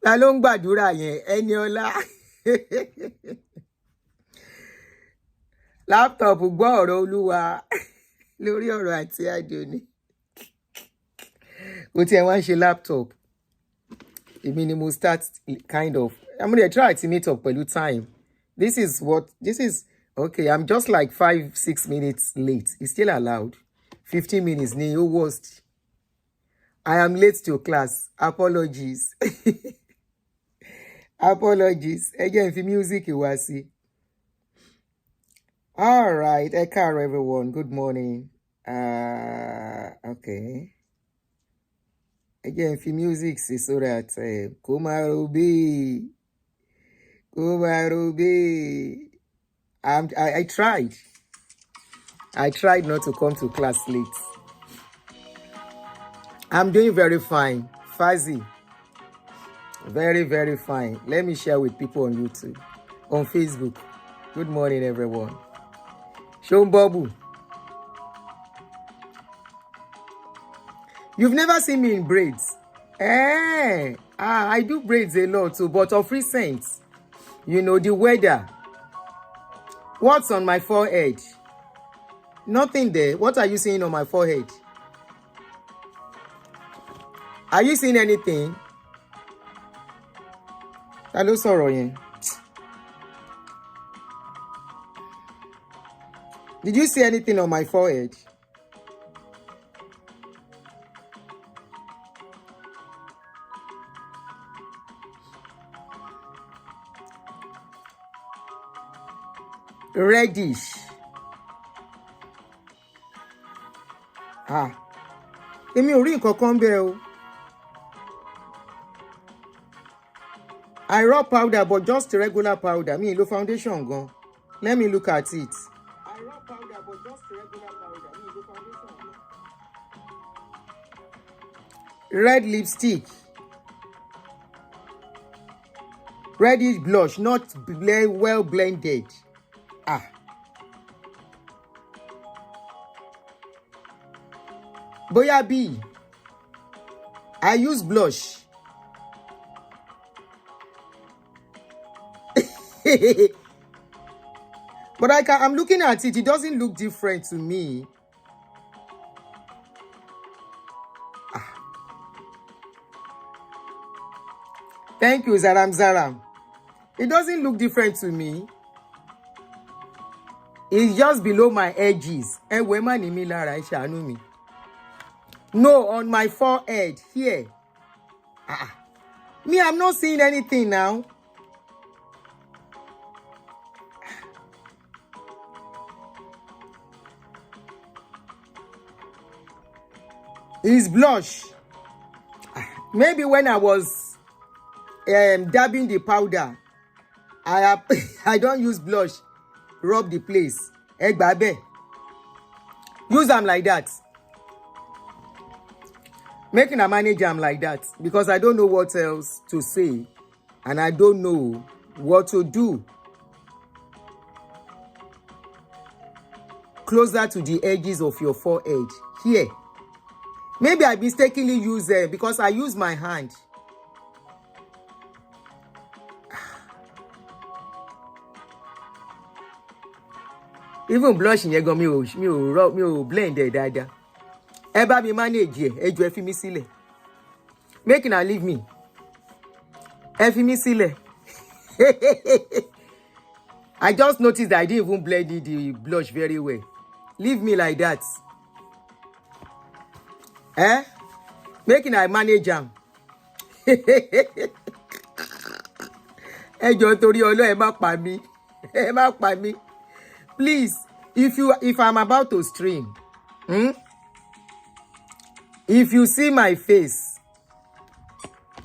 Ta ló ń gbàdúrà yẹn Ẹniọlá. Laptop gbọ́ ọ̀rọ̀ Olúwa lórí ọ̀rọ̀ àti Àdùnní. Ó tiẹ̀ wá ń ṣe laptop. Èmi ni mo start kind of. I'm going to try to meet up pẹ̀lú time. This is okay. I'm just like 5-6 minutes late. It's still allowed. 15 minutes ni o worst. I am late to class. Apologies. Apologies. Again, for music you will see. All right. Ẹ káàárọ̀ everyone. Good morning. Okay. Again, for music, so that Kumarubi. I tried. I tried not to come to class late. I'm doing very fine. Fazi. Very, very fine. Let me share with people on YouTube, on Facebook. Good morning, everyone. Shon Bobu. You've never seen me in braids. I do braids a lot too, but of recent, you know, the weather. What's on my forehead? Nothing there. What are you seeing on my forehead? Are you seeing anything? Hello, sorry. Did you see anything on my forehead? Reddish. Èmi ò rí nǹkan kan bẹ́ẹ̀ o. I rub powder, but just regular powder. Me, lo foundation gan. Let me look at it. I rub powder, but just regular powder. Me, lo foundation gan. Red lipstick. Reddish blush, not well blended. Boya B. I use blush. But I'm looking at it. It doesn't look different to me. Thank you, Zaram. It doesn't look different to me. It's just below my edges. No, on my forehead here. Me, I'm not seeing anything now. It's blush. Maybe when I was dabbing the powder, I don't use blush. Rub the place. Use them like that. Making a manage them like that because I don't know what else to say and I don't know what to do. Closer to the edges of your forehead here. Maybe I mistakenly use them because I use my hand. Even blushing, you go me blend it, dada. Eba mi manage here. Ejo ẹ fi mi sílẹ̀. Make na leave me. Ẹ fi mi sílẹ̀. I just noticed that I didn't even blend the blush very well. Leave me like that. Making I manage am. Ejo torí Ọlọ́run ẹ má pa mí. Ẹ má pa mí. Please, if I'm about to stream, if you see my face,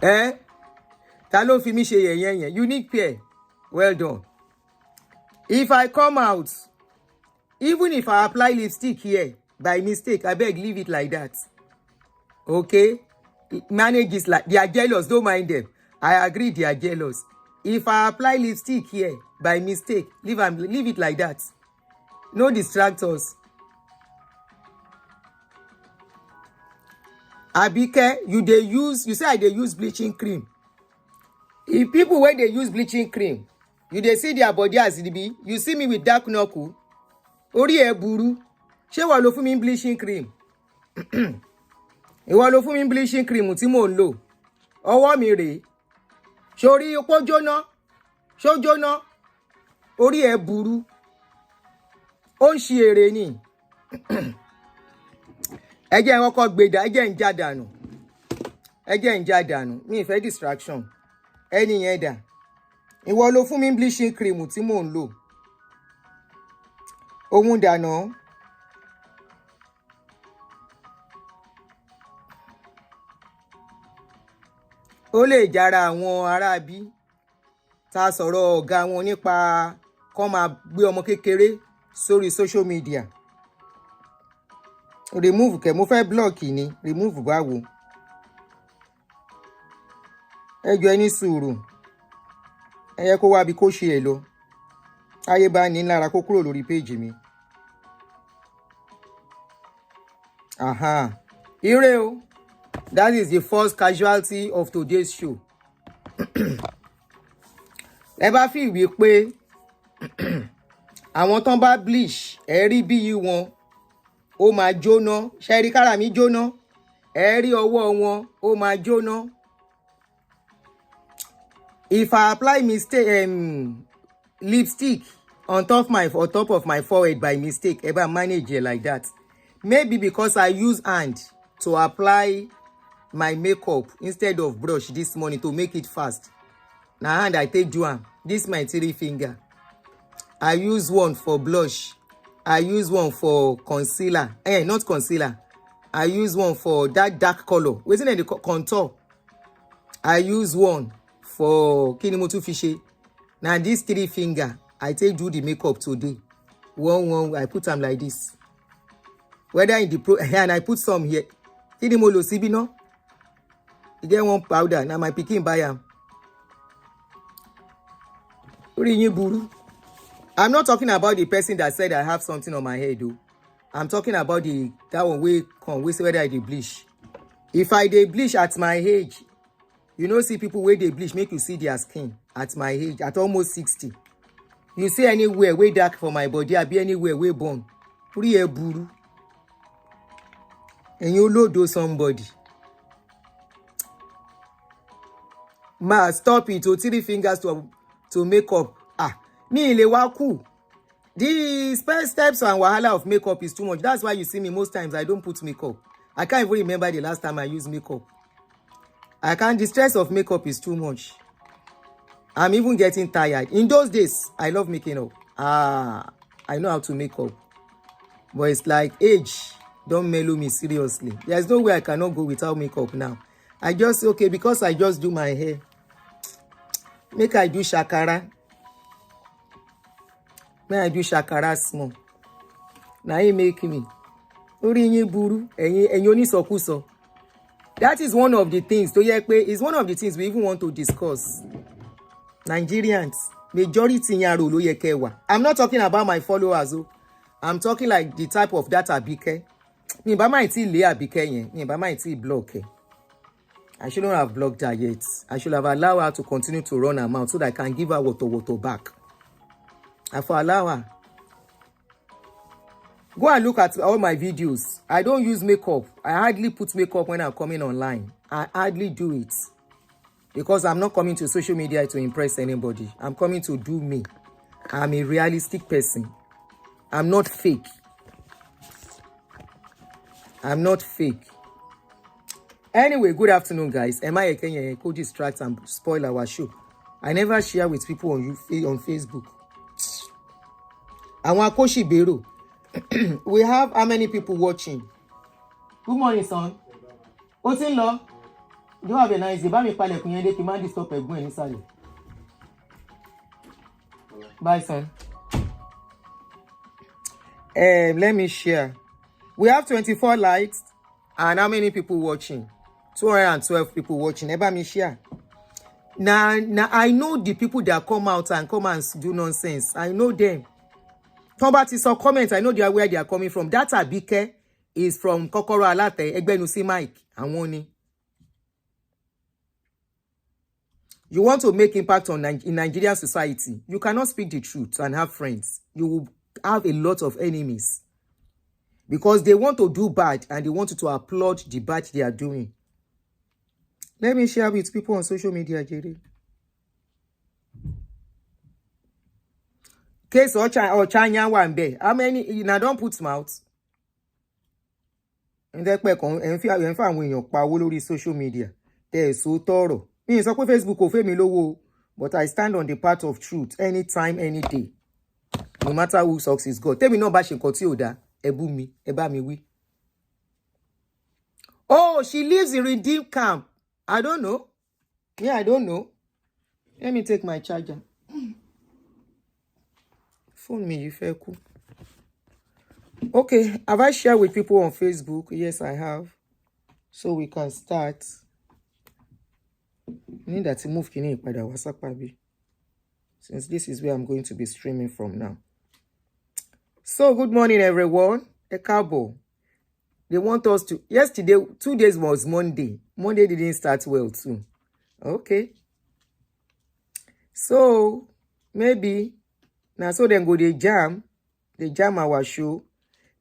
ta ló fi mí ṣe yẹ̀yẹ́ yẹn? Unique pair. Well done. If I come out, even if I apply lipstick here by mistake, I beg leave it like that. Okay? Manage this like they are jealous, don't mind them. I agree they are jealous. If I apply lipstick here by mistake, leave it like that. No distractors. Abike, you say I dey use bleaching cream. If people wey dey use bleaching cream, you dey see their body as it be, you see me with dark knuckle, orí ẹ burú. Ṣé wọ́n lò fún mi bleaching cream? Ìwọ lò fún mi bleaching cream tí mò ń lò. Ọwọ́ mi rèé. Ṣorí opó jóná. Ṣó jóná. Orí ẹ burú. Ó ń ṣe èrè ni. Ẹ jẹ́ n kọ́kọ́ gbèdà, ẹ jẹ́ n já dànù. Ẹ jẹ́ n já dànù. Mi fẹ́ distraction. Ẹni yẹn dà. Ìwọ lò fún mi bleaching cream tí mò ń lò. Ohun dànù. Ó lè jára àwọn aráabí tá sọ̀rọ̀ ọ̀gá wọn nípa kó máa gbé ọmọ kékeré sórí social media. Remove kẹ̀ mo fẹ́ block ni, remove báwo. Ẹ jọ̀ọ́ ẹ ní sùúrù. Ẹ yẹ kó wá bí kó ṣe ẹ lọ. Ayé bá ní lára kó kúrò lórí page mi. Aha. Ire o. That is the first casualty of today's show. Ẹ bá fi ìwé pé àwọn tán bá bleach, ẹ rí bí yí wọn, ó máa jóná. Ṣé rí kára mi jóná? Ẹ rí ọwọ́ wọn, ó máa jóná. If I apply lipstick on top of my forehead by mistake, ẹ bá manage it like that. Maybe because I use hand to apply my makeup instead of brush this morning to make it fast. Na hand I take do am. This my 3 finger. I use one for blush. I use one for concealer. Not concealer. I use one for that dark color. Wetin dem dey contour. I use one for kini mo tún fi ṣe. Na this 3 finger I take do the makeup today. One I put am like this. Whether in the and I put some here. Kini mo lò síbí náà? E get one powder. Na my pikin buy am. Orí yín burú. I'm not talking about the person that said I have something on my head, though. I'm talking about that one wey come, wey say whether I dey bleach. If I dey bleach at my age, you know, see people wey dey bleach, make you see their skin at my age, at almost 60. You see anywhere wey dark for my body, abi anywhere wey burn. Orí ẹ burú. And you load somebody. Ma, stop it. 3 fingers to make up. Me le waku. The steps and wahala of makeup is too much. That's why you see me most times I don't put makeup. I can't even remember the last time I used makeup. The stress of makeup is too much. I'm even getting tired. In those days, I love making up. I know how to make up. But it's like age. Don't mellow me seriously. There's no way I cannot go without makeup now. I just, okay, because I just do my hair. Make I do shakara. May I do shakara small. Now he make me. Orí yín burú, ẹ̀yin onísọkúsọ. That is one of the things. It's one of the things we even want to discuss. Nigerians, majority yẹn arò ló yẹ kẹ́ wà. I'm not talking about my followers. I'm talking like the type of that Abike. Mi bá máa ti lé Abike yẹn. Mi bá máa ti block her. I shouldn't have blocked her yet. I should have allowed her to continue to run her mouth so that I can give her water back. I for allow her. Go and look at all my videos. I don't use makeup. I hardly put makeup when I'm coming online. I hardly do it. Because I'm not coming to social media to impress anybody. I'm coming to do me. I'm a realistic person. I'm not fake. I'm not fake. Anyway, good afternoon, guys. Am I a could distract and spoil our show? I never share with people on Facebook. Àwọn akóṣìbérò. We have how many people watching? Good morning, son. Ó ti ń lọ. You have a nice day. Bá mi palẹ̀kùn yẹn dé kí n má disturb ẹ̀gbọ́n ẹ̀ nísàlẹ̀. Bye, son. Let me share. We have 24 likes and how many people watching? 212 people watching. Ẹ bá mi share. Now I know the people that come out and do nonsense. I know them. Somebody saw comments. I know they are where they are coming from. That Abike is from Kokoro Alate, Egbenusi Mike, and Woni. You want to make impact in Nigerian society. You cannot speak the truth and have friends. You will have a lot of enemies. Because they want to do bad and they want you to applaud the bad they are doing. Let me share with people on social media, Jerry. Case or China one day. How many? You now don't put mouth. And that and find when you're power social media. They are so thorough. Me so Facebook of me lowo, but I stand on the path of truth anytime, any day. No matter who sucks God. Tell me no bashing Kotioda. Ebu mi, eba mi wi. Oh, she lives in Redeem Camp. I don't know. Yeah, I don't know. Let me take my charger. Phone me, you feel cool. Okay, have I shared with people on Facebook? Yes, I have. So we can start. I need that to move kini ipada WhatsApp. Since this is where I'm going to be streaming from now. So, good morning, everyone. A cowboy. They want us to... Yesterday, 2 days was Monday. Monday didn't start well, too. Okay. So, maybe... Now, so then go they jam our show.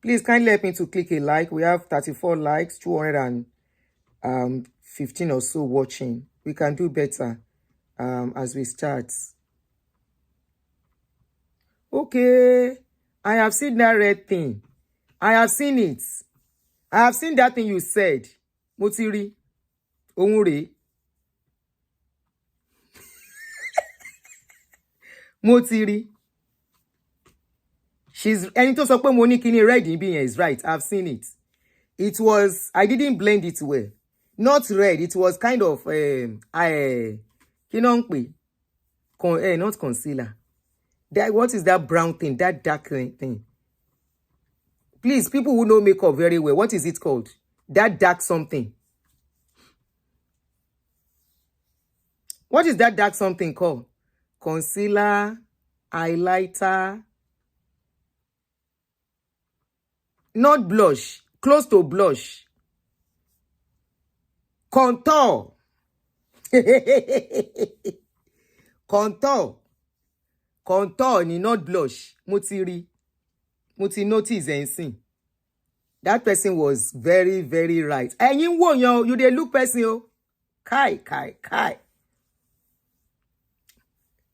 Please kindly help me to click a like. We have 34 likes, 215 or so watching. We can do better as we start. Okay. I have seen that red thing. I have seen it. I have seen that thing you said. Motiri. Onure. Motiri. She's ẹni tó sọ pé mo ní kíní red being is right. I've seen it. It was, I didn't blend it well. Not red. It was kind of not concealer. That, what is that brown thing? That dark thing. Please, people who know makeup very well, what is it called? That dark something. What is that dark something called? Concealer, highlighter. Not blush. Close to blush. Contour. Contour ni not blush. Motiri. Moti notice and see. That person was very, very right. And you dey look person yo. Kai.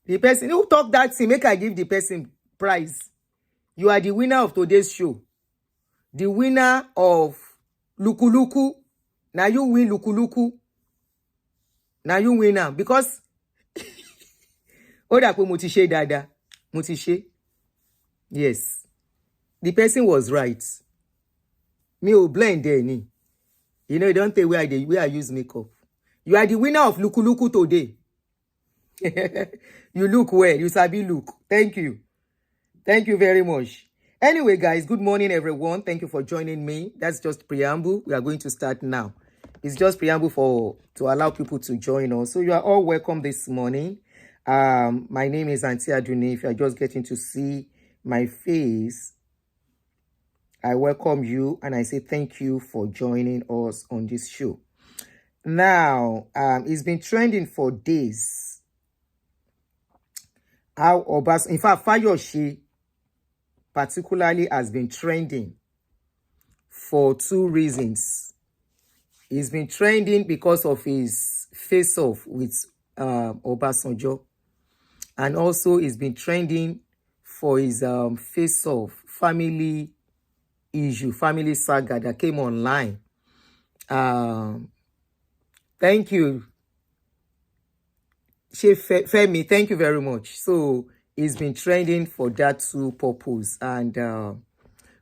The person who talk that thing, make I give the person prize. You are the winner of today's show. The winner of Lukuluku. Now you win Lukuluku. Now you win now. Because Oda ko motishe dada. Motishe. Yes. The person was right. Me will blend there ni. You know, don't tell where I use makeup. You are the winner of Lukuluku today. You look well. You sabi look. Thank you. Thank you very much. Anyway, guys, good morning, everyone. Thank you for joining me. That's just preamble. We are going to start now. It's just preamble to allow people to join us. So you are all welcome this morning. My name is Auntie Aduni. If you are just getting to see my face, I welcome you and I say thank you for joining us on this show. Now, it's been trending for days. How Obasanjo, in fact, Fayose particularly has been trending for 2 reasons. He's been trending because of his face-off with Obasanjo. And also he's been trending for his face-off family issue, family saga that came online. Thank you. Femi, thank you very much. So he's been trending for that 2 purposes. And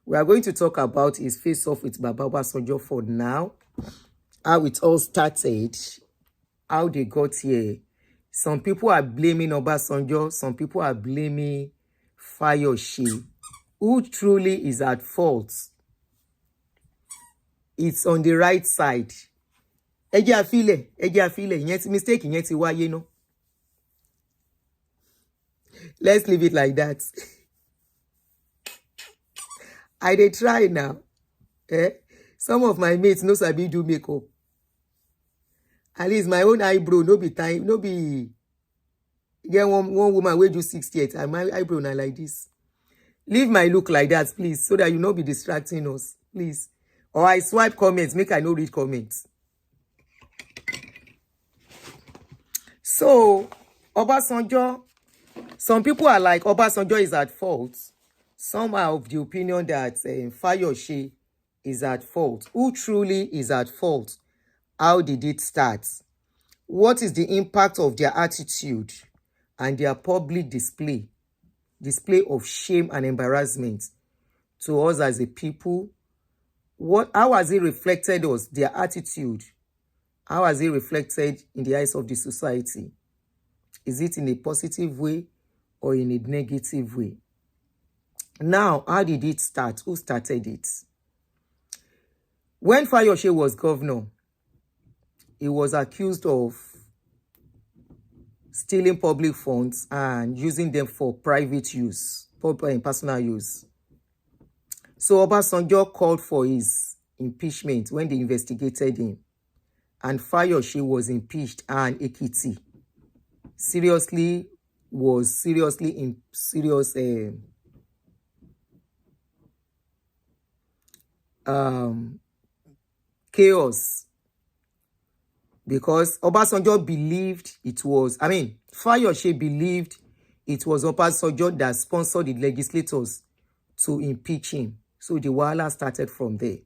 we are going to talk about his face-off with Baba Obasanjo for now. How it all started, how they got here. Some people are blaming Obasanjo. Some people are blaming Fayose. Who truly is at fault? It's on the right side. Eji afile, mistake, why no. Let's leave it like that. I dey try now. Some of my mates no sabi do makeup. At least my own eyebrow no be time, no be. Get one woman wey do 68 and my eyebrow na like this. Leave my look like that, please, so that you no be distracting us, please. Or I swipe comments, make I no read comments. So, Obasanjo, some people are like, Obasanjo is at fault. Some are of the opinion that Fayose is at fault. Who truly is at fault? How did it start? What is the impact of their attitude and their public display of shame and embarrassment to us as a people? How has it reflected us, their attitude? How has it reflected in the eyes of the society? Is it in a positive way or in a negative way? Now, how did it start? Who started it? When Fayose was governor, he was accused of stealing public funds and using them for private use, personal use. So Obasanjo called for his impeachment when they investigated him. And Fayose was impeached, and Ekiti was seriously in serious chaos, because Obasanjo believed it was, Fayose believed it was Obasanjo that sponsored the legislators to impeach him. So the wahala started from there.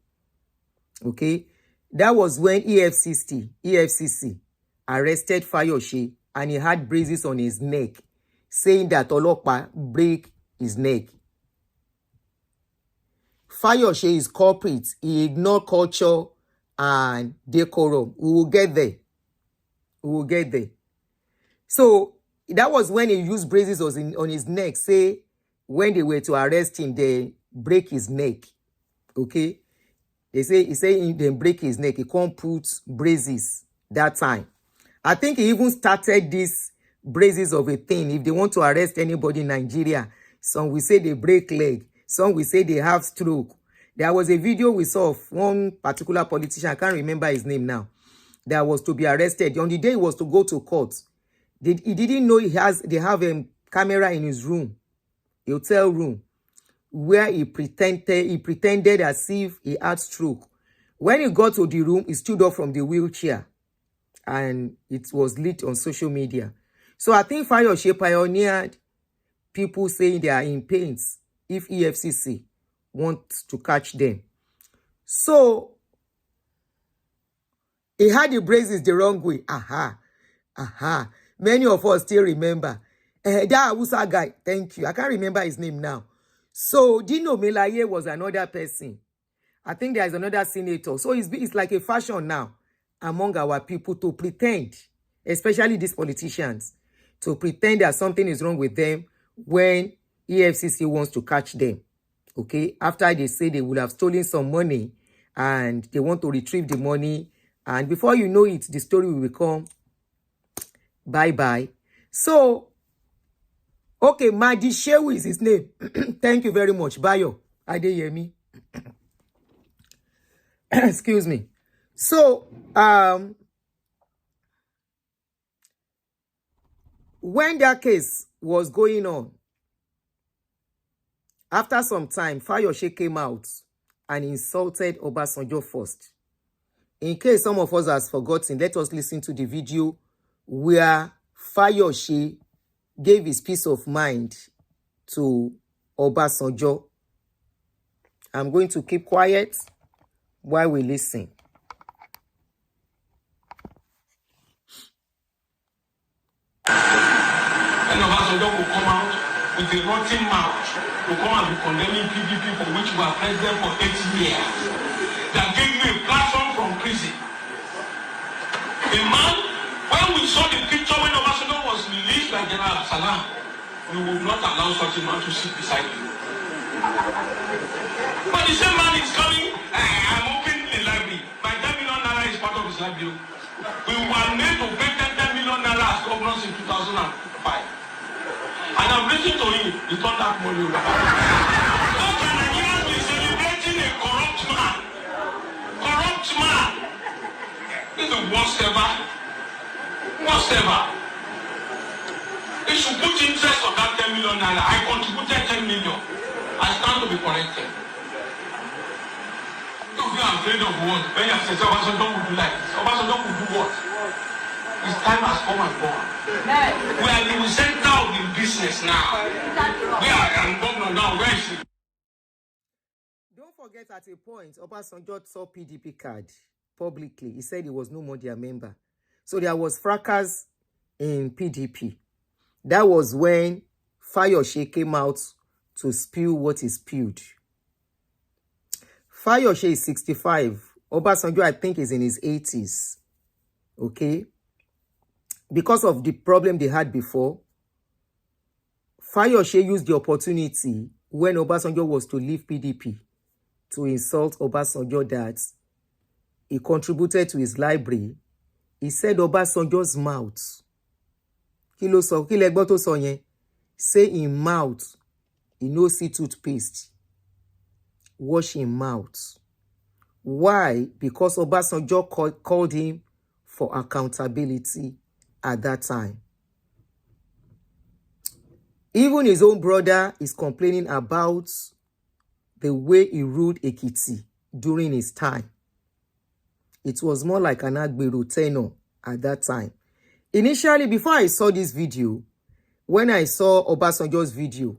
Okay? That was when EFCC arrested Fayose, and he had braces on his neck, saying that Olopa break his neck. Fayose is culprit. He ignored culture and decorum. We will get there. We will get there. So that was when he used braces on his neck. Say when they were to arrest him, they break his neck. Okay? He say they break his neck. He can't put braces that time. I think he even started this braces of a thing. If they want to arrest anybody in Nigeria, some will say they break leg. Some will say they have stroke. There was a video we saw of one particular politician, I can't remember his name now, that was to be arrested. On the day he was to go to court, he didn't know they have a camera in his room, a hotel room, where he pretended as if he had stroke. When he got to the room, he stood up from the wheelchair, and it was leaked on social media. So I think Fayose pioneered people saying they are in pains if EFCC wants to catch them. So he had the braces the wrong way. Many of us still remember. That Hausa guy, thank you. I can't remember his name now. So Dino Melaye was another person. I think there is another senator. So it's like a fashion now among our people to pretend, especially these politicians, to pretend that something is wrong with them when EFCC wants to catch them. Okay? After they say they would have stolen some money and they want to retrieve the money. And before you know it, the story will become bye-bye. So, okay, Madi Shehu is his name. Thank you very much. Bayo Adeyemi. Excuse me. So, when that case was going on, after some time, Fayose came out and insulted Obasanjo first. In case some of us has forgotten, let us listen to the video where Fayose gave his peace of mind to Obasanjo. I'm going to keep quiet while we listen. And Obasanjo will come out with a rotten mouth to come and be condemning PDP for which we are president for 80 years. That gave you a platform from prison. A man, when we saw the picture when Obasanjo was released by General Salam, we would not allow such a man to sit beside you. But the same man is coming, I'm opening the library. My 10 million naira is part of his library. We were made to pay 10 million naira as governors in 2005. And I'm listening to him, he turned that money over. How can Nigerians be celebrating a corrupt man? the worst ever. Worst ever. They should put interest on that 10 million naira. I contributed 10 million. I stand to be corrected. If you are afraid of what? When you have said Obasanjo would do like this, Obasanjo would do what? His time has come and gone. We are in the center of the business now. We are governor now. Where is he? Don't forget, at a point, Obasanjo saw PDP card publicly. He said he was no more their member. So there was fracas in PDP. That was when Fayose came out to spew what he spewed. Fayose is 65. Obasanjo, I think, is in his 80s. Okay? Because of the problem they had before, Fayose used the opportunity when Obasanjo was to leave PDP to insult Obasanjo that he contributed to his library. He said Obasanjo's mouth. Say in mouth, he no see toothpaste. Wash him mouth. Why? Because Obasanjo called him for accountability at that time. Even his own brother is complaining about the way he ruled Ekiti during his time. It was more like an Agbero tenor at that time. Initially, before I saw this video, when I saw Obasanjo's video,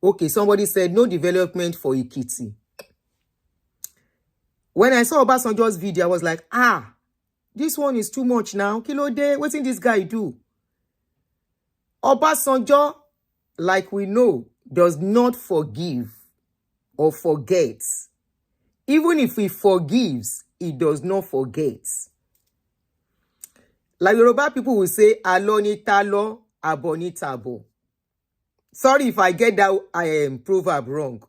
okay, somebody said no development for Ekiti. When I saw Obasanjo's video, I was like, this one is too much now. Kilo day, what did this guy do? Obasanjo, like we know, does not forgive or forget. Even if he forgives, he does not forget. Like Yoruba people will say, Aloni talo, aboni tabo. Sorry if I get that proverb wrong.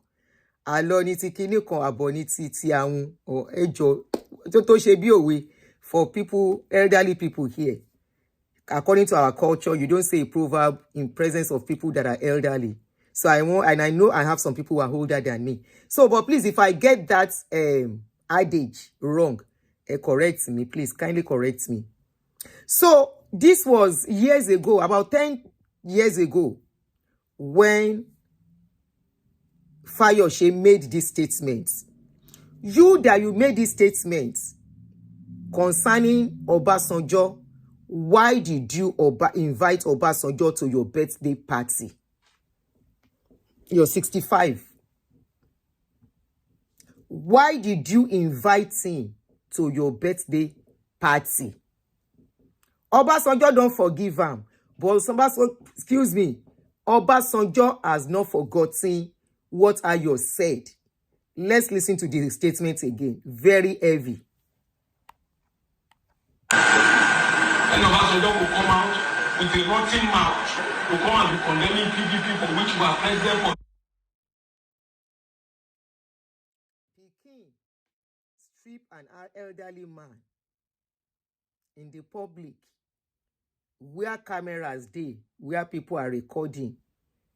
Aloni ti kini kon aboni ti ahun or ejo. To she bi owe for people, elderly people here. According to our culture, you don't say a proverb in presence of people that are elderly. So I know I have some people who are older than me. So, but please, if I get that adage wrong, correct me, please, kindly correct me. So, this was years ago, about 10 years ago, when Fayose made this statement. You made this statement concerning Obasanjo. Why did you invite Obasanjo to your birthday party? You're 65. Why did you invite him to your birthday party? Obasanjo don't forgive him. But Obasanjo has not forgotten what Ayo said. Let's listen to the statement again. Very heavy. And Obasanjo will come out with a rotten mouth, will come and be condemning PDP for which we are president for. Peking strip an elderly man in the public where cameras dey, where people are recording,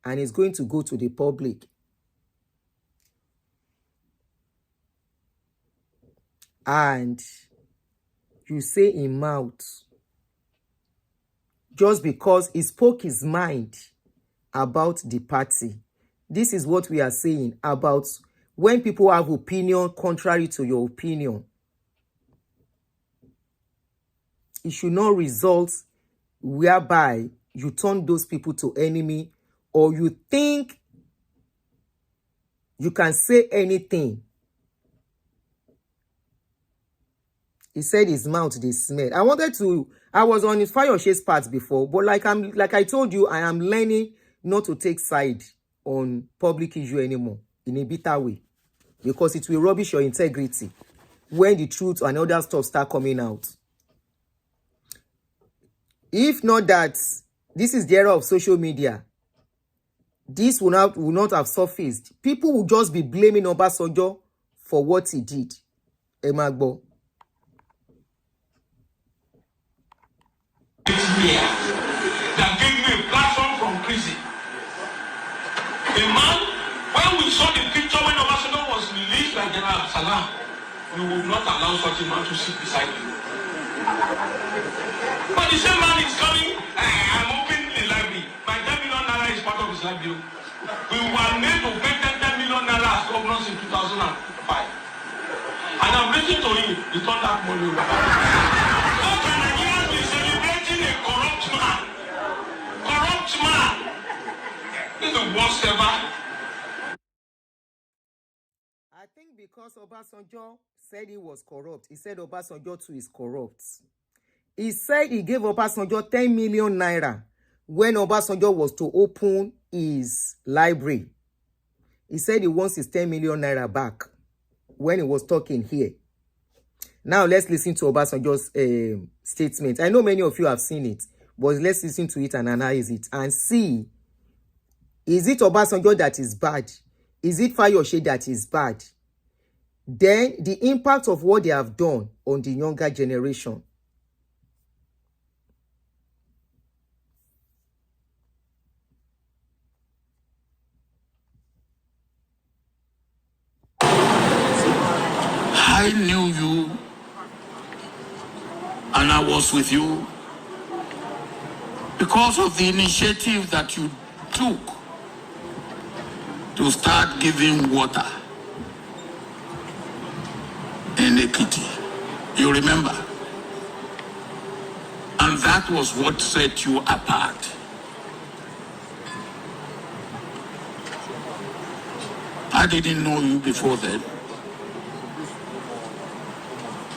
and it's going to go to the public. And you say in mouth, just because he spoke his mind about the party. This is what we are saying about when people have opinion contrary to your opinion. It should not result whereby you turn those people to enemy, or you think you can say anything. He said his mouth they smell. I was on his Fayose's part before, but like I told you, I am learning not to take side on public issue anymore in a bitter way, because it will rubbish your integrity when the truth and other stuff start coming out. If not that, this is the era of social media. This will not have surfaced. People will just be blaming Obasanjo for what he did. Emagbo. That gave me a platform from prison. A man, when we saw the picture when Obasanjo was released by General Salam, we would not allow such a man to sit beside you. But the same man is coming, I'm opening the library. My 10 million naira is part of his library. We were made to pay 10 million naira as governors in 2005. And I'm waiting to him, he turned that money over. How can Nigerians be celebrating a corrupt man? Corrupt man! This is the worst ever. I think because Obasanjo said he was corrupt, he said Obasanjo too is corrupt. He said he gave Obasanjo 10 million naira when Obasanjo was to open his library. He said he wants his 10 million naira back when he was talking here. Now let's listen to Obasanjo's statement. I know many of you have seen it, but let's listen to it and analyze it and see, is it Obasanjo that is bad? Is it Fayose that is bad? Then the impact of what they have done on the younger generation. I knew you and I was with you because of the initiative that you took to start giving water in Ekiti. You remember? And that was what set you apart. I didn't know you before then.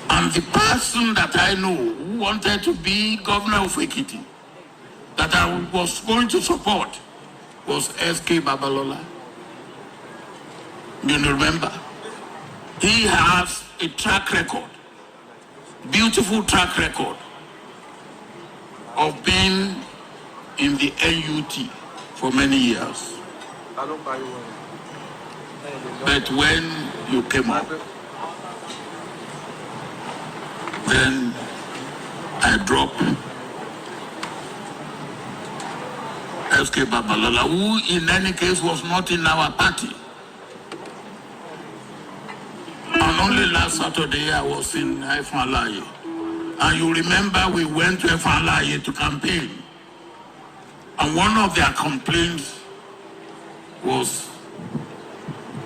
And the person that I know who wanted to be governor of Ekiti, that I was going to support, was S.K. Babalola. You remember? He has a track record, beautiful track record, of being in the NUT for many years. But when you came up, then I dropped S.K. Babalola, who in any case was not in our party. And only last Saturday I was in Efalaye. And you remember we went to Efalaye to campaign. And one of their complaints was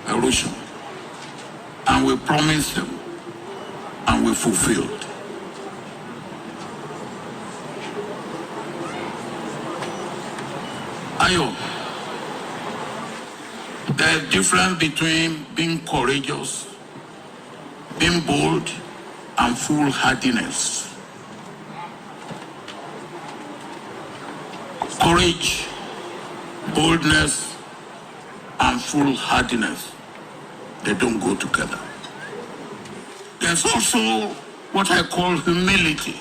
erosion. And we promised them and we fulfilled. Ayo, there's a difference between being courageous, being bold, and foolhardiness. Courage, boldness, and foolhardiness, they don't go together. There's also what I call humility.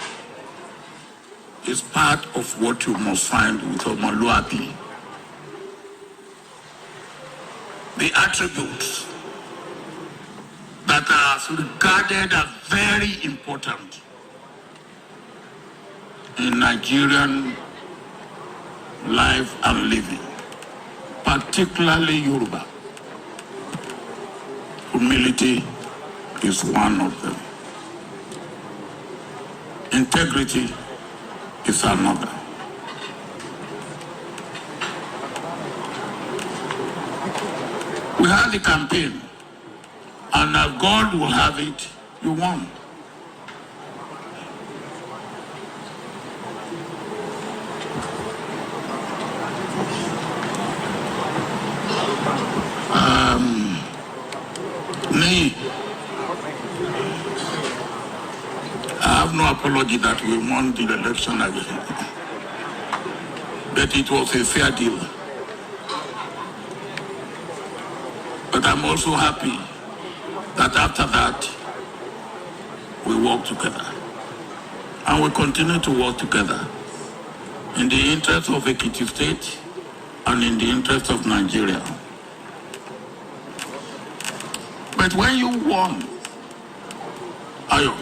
It's part of what you must find with Omoluabi. The attributes that are regarded as very important in Nigerian life and living, particularly Yoruba. Humility is one of them. Integrity is another. We had the campaign, and as God will have it, you won. Me, I have no apology that we won the election again, but it was a fair deal. But I'm also happy that after that, we work together. And we continue to work together in the interest of Ekiti State and in the interest of Nigeria. But when you won, Ayo,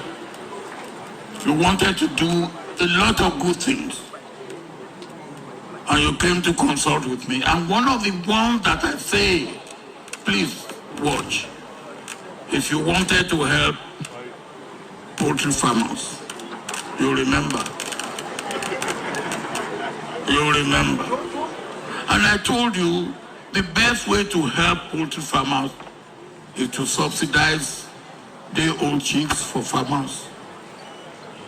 you wanted to do a lot of good things. And you came to consult with me. And one of the ones that I say, please watch. If you wanted to help poultry farmers, You remember. You remember. And I told you the best way to help poultry farmers is to subsidize day-old chicks for farmers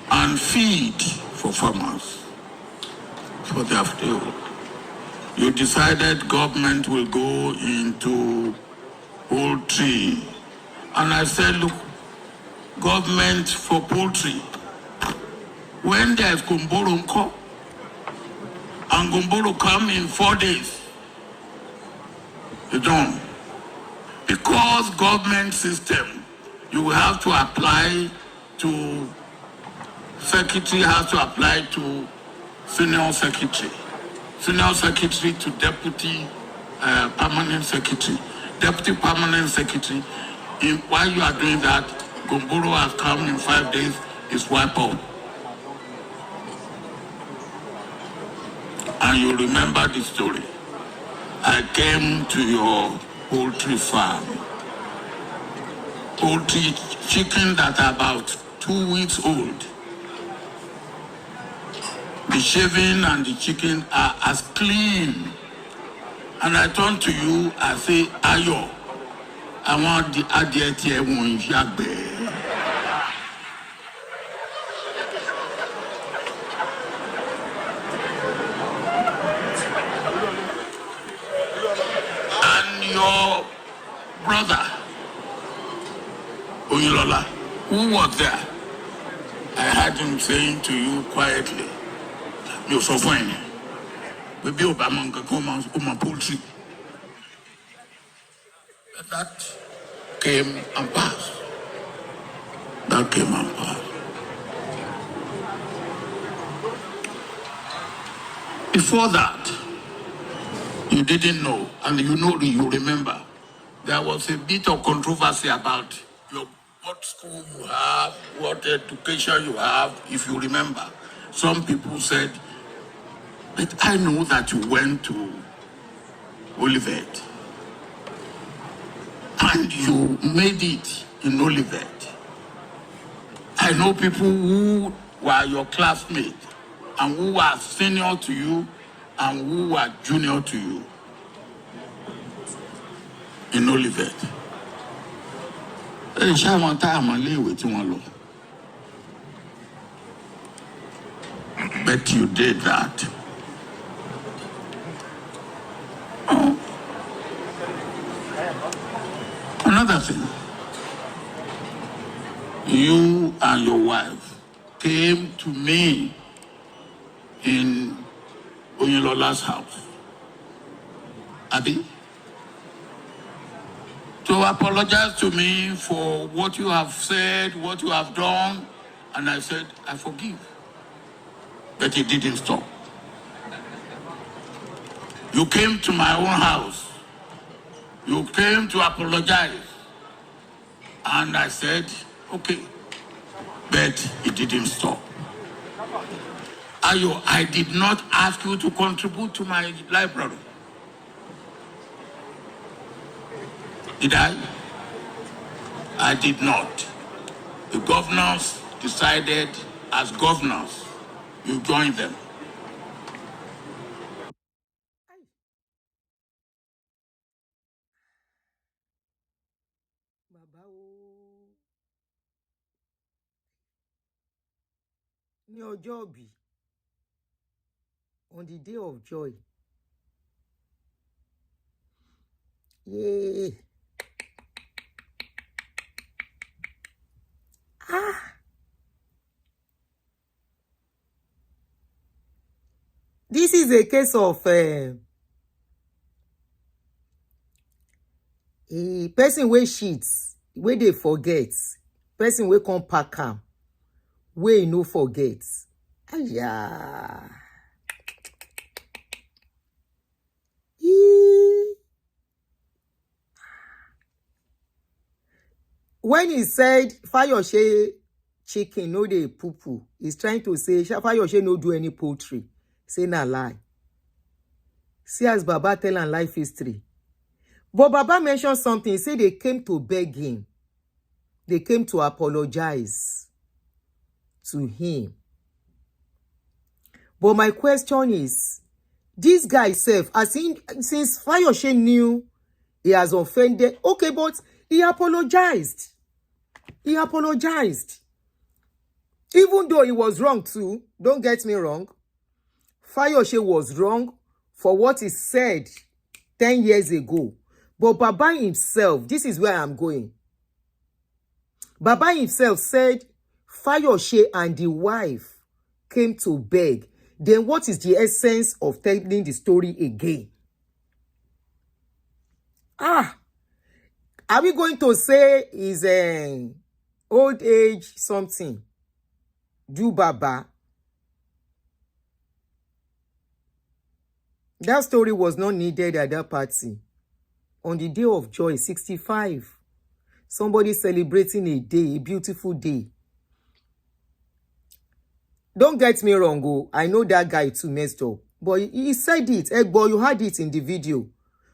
and feed for farmers for their day-old. You decided government will go into poultry. And I said, look, government for poultry, when there's Gumboro Nko, and Gumboro come in 4 days, you don't. Because government system, you have to apply to secretary, has to apply to senior secretary to deputy permanent secretary, deputy permanent secretary. While you are doing that, Gumboro has come in 5 days, is wiped out. And you remember the story. I came to your poultry farm. Poultry chicken that are about 2 weeks old. The shaving and the chicken are as clean. And I turn to you, I say, Ayo, I want the adietie one shagbe. And your brother, Oyilola, who was there, I heard him saying to you quietly, you're so fine. Maybe Obama can come on poultry. That came and passed. That came and passed. Before that, you didn't know, and you remember, there was a bit of controversy about what school you have, what education you have, if you remember. Some people said, but I know that you went to Olivet and you made it in Olivet. I know people who were your classmates and who were senior to you and who were junior to you in Olivet. But you did that. Oh. Another thing. You and your wife came to me in Oyinlola's house. Abi? To apologize to me for what you have said, what you have done. And I said, I forgive. But it didn't stop. You came to my own house. You came to apologize. And I said, okay. But it didn't stop. Ayo, I did not ask you to contribute to my library. Did I? I did not. The governors decided as governors, you join them. Ní ọjọ́ ìbí, on the day of joy. Yay! This is a case of a person wey cheats, wey dey forget, person wey come pack am, wey no forget. Aya. When he said Fayose chicken no dey poo-poo, he's trying to say Fayose no do any poultry. Say na lie. See as Baba tell am life history. But Baba mentioned something. He said they came to beg him. They came to apologize to him. But my question is, this guy self, since Fayose knew he has offended, okay, but he apologized. He apologized. Even though he was wrong too, don't get me wrong, Fayose was wrong for what he said 10 years ago. But Baba himself, this is where I'm going. Baba himself said Fayose and the wife came to beg. Then what is the essence of telling the story again? Are we going to say is old age something? Do Baba? That story was not needed at that party. On the day of joy, 65. Somebody celebrating a day, a beautiful day. Don't get me wrong, oh, I know that guy too messed up. But he said it. Egbo, you heard it in the video.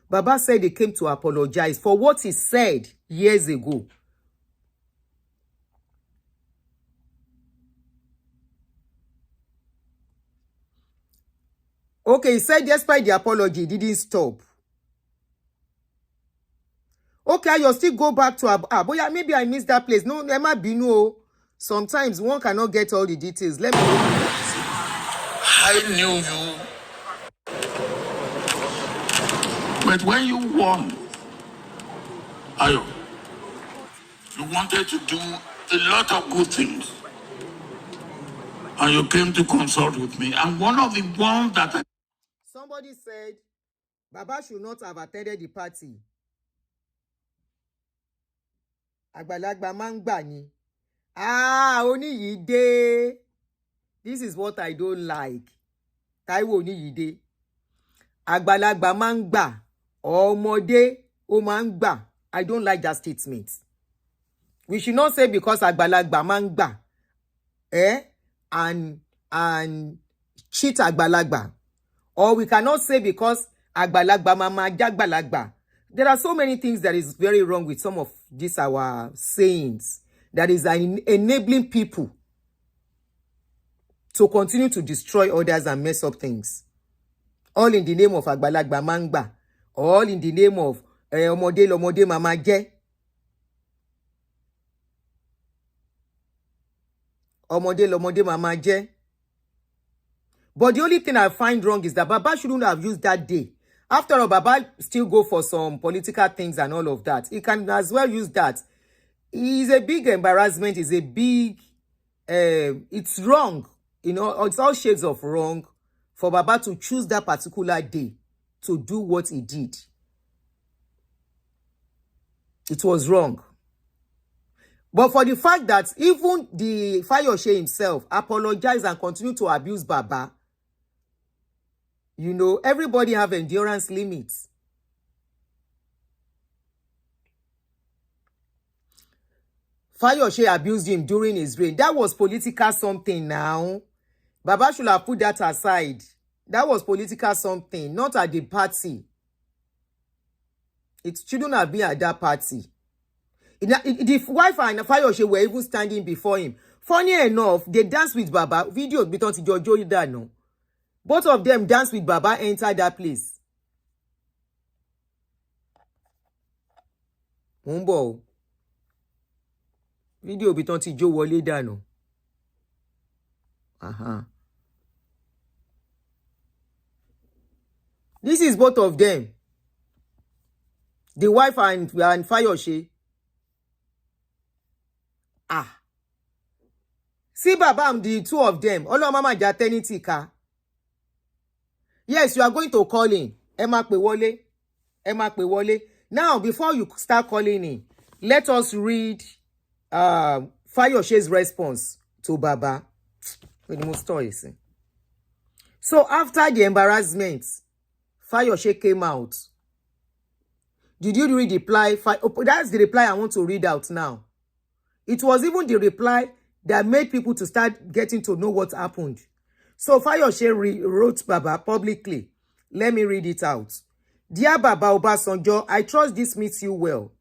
Baba said he came to apologize for what he said years ago. Okay, he said despite the apology, he didn't stop. Okay, you still go back to but yeah, maybe I missed that place. No, Emma Binu. Sometimes one cannot get all the details. Let me. I knew you. But when you won, Ayo, you wanted to do a lot of good things. And you came to consult with me. And one of the ones that Somebody said Baba should not have attended the party. Àgbàlagbà máa ń gbà ni. Oníyìídé. This is what I don't like. Táíwò Oníyìídé. Àgbàlagbà máa ń gbà. Ọmọdé ó máa ń gbà. I don't like that statement. We should not say because àgbàlagbà máa ń gbà. And cheat àgbàlagbà. Or we cannot say because àgbàlagbà máa jágbàlagbà. There are so many things that is very wrong with some of these our sayings that is enabling people to continue to destroy others and mess up things. All in the name of àgbàlagbà mangba. All in the name of ọmọdé lọmọdé mama jẹ́. Ọmọdé lọmọdé mama jẹ́. But the only thing I find wrong is that Baba shouldn't have used that day. After all, Baba still go for some political things and all of that. He can as well use that. It's a big embarrassment. It's a big... it's wrong. You know, it's all shades of wrong for Baba to choose that particular day to do what he did. It was wrong. But for the fact that even the Fayose himself apologized and continued to abuse Baba, you know, everybody have endurance limits. Fayose abused him during his reign. That was political something now. Baba should have put that aside. That was political something, not at the party. It shouldn't have been at that party. The wife and Fayose were even standing before him. Funny enough, they danced with Baba. Videos biton ti Jojo Ida no. Both of them danced with Baba, entered that place. Mumbo. Video biton ti Jo wọlé dànù. This is both of them. The wife and Fayose. See Baba, the two of them. Olo mama jateni ka. Yes, you are going to call in. Emma Pewole. Emma Pewole. Now, before you start calling in, let us read Fayose's response to Baba. So after the embarrassment, Fayose came out. Did you read the reply? That's the reply I want to read out now. It was even the reply that made people to start getting to know what happened. So Fayose wrote Baba publicly. Let me read it out. Dear Baba Obasanjo, I trust this meets you well.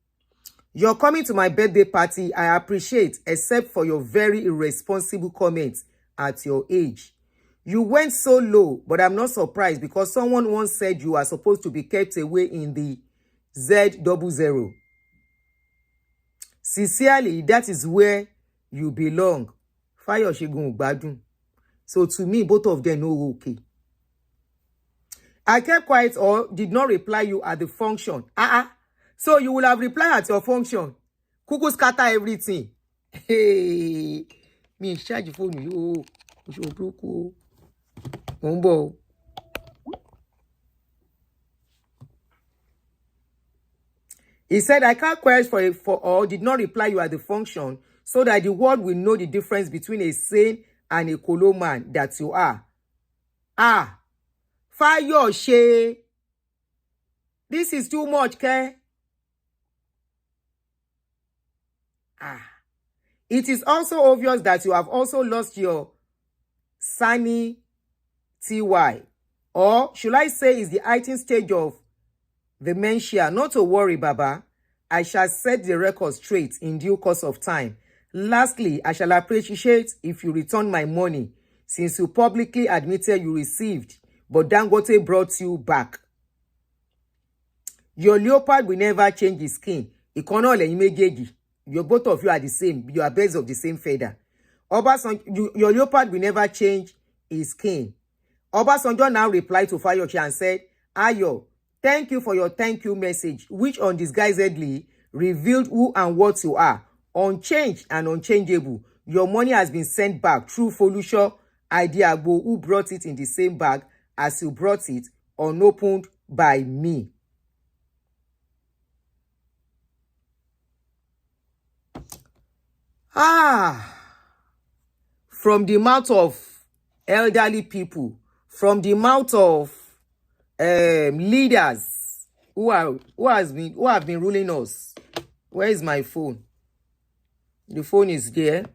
You're coming to my birthday party, I appreciate, except for your very irresponsible comments at your age. You went so low, but I'm not surprised because someone once said you are supposed to be kept away in the Z00. Sincerely, that is where you belong. Fayose gun gbadun. So to me, both of them know okay. I kept quiet or did not reply you at the function. So you will have replied at your function. Kuku scatter everything. Hey, me charge phone you. He said, I can't query for or did not reply you at the function so that the world will know the difference between a sane and a colo man that you are. Fayose. This is too much, Ke. It is also obvious that you have also lost your sanity, or should I say is the heightened stage of dementia. Not to worry, Baba. I shall set the record straight in due course of time. Lastly, I shall appreciate if you return my money since you publicly admitted you received, but Dangote brought you back. Your leopard will never change his skin. Your both of you are the same. You are birds of the same feather. Obasanjo, your leopard will never change his skin. Obasanjo now replied to Fayose and said, Ayo, thank you for your thank you message, which undisguisedly revealed who and what you are, unchanged and unchangeable. Your money has been sent back through Folusho Ideagbo, who brought it in the same bag as you brought it, unopened by me. From the mouth of elderly people, from the mouth of leaders who have been ruling us. Where is my phone? The phone is there.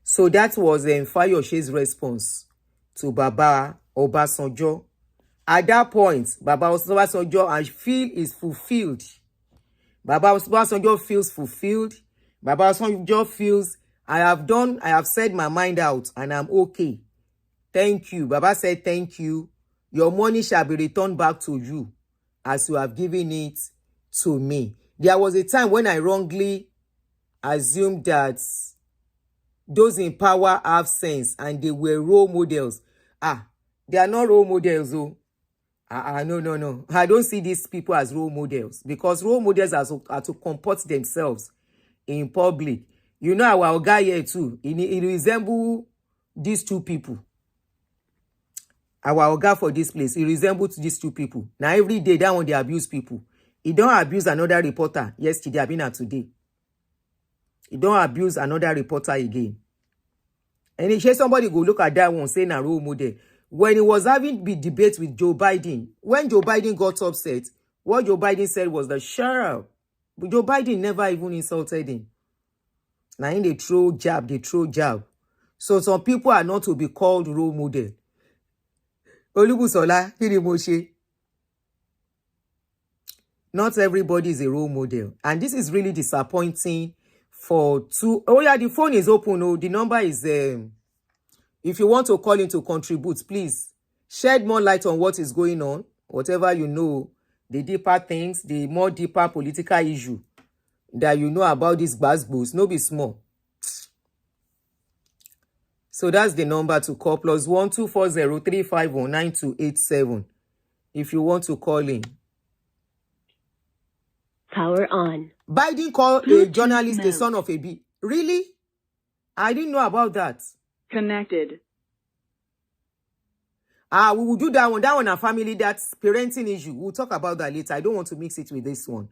So that was Fayose's response to Baba Obasanjo. At that point, Baba Obasanjo, I feel, is fulfilled. Baba Obasanjo feels fulfilled. Baba Obasanjo feels, I have said my mind out and I'm okay. Thank you. Baba said, thank you. Your money shall be returned back to you as you have given it to me. There was a time when I wrongly assumed that those in power have sense and they were role models. They are not role models, though. No. I don't see these people as role models because role models are to comport themselves in public. You know our guy here too. He resembles these two people. Our guy for this place, he resembles these two people. Now every day that one they abuse people. He don't abuse another reporter yesterday, I've been at today. He don't abuse another reporter again. And if somebody go look at that one, say na role model. When he was having the debate with Joe Biden, when Joe Biden got upset, what Joe Biden said was the sheriff. But Joe Biden never even insulted him. Now in they throw jab. So some people are not to be called role model. Olubusola, Kirimoshe. Not everybody is a role model. And this is really disappointing for two. Oh yeah, the phone is open. Oh, the number is if you want to call in to contribute, please shed more light on what is going on. Whatever you know, the deeper things, the more deeper political issue that you know about these gbasgbos, no be small. So that's the number to call, +1 240 351 9287. If you want to call in. Power on. Biden called a journalist the son of a bee. Really? I didn't know about that. Connected. We will do that one. That one, a family, that's parenting issue. We'll talk about that later. I don't want to mix it with this one.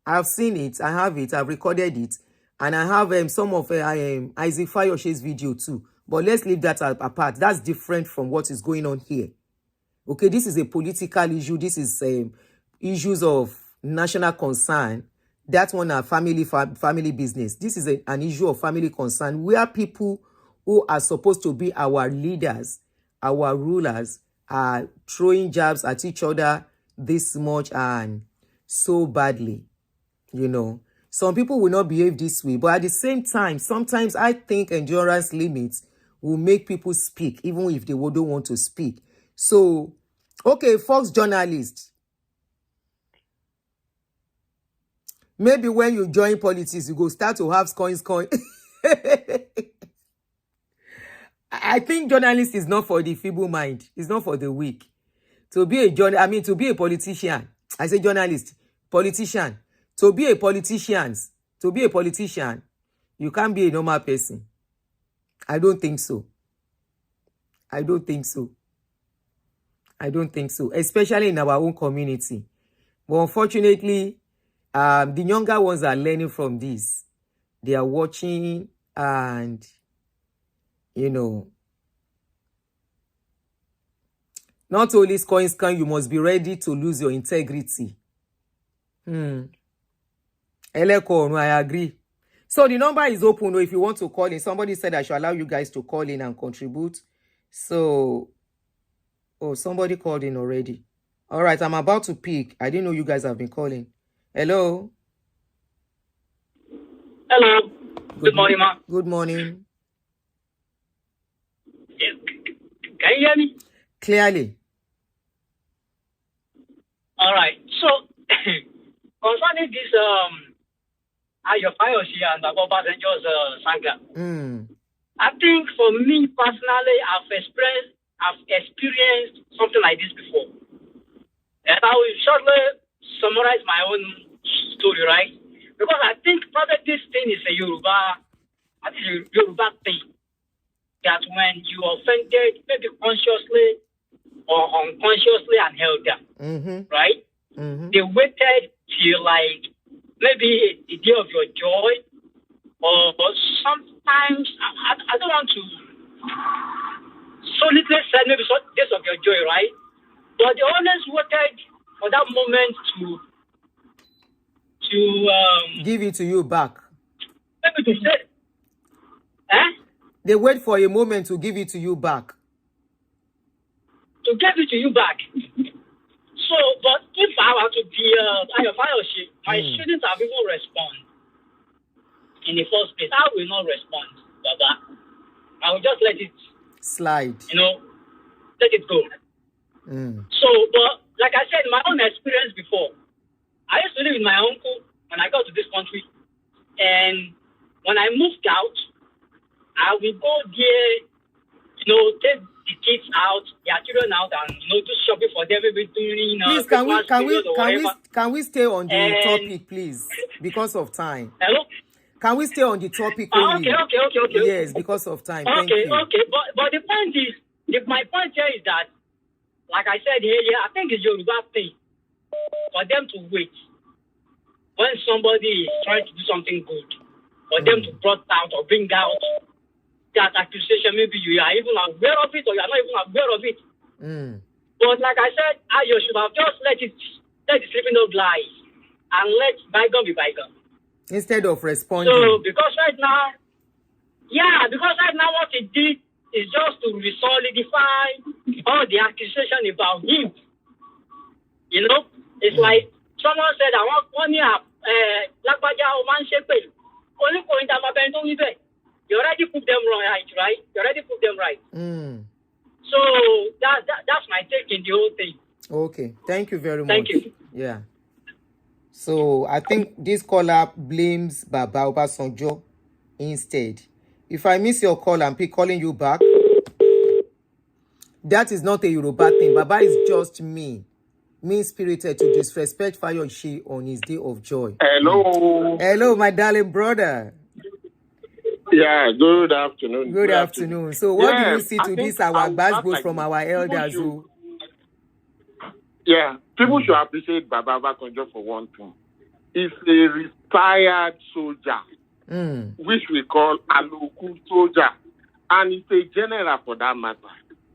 I've seen it. I have it. I've recorded it. And I have some of Isaac Fayose's video too. But let's leave that apart. That's different from what is going on here. Okay, this is a political issue. This is issues of national concern. That one are family business. This is an issue of family concern where people who are supposed to be our leaders, our rulers, are throwing jabs at each other this much and so badly. You know, some people will not behave this way, but at the same time, sometimes I think endurance limits will make people speak, even if they don't want to speak. So, okay, Fox journalist. Maybe when you join politics, you go start to have coins. I think journalist is not for the feeble mind. It's not for the weak. To be a to be a politician. I say journalist, politician. To be a politician, you can't be a normal person. I don't think so. Especially in our own community. But unfortunately, the younger ones are learning from this. They are watching and, not only coins can, you must be ready to lose your integrity. Eleko, I agree. So the number is open if you want to call in. Somebody said I should allow you guys to call in and contribute. So, somebody called in already. All right, I'm about to pick. I didn't know you guys have been calling. Hello. Hello. Good morning, ma. Good morning. Yeah. Can you hear me? Clearly. All right. So, concerning this, Fayose and Obasanjo's saga, I think for me personally, I've experienced something like this before. And I will shortly summarize my own story, right? Because I think probably this thing is a Yoruba thing. That when you offended, maybe consciously or unconsciously and held them, right? They waited till like maybe the day of your joy, or sometimes I don't want to solidly say maybe days of your joy, right? But they always waited for that moment to give it to you back. Maybe to say, They wait for a moment to give it to you back. To give it to you back. So, but if I were to be Fayose, I shouldn't have even responded in the first place. I will not respond, Baba. I will just let it slide. Let it go. So, but like I said, my own experience before, I used to live with my uncle when I got to this country. And when I moved out, I will go there, take the kids out, their children out, and do shopping for them every during. Please, can we stay on the topic, please, because of time? Hello. Can we stay on the topic only? Okay. Yes, because of time. Thank you. Okay. But the point is, my point here is that, like I said earlier, I think it's Yoruba thing for them to wait when somebody is trying to do something good, for them to brought out or bring out that accusation. Maybe you are even aware of it or you are not even aware of it. But like I said, you should have just let the sleeping dog lie and let bygone be bygone. Instead of responding. So because right now what it did is just to solidify all the accusation about him. It's like someone said, I want 1 year, you already put them right? You already put them right. So that's my take in the whole thing. Okay. Thank you very much. Thank you. Yeah. So I think this caller blames Baba Obasanjo instead. If I miss your call, I'm calling you back. That is not a Yoruba thing. Baba is just mean-spirited to disrespect Fayose on his day of joy. Hello. Hello, my darling brother. Yeah, good afternoon. Good afternoon. So what do you see to this, our basketball from our elders? People should appreciate Baba Obasanjo for one thing. He's a retired soldier, which we call a local soldier, and he's a general for that matter.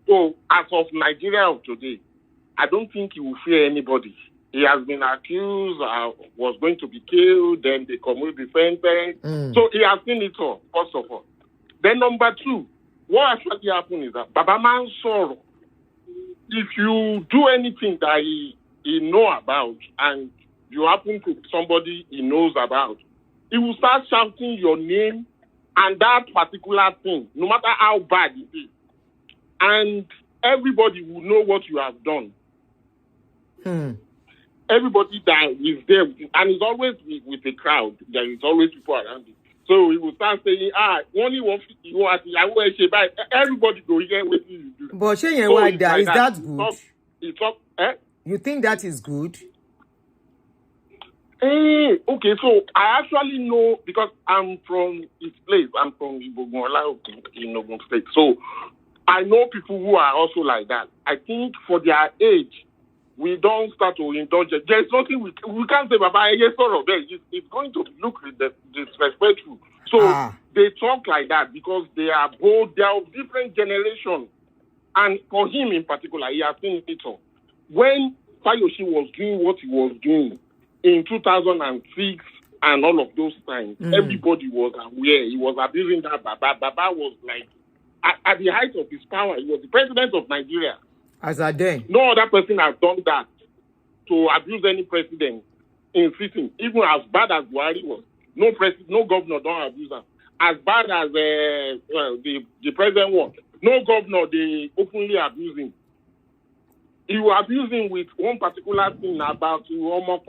So, as of Nigeria of today, I don't think he will fear anybody. He has been accused, was going to be killed, then the community defended. So he has seen it all, first of all. Then number two, what actually happened is that Baba Man sorrow. If you do anything that he know about and you happen to somebody he knows about, he will start shouting your name And that particular thing, no matter how bad it is, and everybody will know what you have done. Everybody that is there, and it's always with a crowd. There is always people around it. So he will start saying, only one you want to everybody go here what you do. But So is like that good? Eh? You think that is good? Okay, so I actually know because I'm from this place. I'm from Ibogunla in Ogun State. So I know people who are also like that. I think for their age, we don't start to indulge. There's nothing we can't say, Baba, yes or no. It's going to look disrespectful. So they talk like that because they are both, they are of different generations. And for him in particular, he has seen it all. When Fayose was doing what he was doing in 2006 and all of those times, everybody was aware. He was abusing that Baba. Baba was like, at the height of his power, he was the president of Nigeria. As a then. No other person has done that to abuse any president in sitting, even as bad as Buhari was. No governor don't abuse him. As bad as the president was, no governor they openly abuse him. You were abusing with one particular thing about and all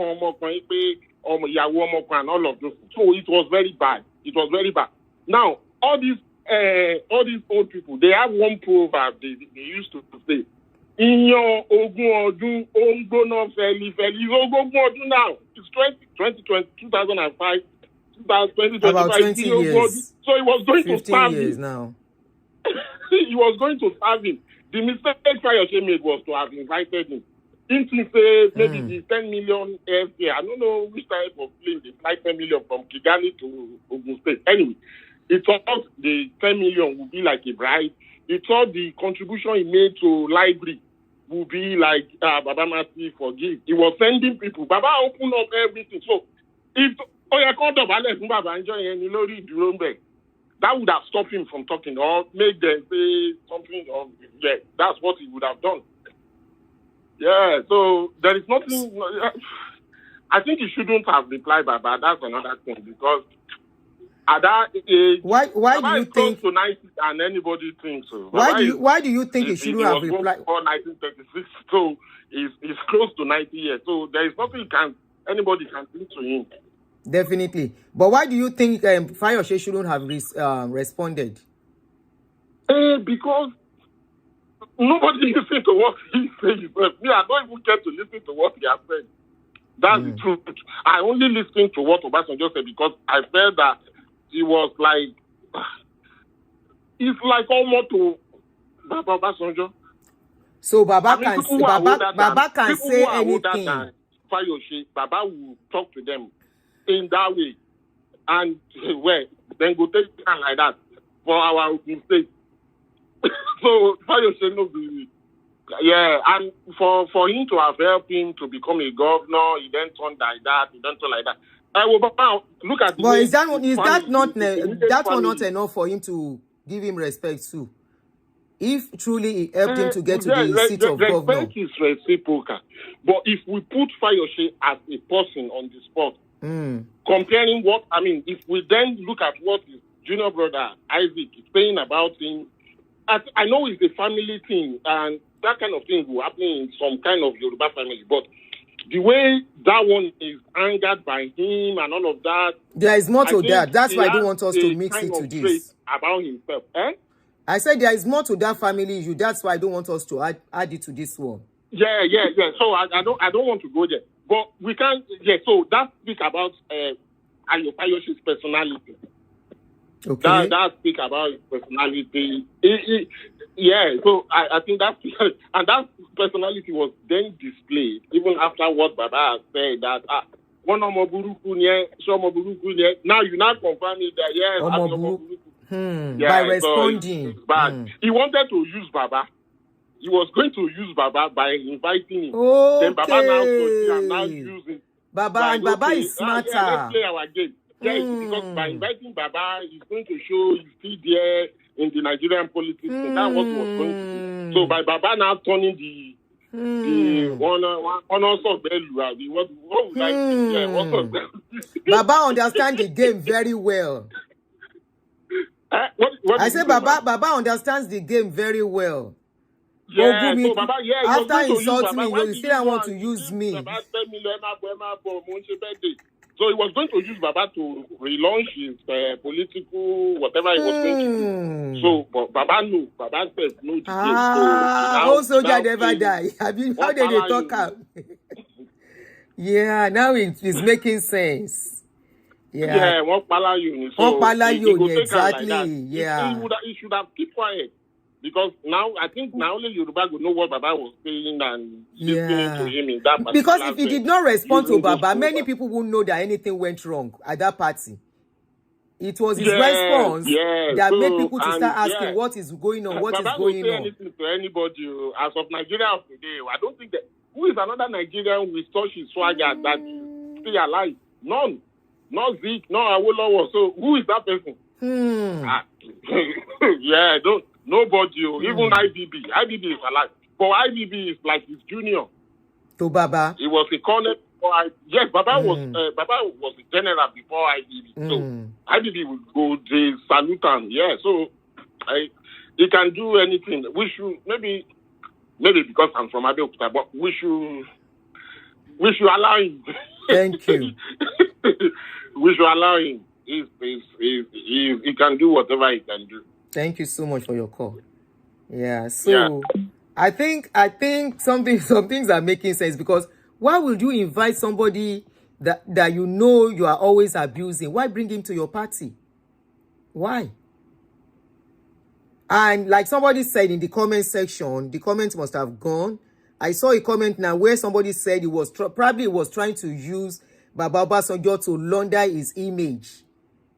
of those. So it was very bad. It was very bad. Now all these old people, they have one proverb they used to say. In your Ogun Odun, Ongono Feli Ogun Odun now. It's 2005, 2025. About 20 years. So he was going to 15 starve years him. now. He was going to starve him. The mistake Fayose made was to have invited him. Didn't he say maybe the 10 million airfare? I don't know which type of plane they fly 10 million from Kigali to Ogun State. Anyway, he thought the 10 million would be like a bribe. He thought the contribution he made to library would be like Baba Mati forgive. He was sending people. Baba opened up everything. So if Baba that would have stopped him from talking or made them say something. That's what he would have done. Yeah, so there is nothing. I think he shouldn't have replied, Baba. That's another thing because at that age, why do you think to 90 and anybody thinks so? Why do you think he shouldn't have replied? Before 1936, so he's close to 90 years. So there is nothing anybody can think to him. Definitely. But why do you think Fayose shouldn't have responded? Because nobody listens to what he says. Me, I don't even care to listen to what he has said. That's the truth. I only listen to what Obasanjo said because I felt that he was like, it's like almost to Baba Obasanjo. So Baba can say anything. Fayose, Baba will talk to them in that way, and then go take it like that for our mistake. So Fayose knows and for him to have helped him to become a governor, he then turned like that. Look at. But is that not enough for him to give him respect too? If truly he helped him to get to the seat of governor. Respect is reciprocal. But if we put Fayose as a person on the spot, comparing if we then look at what his junior brother Isaac is saying about him, I know it's a family thing, and that kind of thing will happen in some kind of Yoruba family, but the way that one is angered by him and all of that. There is more to that. That's why I don't want us to mix it to this. About himself. I said there is more to that family issue. That's why I don't want us to add it to this one. Yeah. So I don't want to go there. But we can, so that speak about Fayose's personality. Okay. That speak about his personality. So I think that, and that personality was then displayed even after what Baba said that now you now confirm it that yes, by responding. So he wanted to use Baba. He was going to use Baba by inviting him. Okay. Then Baba now using Baba, and Baba is smarter. Let's play our game. Yes, because by inviting Baba, he's going to show he's still there in the Nigerian politics. So that's what he was going to do. So by Baba now turning the one also what would I say? Yeah, Baba understand the game very well. What I did say you say, ma'am? Baba understands the game very well. Yeah, Ogumi, so Baba, yeah, he was after going to use insulting Baba. me, Why you did still you go want to and use give me. Baba 10 million for Monche birthday? So he was going to use Baba to relaunch his political whatever he was going to do. So, but Baba knew. Baba said no the game. So Old he soldier now never came. die. Have you how What did they power talk you? out? Yeah, now it's making sense. Yeah. Yeah, what power you? On So pala he yo, could take her like exactly. that. Yeah. He should have kept quiet. Because now, I think now only Yoruba would know what Baba was saying and listening to Yeah. him in that Because particular if he sense, did not respond to using those Baba, many programs. people won't know that anything went wrong at that party. It was his Yes, response yes. that made So, people to and start asking yeah, what is going on, what is Baba will going say on. anything to anybody. As of Nigeria of today, I don't think that, who is another Nigerian with such a swagger that stay alive? None. Not Zeke, not Awolowo. So, who is that person? Yeah, nobody. Even IBB is alive. For IBB is like his junior. To Baba. He was a colonel before yes, Baba was a general before IBB. So IBB would go, they salute him. Yeah, so he can do anything. We should maybe because I'm from Abeokuta, but we should allow him. Thank you. We should allow him. He can do whatever he can do. Thank you so much for your call. Yeah, so yeah. I think some things are making sense, because why would you invite somebody that you know you are always abusing? Why bring him to your party? Why? And like somebody said in the comment section, the comments must have gone. I saw a comment now where somebody said he was probably trying to use Baba Obasanjo to launder his image.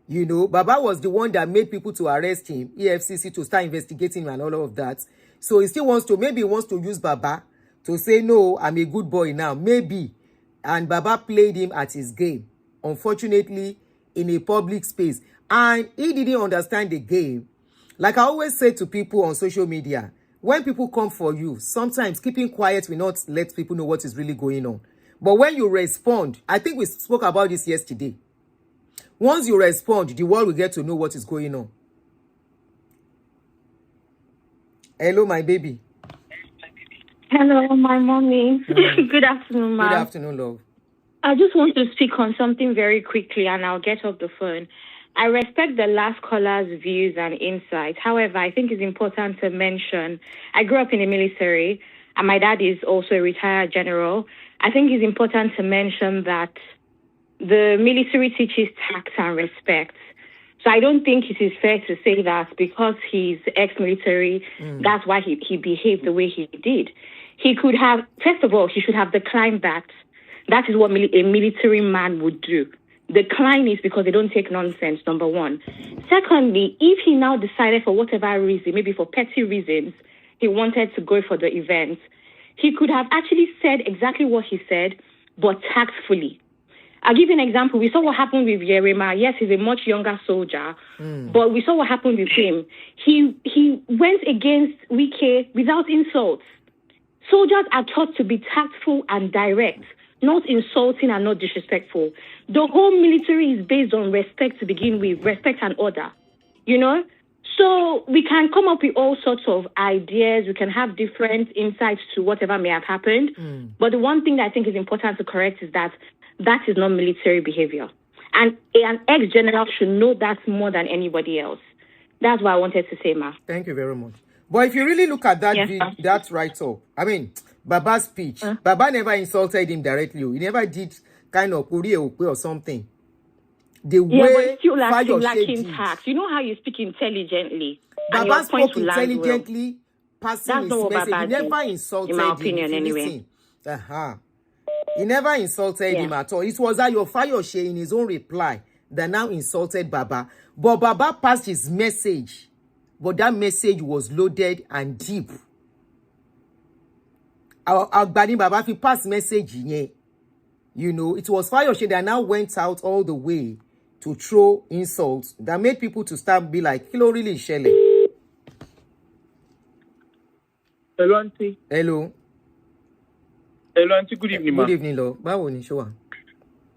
You know, Baba was the one that made people to arrest him, EFCC to start investigating and all of that. So he still wants to, maybe he wants to use Baba to say, no, I'm a good boy now, maybe. And Baba played him at his game, unfortunately, in a public space. And he didn't understand the game. Like I always say to people on social media, when people come for you, sometimes keeping quiet will not let people know what is really going on. But when you respond, I think we spoke about this yesterday. Once you respond, the world will get to know what is going on. Hello, my baby. Hello, my mommy. Good afternoon, ma'am. Good afternoon, love. I just want to speak on something very quickly, and I'll get off the phone. I respect the last caller's views and insights. However, I think it's important to mention, I grew up in the military, and my dad is also a retired general. I think it's important to mention that the military teaches tact and respect. So I don't think it is fair to say that because he's ex-military, that's why he behaved the way he did. He could have, first of all, he should have declined that. That is what a military man would do. Decline is because they don't take nonsense, number one. Secondly, if he now decided for whatever reason, maybe for petty reasons, he wanted to go for the event, he could have actually said exactly what he said, but tactfully. I'll give you an example. We saw what happened with Yerima. Yes, he's a much younger soldier, but we saw what happened with him. He went against Wike without insults. Soldiers are taught to be tactful and direct, not insulting and not disrespectful. The whole military is based on respect to begin with, respect and order, you know? So we can come up with all sorts of ideas. We can have different insights to whatever may have happened. But the one thing that I think is important to correct is that is not military behavior. And an ex-general should know that more than anybody else. That's what I wanted to say, ma. Thank you very much. But if you really look at that that write-up, I mean, Baba's speech, Baba never insulted him directly. He never did kind of or something. The way Fayose lacking tact. You know how you speak intelligently. Baba spoke intelligently, passing his message. He never insulted in my opinion, anyway. He never insulted him at all. It was Fayose in his own reply that now insulted Baba. But Baba passed his message. But that message was loaded and deep. Agbani Baba, if he passed message, you know, it was Fayose that now went out all the way to throw insults that made people to start be like, hello, really, Shelley. Hello, auntie. Hello. Hello, auntie. Good evening, Good evening, love. Báwo ni ṣó wà?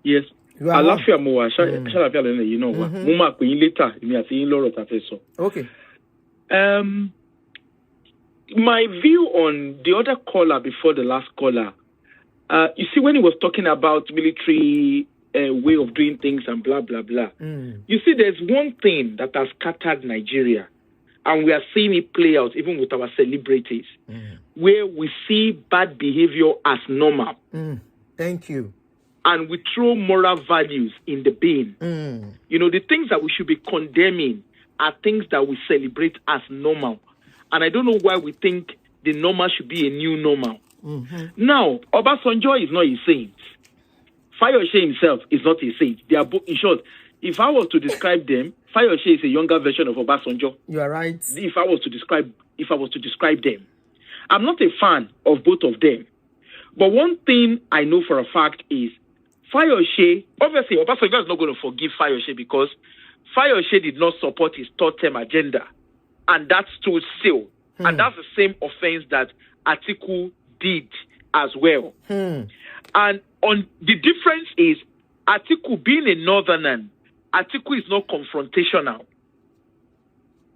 Yes. You are Alafia Moa, Shalafia, you know, Muma Queen later, you are seeing Laura Tafeso. Okay. My view on the other caller before the last caller, you see, when he was talking about military way of doing things and blah, blah, blah, you see, there's one thing that has scattered Nigeria, and we are seeing it play out even with our celebrities, where we see bad behavior as normal. Thank you. And we throw moral values in the bin. You know, the things that we should be condemning are things that we celebrate as normal. And I don't know why we think the normal should be a new normal. Now, Obasanjo is not a saint. Fayose himself is not a saint. They are both, in short, if I was to describe them, Fayose is a younger version of Obasanjo. You are right. If I was to describe them. I'm not a fan of both of them. But one thing I know for a fact is Fayose, obviously, Obasanjo is not going to forgive Fayose because Fayose did not support his third-term agenda. And that stood still. And that's the same offense that Atiku did as well. And on the difference is Atiku being a northerner, Atiku is not confrontational.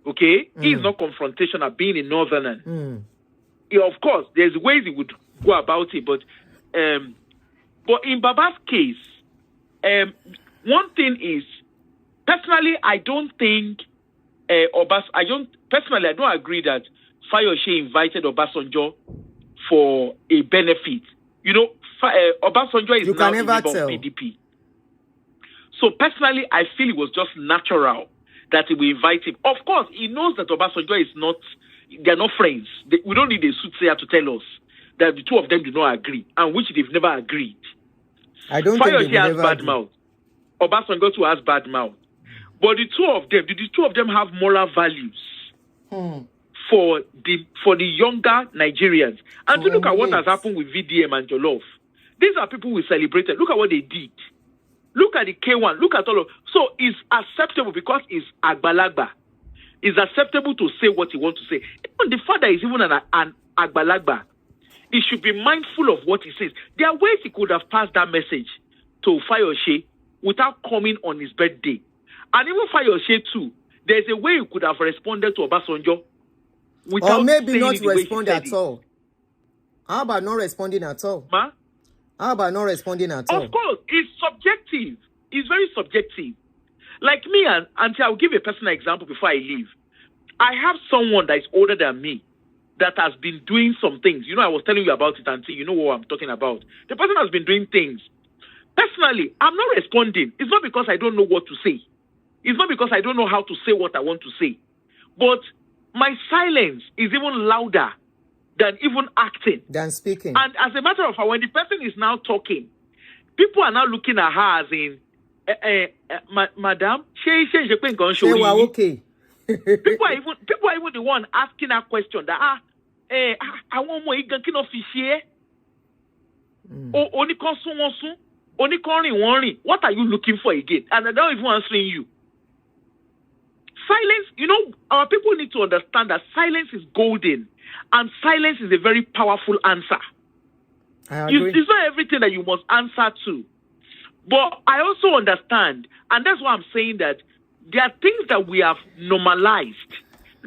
Okay? He is not confrontational being a northerner. Yeah, of course, there's ways he would go about it, but in Baba's case, one thing is, personally, I don't think I don't agree that Fayose invited Obasanjo for a benefit. You know, Obasanjo is now a member of PDP. So personally, I feel it was just natural that he will invite him. Of course, he knows that Obasanjo is not, they're not friends. We don't need a soothsayer to tell us that the two of them do not agree, and which they've never agreed. I don't Fayose think has bad mouth. Obasanjo too has bad mouth. But the two of them have moral values for the younger Nigerians. And to look at what has happened with VDM and Jollof. These are people we celebrated. Look at what they did. Look at the K1. Look at all of. So it's acceptable because it's Agbalagba. It's acceptable to say what he wants to say. Even the father is even an Agbalagba. He should be mindful of what he says. There are ways he could have passed that message to Fayose without coming on his birthday. And even Fayose too, there's a way he could have responded to Obasanjo without or maybe not saying it the respond way he at said all. How about not responding at all? Ma? How about not responding at all? Of course, it's subjective. It's very subjective. Like me, and I'll give a personal example before I leave. I have someone that is older than me that has been doing some things. You know, I was telling you about it, Auntie. You know what I'm talking about. The person has been doing things. Personally, I'm not responding. It's not because I don't know what to say. It's not because I don't know how to say what I want to say. But my silence is even louder than even acting. Than speaking. And as a matter of fact, when the person is now talking, people are now looking at her as in, Madam, okay. people are even the one asking that question that I want more igankin officier. What are you looking for again? And I don't even answering you. Silence, you know, our people need to understand that silence is golden, and silence is a very powerful answer. It's not everything that you must answer to. But I also understand, and that's why I'm saying that there are things that we have normalized.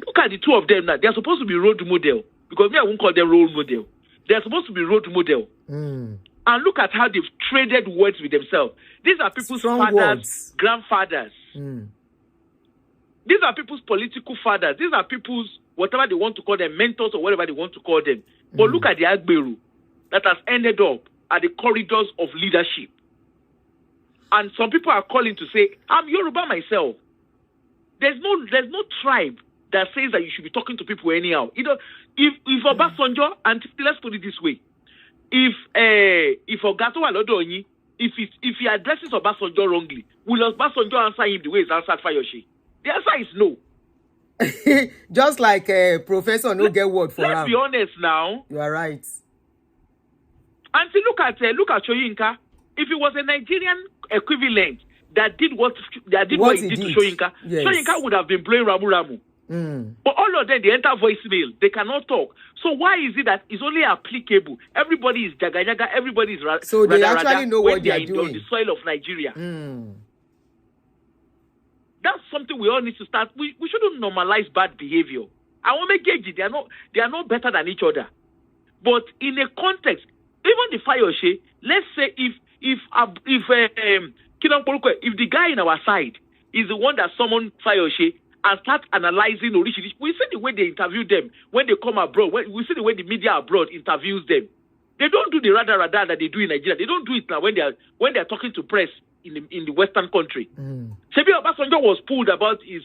Look at the two of them now. They're supposed to be role model, because me, I won't call them role model. They're supposed to be role model. And look at how they've traded words with themselves. These are people's Strong fathers, words. grandfathers. These are people's political fathers. These are people's, whatever they want to call them, mentors or whatever they want to call them. But look at the Agberu that has ended up at the corridors of leadership. And some people are calling to say, I'm Yoruba myself. There's no tribe that says that you should be talking to people anyhow. You know, if Obasanjo, and let's put it this way, if Ogato Alodonyi, if he addresses Obasanjo wrongly, will Obasanjo answer him the way he's answered Fayose? The answer is no. Just like a professor no get word for him. Let's be honest now. You are right. And see, look at Soyinka. If it was a Nigerian equivalent that did what he did to Soyinka, yes, Soyinka would have been blowing Ramu Ramu. But all of them, they enter voicemail. They cannot talk. So why is it that it's only applicable? Everybody is jaga. Everybody is so they actually know what they are doing on the soil of Nigeria. That's something we all need to start. We shouldn't normalize bad behavior. I want to make it. They are not better than each other. But in a context, even the Fayose, let's say if the guy in our side is the one that summoned Fayose and start analyzing originally, we see the way they interview them when they come abroad. We see the way the media abroad interviews them. They don't do the rada that they do in Nigeria. They don't do it now when they are talking to press in the Western country. Sebi Obasanjo was pulled about his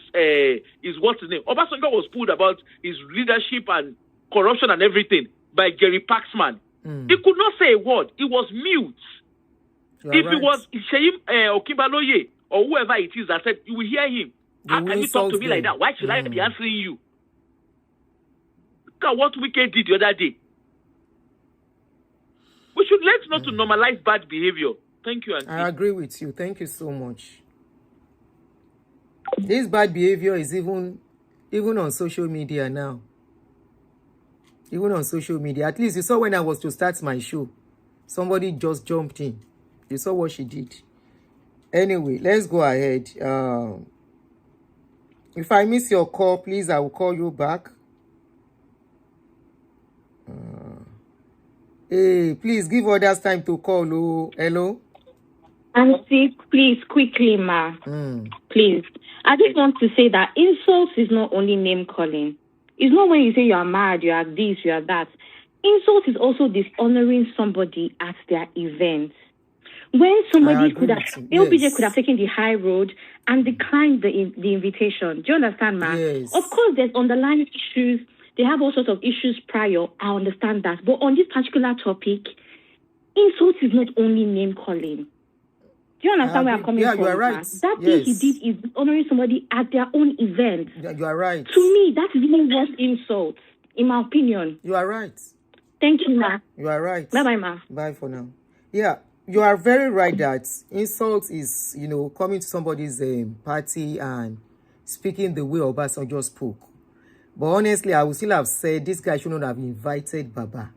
what's his name? Obasanjo was pulled about his leadership and corruption and everything by Gary Paxman. He could not say a word. He was mute. If it was Sheim Okimbaloye or whoever it is that said, you will hear him. How can you talk to me like that? Why should I be answering you? Look at what Wike did the other day. Let's not to normalize bad behavior. Thank you, Auntie. I agree with you. Thank you so much. This bad behavior is even on social media now. Even on social media. At least you saw when I was to start my show. Somebody just jumped in. You saw what she did. Anyway, let's go ahead. If I miss your call, please, I will call you back. Hey, please give others time to call. Oh, hello? Auntie, please, quickly, ma. Please. I just want to say that insults is not only name calling. It's not when you say you are mad, you are this, you are that. Insult is also dishonoring somebody at their event. When somebody LBJ could have taken the high road and declined the invitation. Do you understand, ma? Yes. Of course, there's underlying issues. They have all sorts of issues prior. I understand that. But on this particular topic, insult is not only name calling. Do you understand where I'm coming from? Yeah, you are right. That thing he did is honoring somebody at their own event. Yeah, you are right. To me, that is even worse insult, in my opinion. You are right. Thank you, ma. You are right. Bye-bye, ma. Bye for now. Yeah, you are very right that insult is, coming to somebody's party and speaking the way Obasanjo spoke. But honestly, I would still have said this guy should not have invited Baba.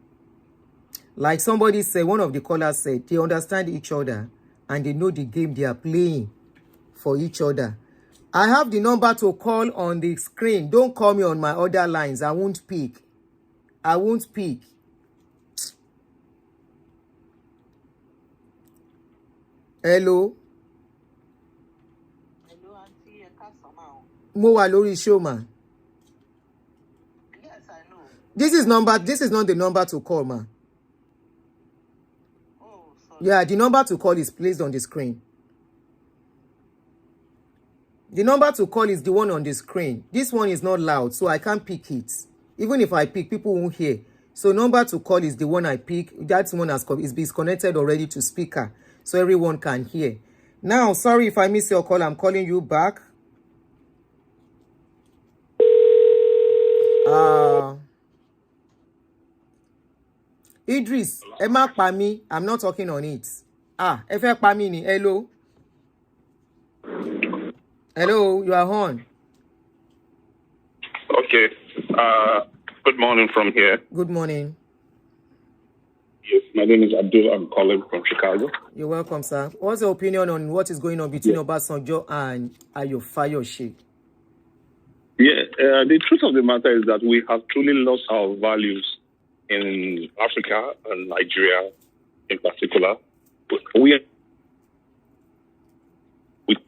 Like somebody said, one of the callers said, they understand each other and they know the game they are playing for each other. I have the number to call on the screen. Don't call me on my other lines. I won't pick. I won't pick. Hello? Hello, Auntie. Mo wà lórí show, ma. Yes, I know. This is not the number to call, ma. Oh, sorry. Yeah, the number to call is placed on the screen. The number to call is the one on the screen. This one is not loud, so I can't pick it. Even if I pick, people won't hear. So number to call is the one I pick. That one is disconnected already to speaker, so everyone can hear. Now, sorry if I miss your call. I'm calling you back. Idris, ẹ má pa mí. I'm not talking on it. Ẹ fẹ́ pa mí ni. Hello? Hello, you are on. Okay. Good morning from here. Good morning. Yes, my name is Abdul. I'm calling from Chicago. You're welcome, sir. What's your opinion on what is going on between Obasanjo and Fayose? Yeah, the truth of the matter is that we have truly lost our values in Africa and Nigeria in particular. With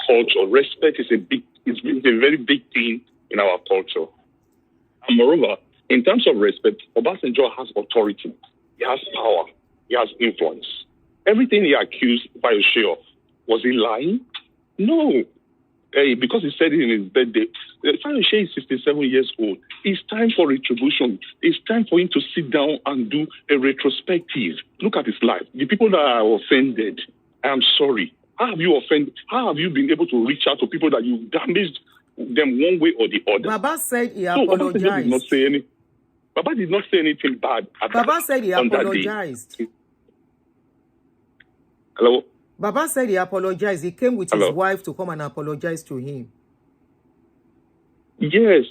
culture, respect is it's a very big thing in our culture. And moreover, in terms of respect, Obasanjo has authority. He has power. He has influence. Everything he accused Fayose of, was he lying? No. Because he said it in his birthday. Fayose is 67 years old. It's time for retribution. It's time for him to sit down and do a retrospective. Look at his life. The people that are offended, I am sorry. How have you offended? How have you been able to reach out to people that you damaged them one way or the other? Baba said he apologized. Baba did not say anything bad. Baba said he apologized. Hello? Baba said he apologized. He came with his wife to come and apologize to him. Yes,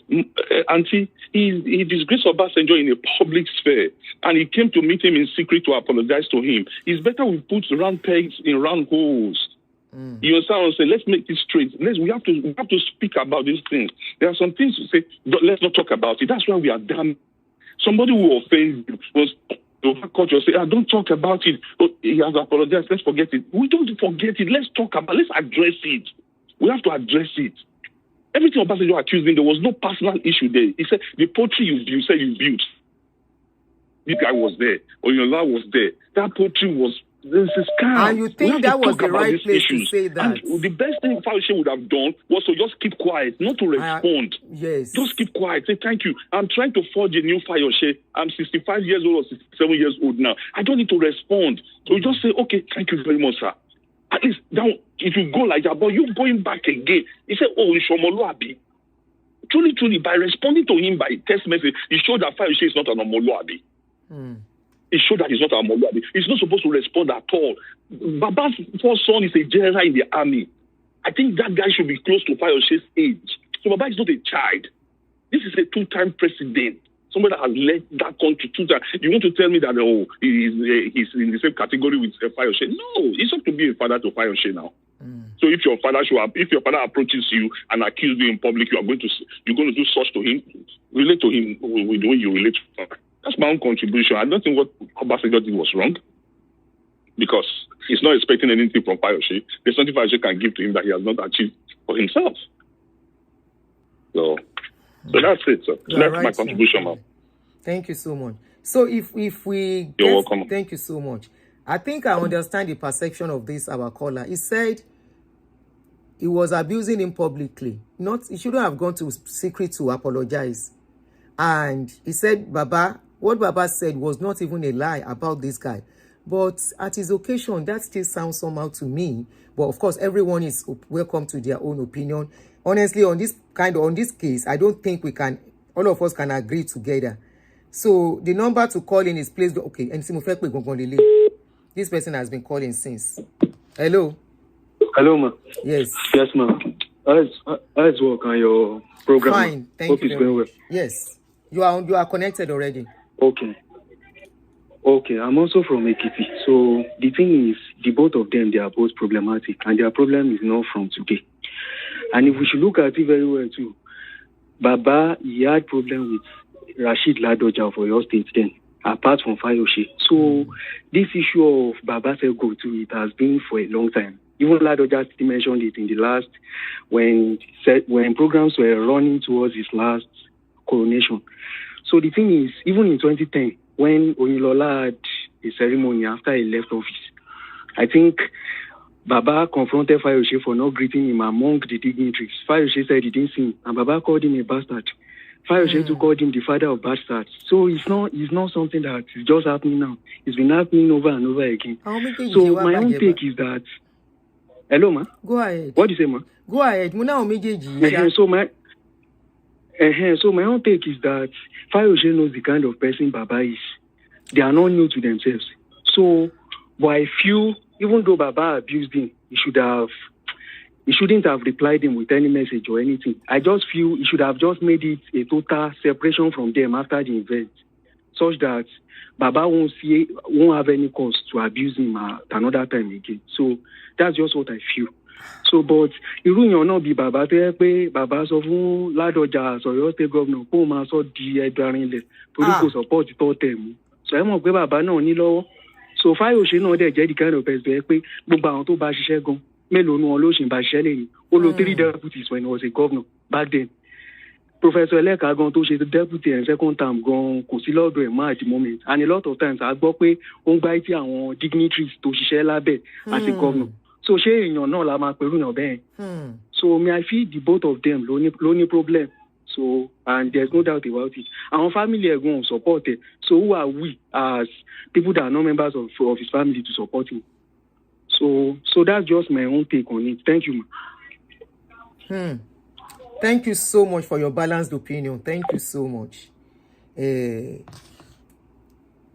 Auntie, he disgraced Obasanjo in a public sphere, and he came to meet him in secret to apologize to him. It's better we put round pegs in round holes. You understand what I'm saying? Let's make this straight. We have to speak about these things. There are some things to say, but let's not talk about it. That's why we are damn. Somebody who offends you was culture say, don't talk about it. Oh, he has apologized. Let's forget it. We don't forget it. Let's talk about. Let's address it. We have to address it. Everything Obasanjo accused him, there was no personal issue there. He said the poetry you said you built. This guy was there, or your law was there. That poetry was. This is scam. And you think that was the right place to say that? And the best thing Fayose would have done was to just keep quiet, not to respond. Yes. Just keep quiet. Say thank you. I'm trying to forge a new Fayose. I'm 65 years old or 67 years old now. I don't need to respond. So you just say, okay, thank you very much, sir. At least now, if you go like that, but you going back again, he said, oh, Ishomoluabi. Truly, by responding to him by text message, he showed that Fayose is not an Omoluabi. It showed that he's not an Omoluabi. He's not supposed to respond at all. Baba's first son is a general in the army. I think that guy should be close to Fayose's age. So Baba is not a child. This is a two-time president. Somebody that has led that country 2 times. You want to tell me that, he's in the same category with Fayose? No, he's not to be a father to Fayose now. So if your father approaches you and accuses you in public, you're going to do such to him, relate to him with the way you relate to him. That's my own contribution. I don't think what Obasanjo did was wrong, because he's not expecting anything from Fayose. There's something Fayose can give to him that he has not achieved for himself. So that's it, sir. That's my contribution, ma'am. Thank you so much. So if we You're welcome. Thank you so much. I think I understand the perception of this, our caller. He said he was abusing him publicly. He shouldn't have gone to secret to apologize. And he said, what Baba said was not even a lie about this guy. But at his occasion, that still sounds somehow to me. But of course, everyone is welcome to their own opinion. Honestly, on this case, I don't think all of us can agree together. So the number to call in is placed. Okay, this person has been calling since. Hello. Hello, ma. Yes. Yes, ma. Let's work on your program. Fine. Thank you very much. Yes. You are connected already. Okay. I'm also from Ekiti. So the thing is, the both of them, they are both problematic, and their problem is not from today. And if we should look at it very well too, Baba, he had problem with Rashid Ladoja for your state then, apart from Fayose. So this issue of Baba said go to, it has been for a long time. Even Ladoja mentioned it in the last, when programs were running towards his last coronation. So the thing is, even in 2010, when Oyinlola had a ceremony after he left office, I think Baba confronted Fayose for not greeting him among the dignitaries. Fayose said he didn't see him, and Baba called him a bastard. Fayose too called him the father of bastards. So it's not something that is just happening now. It's been happening over and over again. So my own take is that... Hello, ma? Go ahead. What do you say, ma? Go ahead. So my own take is that Fayose knows the kind of person Baba is. They are not new to themselves. So, but I feel, even though Baba abused him, he shouldn't have replied him with any message or anything. I just feel he should have just made it a total separation from them after the event, such that Baba won't have any cause to abuse him at another time again. So that's just what I feel. So, but irú yẹn náà bí Baba tó yẹ pé Baba sọ fún Ládọjà Ọ̀yọ́ state governor kó máa sọ di ẹgbẹ́ arinlẹ̀ torí kò support tó tẹ̀ mú. So ẹ mọ̀ pé Baba náà ní lọ́wọ́. So Fayose náà dẹ̀ jẹ́ the kind of person tó yẹ pé gbogbo àwọn tó bá ṣiṣẹ́ gan mélòó ni wọn ló ṣì ń bá ṣiṣẹ́ lẹ́yìn. Ó lo 3 deputies when he was a governor back then. Professor Eleka gan tó ṣe deputy and second term gan kò sí lọ́dọ̀ ẹ̀ mọ́ at the moment. And a lot of times a gbọ́ pé ó ń gbá etí àwọn dignitaries tó ṣiṣẹ́ lábẹ́ as a governor. So ṣé èèyàn náà la máa pẹ̀lú yàn bẹ́ẹ̀. So I feel the both of them ló ní problem. So, and there's no doubt about it. Our family are going to support it. So who are we as people that are not members of his family to support him? So that's just my own take on it. Thank you, ma. Thank you so much for your balanced opinion. Thank you so much.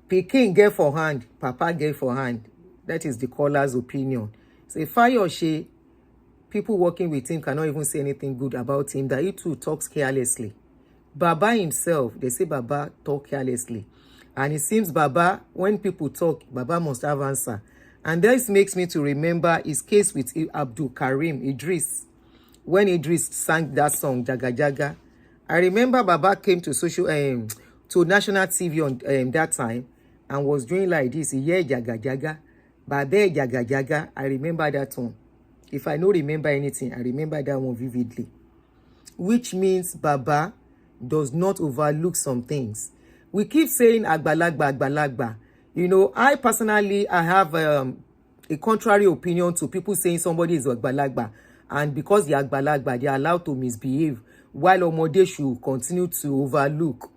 Pikin get for hand, Papa get for hand. That is the caller's opinion. Say Fayose people working with him cannot even say anything good about him, that he too talks carelessly. Baba himself, they say Baba talk carelessly. And it seems Baba, when people talk, Baba must have answer. And this makes me to remember his case with Abdul Karim Idris. When Idris sang that song, Jaga Jaga. I remember Baba came to to national TV on that time and was doing like this, yeah, Jaga Jaga. Baba Jaga Jaga. I remember that one. If I don't remember anything, I remember that one vividly. Which means Baba does not overlook some things. We keep saying Agbalagba, Agbalagba. You know, I personally, I have a contrary opinion to people saying somebody is Agbalagba. And because they're Agbalagba, they're allowed to misbehave, while Omode should continue to overlook.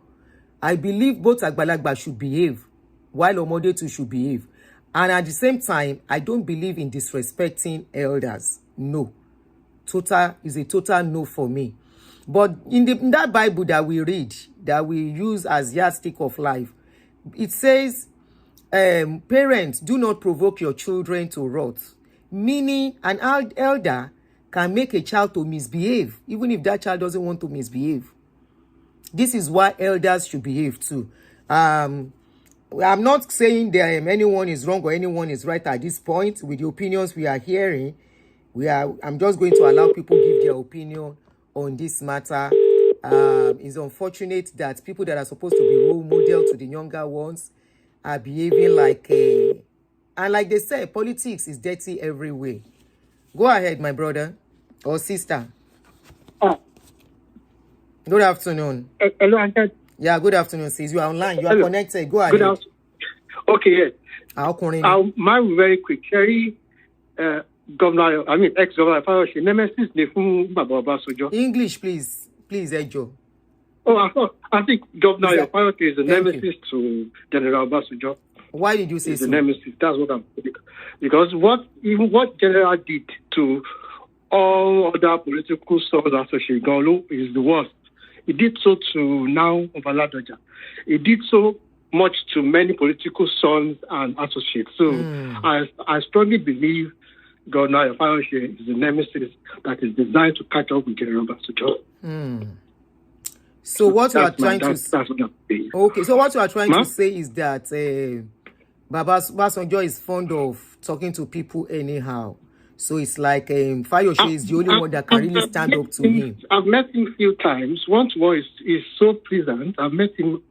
I believe both Agbalagba should behave, while Omode too should behave. And at the same time, I don't believe in disrespecting elders. No. Total is a total no for me. But in that Bible that we read, that we use as yardstick of life, it says, parents, do not provoke your children to wrath. Meaning, an elder can make a child to misbehave, even if that child doesn't want to misbehave. This is why elders should behave too. I'm not saying that anyone is wrong or anyone is right at this point with the opinions we are hearing. I'm just going to allow people give their opinion on this matter. It's unfortunate that people that are supposed to be role model to the younger ones are behaving like and like they say, politics is dirty everywhere. Go ahead, my brother or sister. Good afternoon. Hello, Uncle. Yeah, good afternoon, sis. You are online. You are connected. Go ahead. Good afternoon. Okay, yes. I'll mine very quick. Governor, ex-governor Fayose, nemesis Baba Obasanjo. English, please. Please, Ejo. I think Governor Fayose is a nemesis to General Obasanjo. Why did you say so? The nemesis. That's what I'm thinking. Because what General did to all other political sons associated Golo is the worst. He did so to now Obaladoja. He did so much to many political sons and associates. So I strongly believe Governor Fayose is a nemesis that is designed to catch up with General Obasanjo. So what you are trying to that's what I'm saying. Okay, so what you are trying to say is that Baba Obasanjo is fond of talking to people anyhow. So it's like Fayose is the only one that can really stand up to him. I've met him a few times. Once more is so pleasant. I've met him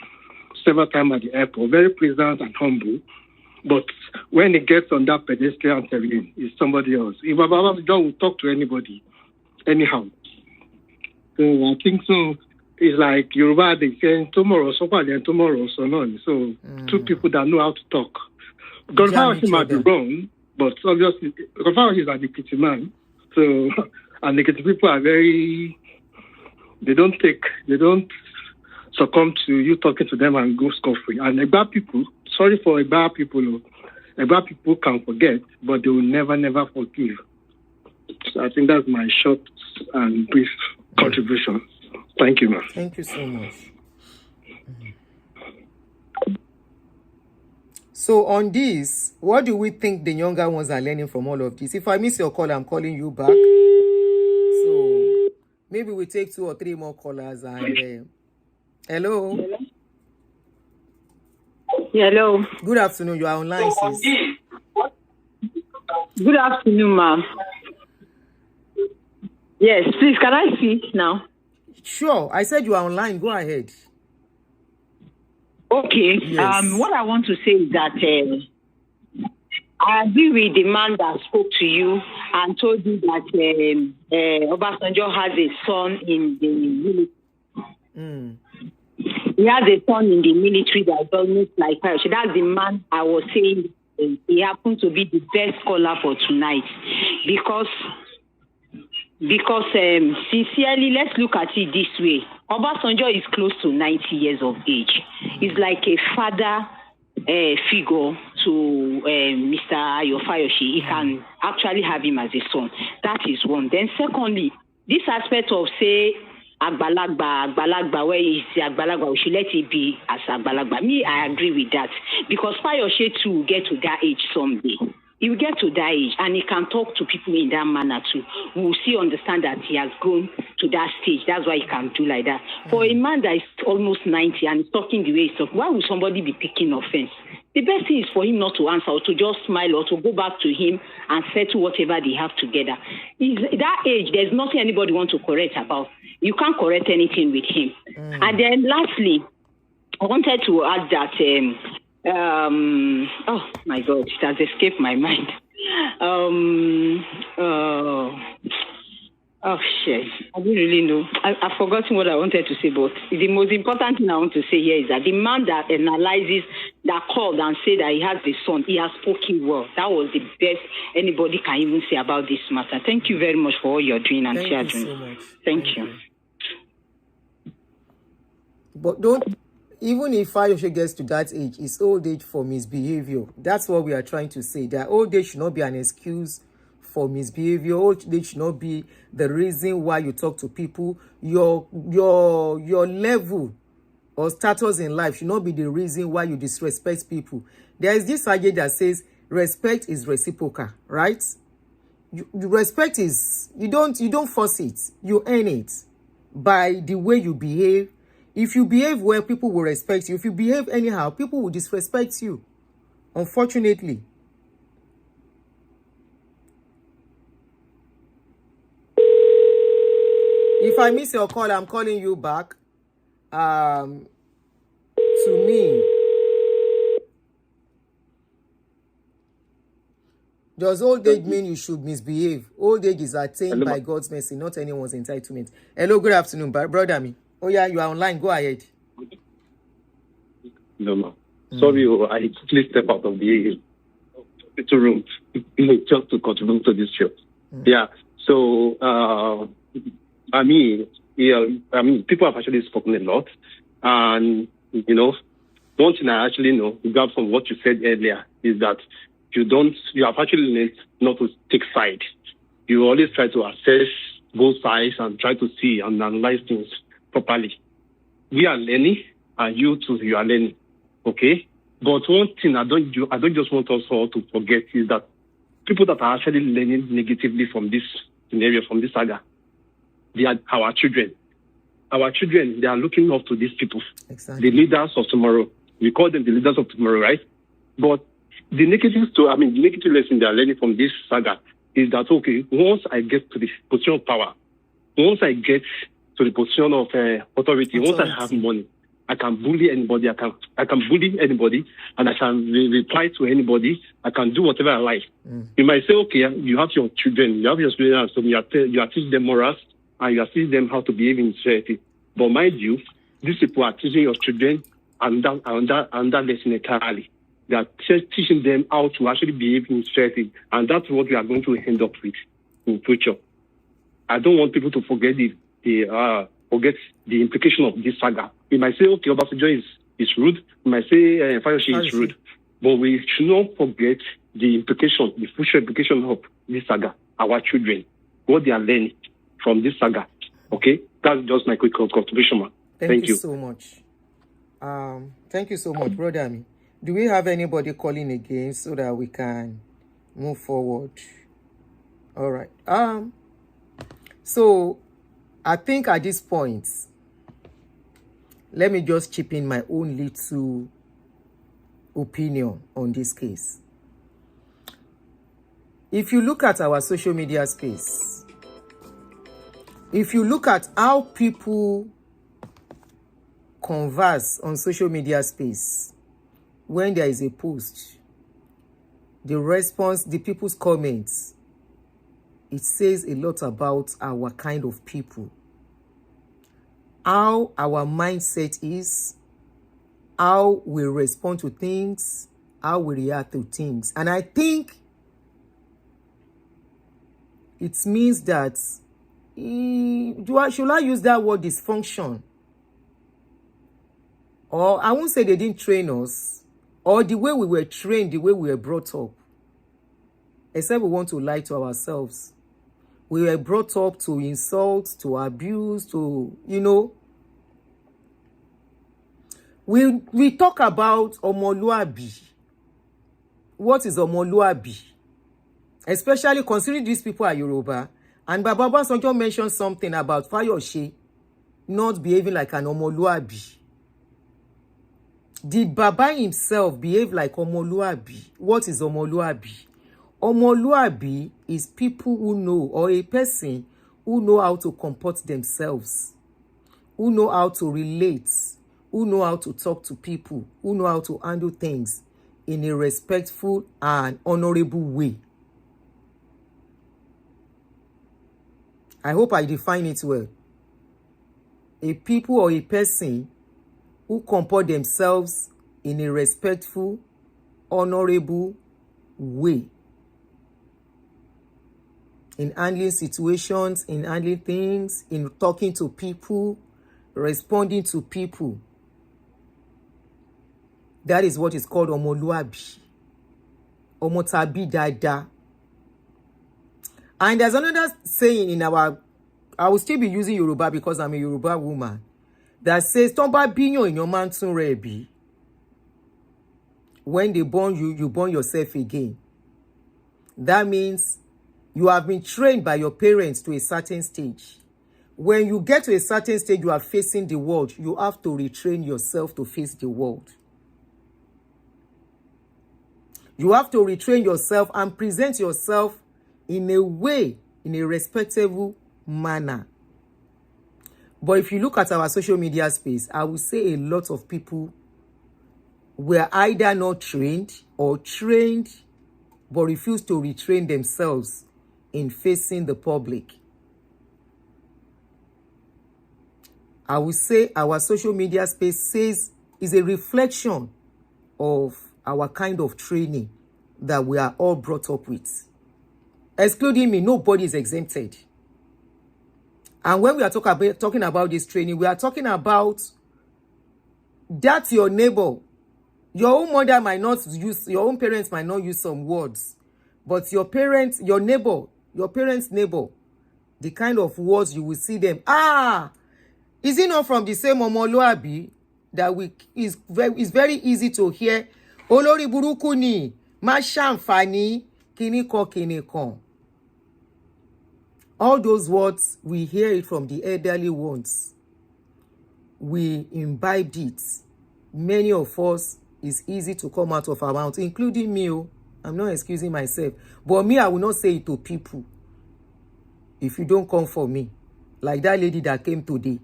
several times at the airport. Very pleasant and humble. But when he gets on that pedestrian terrain, he's somebody else. If Baba Obasanjo will talk to anybody, anyhow. So I think so. It's like Yoruba, they say tomorrow, so far, then tomorrow, so on. So two people that know how to talk. God Fayose might be wrong, but obviously, God Fayose is an Ekiti man. So, and Ekiti people are they don't succumb to you talking to them and go scot-free. And Egba people, sorry for Egba people can forget, but they will never forgive. So I think that's my short and brief contribution. Thank you, ma'am. Thank you so much. So on this, what do we think the younger ones are learning from all of this? If I miss your call, I'm calling you back. So maybe we take 2 or 3 more callers. And hello. Hello. Good afternoon. You are online, sis. Good afternoon, ma'am. Yes, please, can I speak now? Sure. I said you are online. Go ahead. Okay. Yes. What I want to say is that I agree with the man that spoke to you and told you that Obasanjo has a son in the military. He has a son in the military that does not like Fayose. That's the man I was saying. He happened to be the best caller for tonight because sincerely, let's look at it this way. Obasanjo is close to 90 years of age. He's like a father figure to Mr. Ayo Fayose. He can actually have him as a son. That is one. Then secondly, this aspect of say Agbalagba, where is Agbalagba, we should let it be as Agbalagba. Me, I agree with that. Because Fayose too will get to that age someday. he will get to that age and he can talk to people in that manner too. We will see, understand that he has grown to that stage. That's why he can do like that. For a man that is almost 90 and is talking the way he's talking, why would somebody be picking offense? The best thing is for him not to answer or to just smile or to go back to him and settle whatever they have together. He's that age, there's nothing anybody wants to correct about. You can't correct anything with him. And then lastly, I wanted to add that oh my God, it has escaped my mind. Oh shit, I didn't really know. I've forgotten what I wanted to say, but the most important thing I want to say here is that the man that analyzes, that called and said that he has the son, he has spoken well. That was the best anybody can even say about this matter. Thank you very much for all you're doing and Thank you so much. Thank you. But even if Fayose gets to that age, it's old age for misbehavior. That's what we are trying to say. That old age should not be an excuse for misbehavior. Old age should not be the reason why you talk to people. Your level or status in life should not be the reason why you disrespect people. There is this idea that says respect is reciprocal, right? Respect is you don't force it. You earn it by the way you behave. If you behave well, people will respect you. If you behave anyhow, people will disrespect you. Unfortunately. If I miss your call, I'm calling you back. To me, does old age mean you should misbehave? Old age is attained by God's mercy, not anyone's entitlement. Hello, good afternoon, brother me. Oh yeah, you are online. Go ahead. No. Sorry, I quickly step out of the room just to contribute to this show. Yeah. So, people have actually spoken a lot, and one thing I actually know, got from what you said earlier, is that you have actually learned not to take side. You always try to assess both sides and try to see and analyze things properly. We are learning, and you too, you are learning. Okay? But one thing I don't just want us all to forget is that people that are actually learning negatively from this scenario, from this saga, they are our children. Our children, they are looking up to these people. Exactly. The leaders of tomorrow. We call them the leaders of tomorrow, right? But the negative lesson they are learning from this saga is that, okay, once I get to the position of power, once I get to the position of authority, once I have money, I can bully anybody. I can bully anybody, and I can reply to anybody. I can do whatever I like. You might say, okay, you have your children, you have your children, so you are teaching them morals, and you are teaching them how to behave in society. But mind you, these people are teaching your children and that lesson entirely. They are teaching them how to actually behave in society, and that's what we are going to end up with in future. I don't want people to forget the implication of this saga. We might say, okay, Obasanjo is rude. We might say Fayose is rude. But we should not forget the implication, the future implication of this saga, our children, what they are learning from this saga. Okay? That's just my quick contribution, man. Thank you so much. Thank you so much, brother Ami. Do we have anybody calling again so that we can move forward? All right. So I think at this point, let me just chip in my own little opinion on this case. If you look at our social media space, if you look at how people converse on social media space, when there is a post, the response, the people's comments, it says a lot about our kind of people, how our mindset is, how we respond to things, how we react to things. And I think it means that, should I use that word, dysfunction? Or I won't say they didn't train us, or the way we were trained, the way we were brought up. Except we want to lie to ourselves. We were brought up to insult, to abuse, to, We talk about omoluabi. What is omoluabi? especially considering these people are Yoruba. And Baba Obasanjo mentioned something about Fayose not behaving like an Omoluabi. Did Baba himself behave like Omoluabi? What is Omoluabi? Omoluabi is people who know, or a person who know how to comport themselves, who know how to relate, who know how to talk to people, who know how to handle things in a respectful and honorable way. I hope I define it well. A people or a person who comport themselves in a respectful, honorable way. In handling situations, in handling things, in talking to people, responding to people. That is what is called Omoluabi. Omotabi dada. And there's another saying in our, I will still be using Yoruba because I'm a Yoruba woman, that says, Tomba binyo in your man tun rebi. When they born you, you born yourself again. That means you have been trained by your parents to a certain stage. When you get to a certain stage, you are facing the world. You have to retrain yourself to face the world. You have to retrain yourself and present yourself in a way, in a respectable manner. But if you look at our social media space, I will say a lot of people were either not trained or trained but refuse to retrain themselves in facing the public. I will say our social media space says is a reflection of our kind of training that we are all brought up with. Excluding me, nobody is exempted. And when we are talking about this training, we are talking about that your neighbor, your own mother might not use, your own parents might not use some words, but your parents, your neighbor, your parents' neighbor, the kind of words you will see them, is it not from the same Omoluabi that is very easy to hear? Olori buruku ni, ma shanfani, kinikan. All those words, we hear it from the elderly ones. We imbibed it. Many of us, it's easy to come out of our mouth, including me. I'm not excusing myself. But me, I will not say it to people if you don't come for me. Like that lady that came today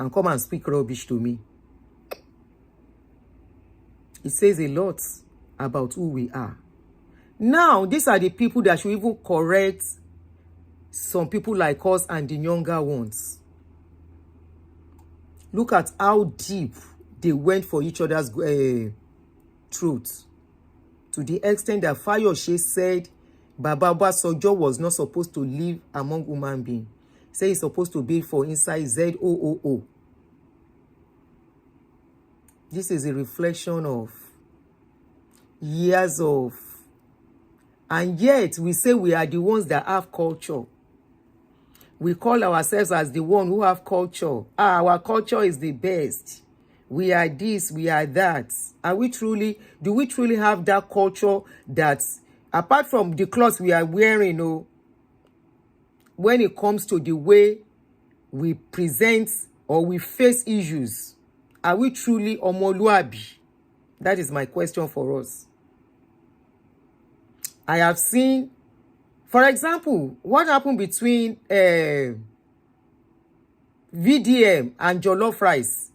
and come and speak rubbish to me. It says a lot about who we are. Now, these are the people that should even correct some people like us and the younger ones. Look at how deep they went for each other's truth. To the extent that Fayose said Baba Obasanjo was not supposed to live among human beings. Say he's supposed to be for inside ZOOO. This is a reflection of years of, and yet we say we are the ones that have culture. We call ourselves as the one who have culture. Our culture is the best. We are this, we are that. Do we truly have that culture that, apart from the clothes we are wearing, when it comes to the way we present or we face issues, are we truly Omoluabi? That is my question for us. I have seen, for example, what happened between VDM and Jollof Rice.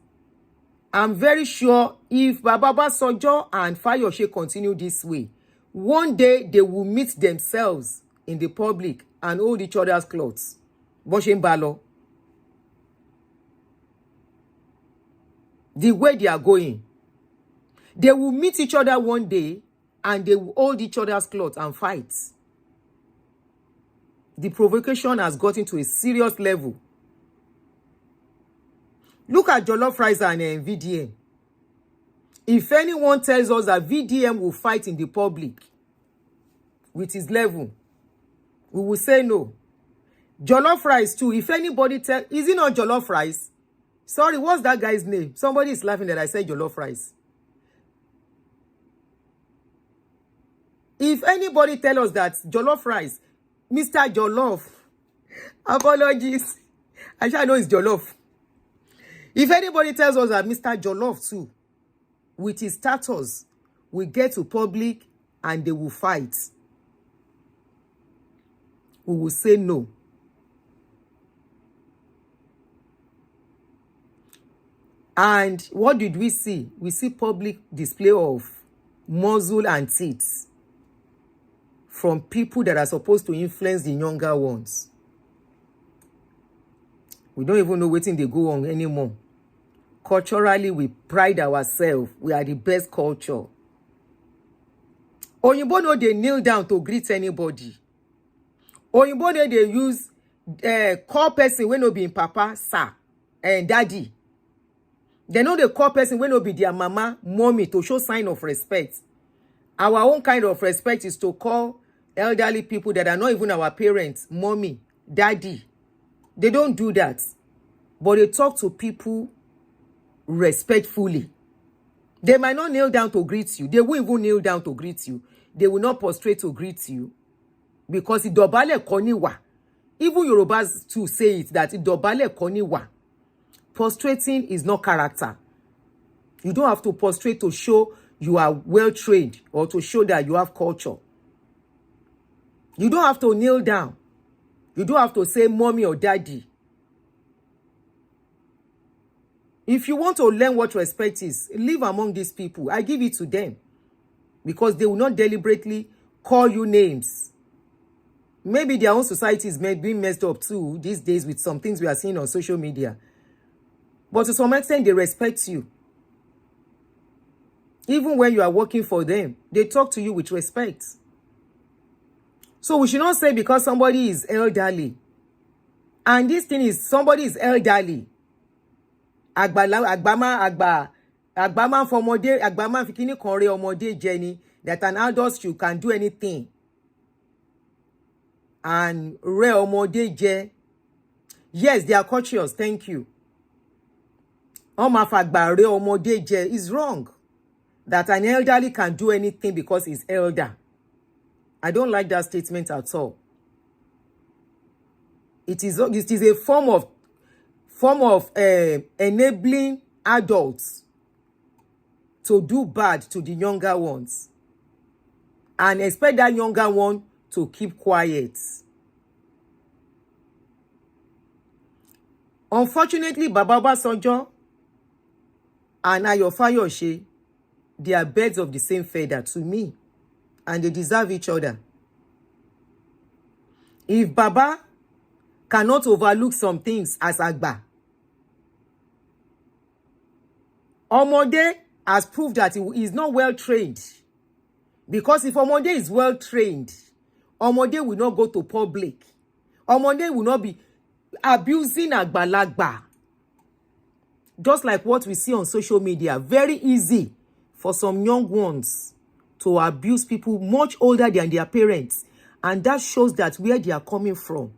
I'm very sure if Baba Obasanjo and Fayose continue this way, one day they will meet themselves in the public and hold each other's clothes. Balo. The way they are going, they will meet each other one day and they will hold each other's clothes and fight. The provocation has gotten to a serious level. Look at Jollof Rice and VDM. If anyone tells us that VDM will fight in the public with his level, we will say no. Jollof Rice too. If anybody is it not Jollof Rice? Sorry, what's that guy's name? Somebody is laughing that I said Jollof Rice. If anybody tell us that jollof rice, Mr. Jollof, apologies, I shall know it's jollof. If anybody tells us that Mr. Jollof too, with his status, will get to public and they will fight, we will say no. And what did we see? We see public display of muzzle and teeth from people that are supposed to influence the younger ones. We don't even know what thing they go on anymore. Culturally, we pride ourselves. We are the best culture. Oyinbo no they kneel down to greet anybody. Oyinbo no they use call person when no be in papa, sir, and daddy. They know they call person when no be their mama, mommy to show sign of respect. Our own kind of respect is to call elderly people that are not even our parents, mommy, daddy. They don't do that. But they talk to people respectfully. They might not kneel down to greet you. They won't even kneel down to greet you. They will not prostrate to greet you. Because idobale koniwa. Even Yorubas too say it, that idobale koniwa. Prostrating is not character. You don't have to prostrate to show you are well trained or to show that you have culture. You don't have to kneel down. You don't have to say mommy or daddy. If you want to learn what respect is, live among these people. I give it to them. Because they will not deliberately call you names. Maybe their own society is being messed up too these days with some things we are seeing on social media. But to some extent, they respect you. Even when you are working for them, they talk to you with respect. So we should not say because somebody is elderly. And this thing is, somebody is elderly. Agbama fomode, agbama fikini konre omode Jenny, that an adult you can do anything. And re omode je. Yes, they are courteous, thank you. Omafagba re omode je is wrong. That an elderly can do anything because he's elder. I don't like that statement at all. It is a form of enabling adults to do bad to the younger ones and expect that younger one to keep quiet. Unfortunately, Baba Obasanjo and Fayose, they are birds of the same feather to me, and they deserve each other. If Baba cannot overlook some things as Agba, Omode has proved that he is not well trained. Because if Omode is well trained, Omode will not go to public. Omode will not be abusing Agbalagba. Just like what we see on social media. Very easy for some young ones to abuse people much older than their parents. And that shows that where they are coming from.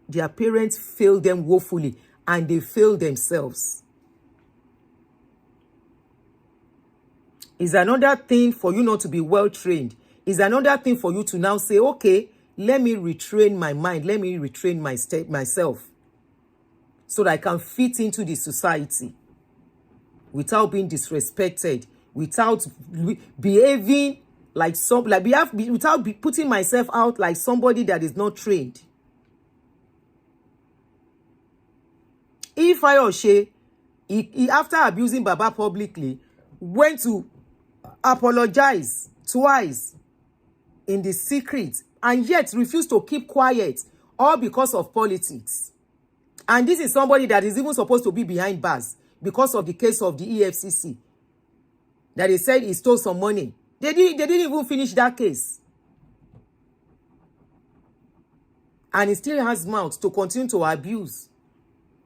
Their parents failed them woefully and they failed themselves. It's another thing for you not to be well trained. It's another thing for you to now say, okay, let me retrain my mind. Let me retrain myself so that I can fit into the society without being disrespected, without behaving like without putting myself out like somebody that is not trained. If Fayose, he after abusing Baba publicly, went to apologize twice in the secret and yet refused to keep quiet, all because of politics. And this is somebody that is even supposed to be behind bars because of the case of the EFCC. That they said he stole some money. They didn't even finish that case. And he still has mouth to continue to abuse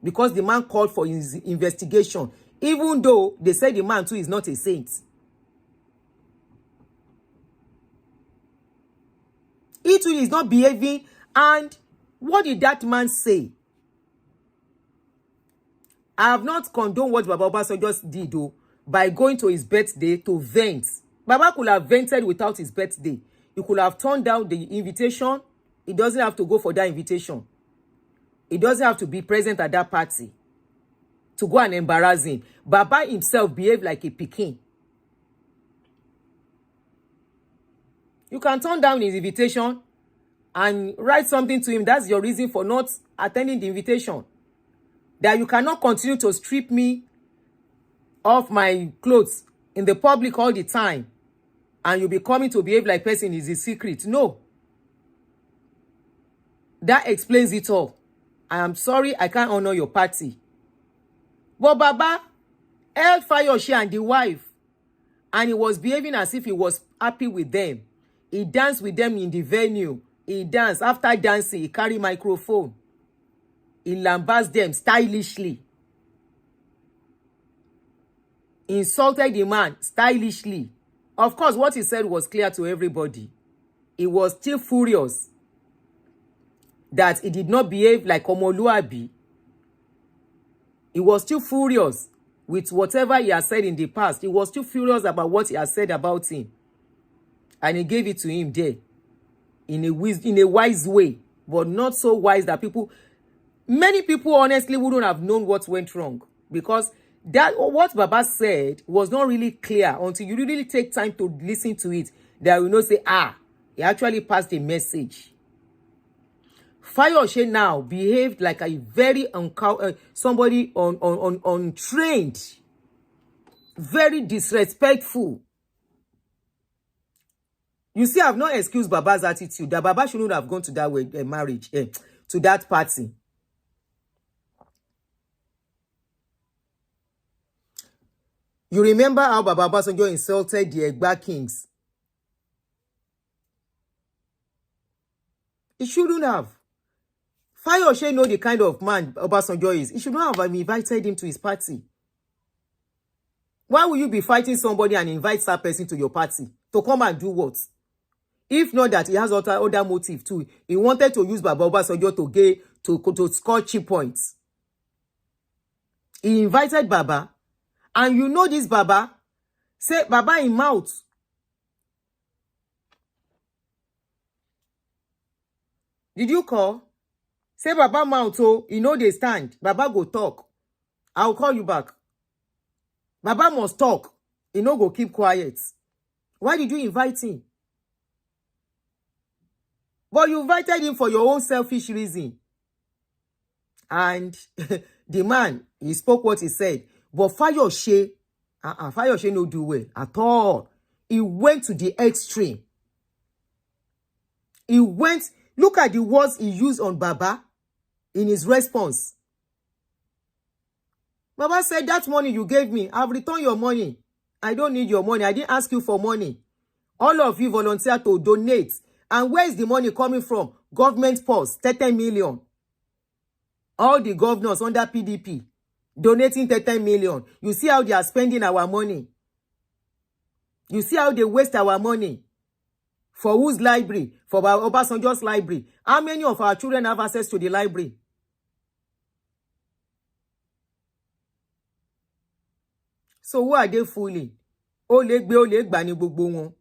because the man called for his investigation, even though they said the man too is not a saint. He too is not behaving. And what did that man say? I have not condoned what Baba Obasanjo just did though, by going to his birthday to vent Baba could have vented without his birthday. He could have turned down the invitation. He doesn't have to go for that invitation. He doesn't have to be present at that party to go and embarrass him. Baba himself behaved like a pikin. You can turn down his invitation and write something to him. That's your reason for not attending the invitation. That you cannot continue to strip me of my clothes in the public all the time and you'll be coming to behave like person is a secret. No. That explains it all. I am sorry I can't honor your party. But Baba held Fayose and the wife, and he was behaving as if he was happy with them. He danced with them in the venue. He danced. After dancing, he carried microphone. He lambasted them stylishly. He insulted the man stylishly. Of course, what he said was clear to everybody. He was still furious that he did not behave like Omoluabi. He was still furious with whatever he has said in the past. He was still furious about what he has said about him. And he gave it to him there in a wise way, but not so wise that many people honestly wouldn't have known what went wrong, because that what Baba said was not really clear until you really take time to listen to it. That you know, say, he actually passed a message. Fayose now behaved like a very somebody untrained, very disrespectful. You see, I've not excused Baba's attitude. That Baba shouldn't have gone to that marriage, to that party. You remember how Baba Obasanjo insulted the Egba kings? He shouldn't have. Fayose know the kind of man Obasanjo is. He should not have invited him to his party. Why will you be fighting somebody and invite that person to your party? To come and do what? If not that he has other motive too. He wanted to use Baba Obasanjo to score cheap points. He invited Baba. And you know this Baba. Say Baba in mouth. Did you call? Say Baba mouth, oh, you know they stand. Baba go talk. I'll call you back. Baba must talk. You know go keep quiet. Why did you invite him? But you invited him for your own selfish reason. And the man, he spoke what he said. But Fayose no do well at all. He went to the extreme. Look at the words he used on Baba in his response. Baba said, that money you gave me, I've returned your money. I don't need your money. I didn't ask you for money. All of you volunteer to donate. And where is the money coming from? Government purse, 30 million. All the governors under PDP donating 30 million. You see how they are spending our money. You see how they waste our money. For whose library? For Obasanjo's library. How many of our children have access to the library? So who are they fooling? Olegba ni gbogbo wọn.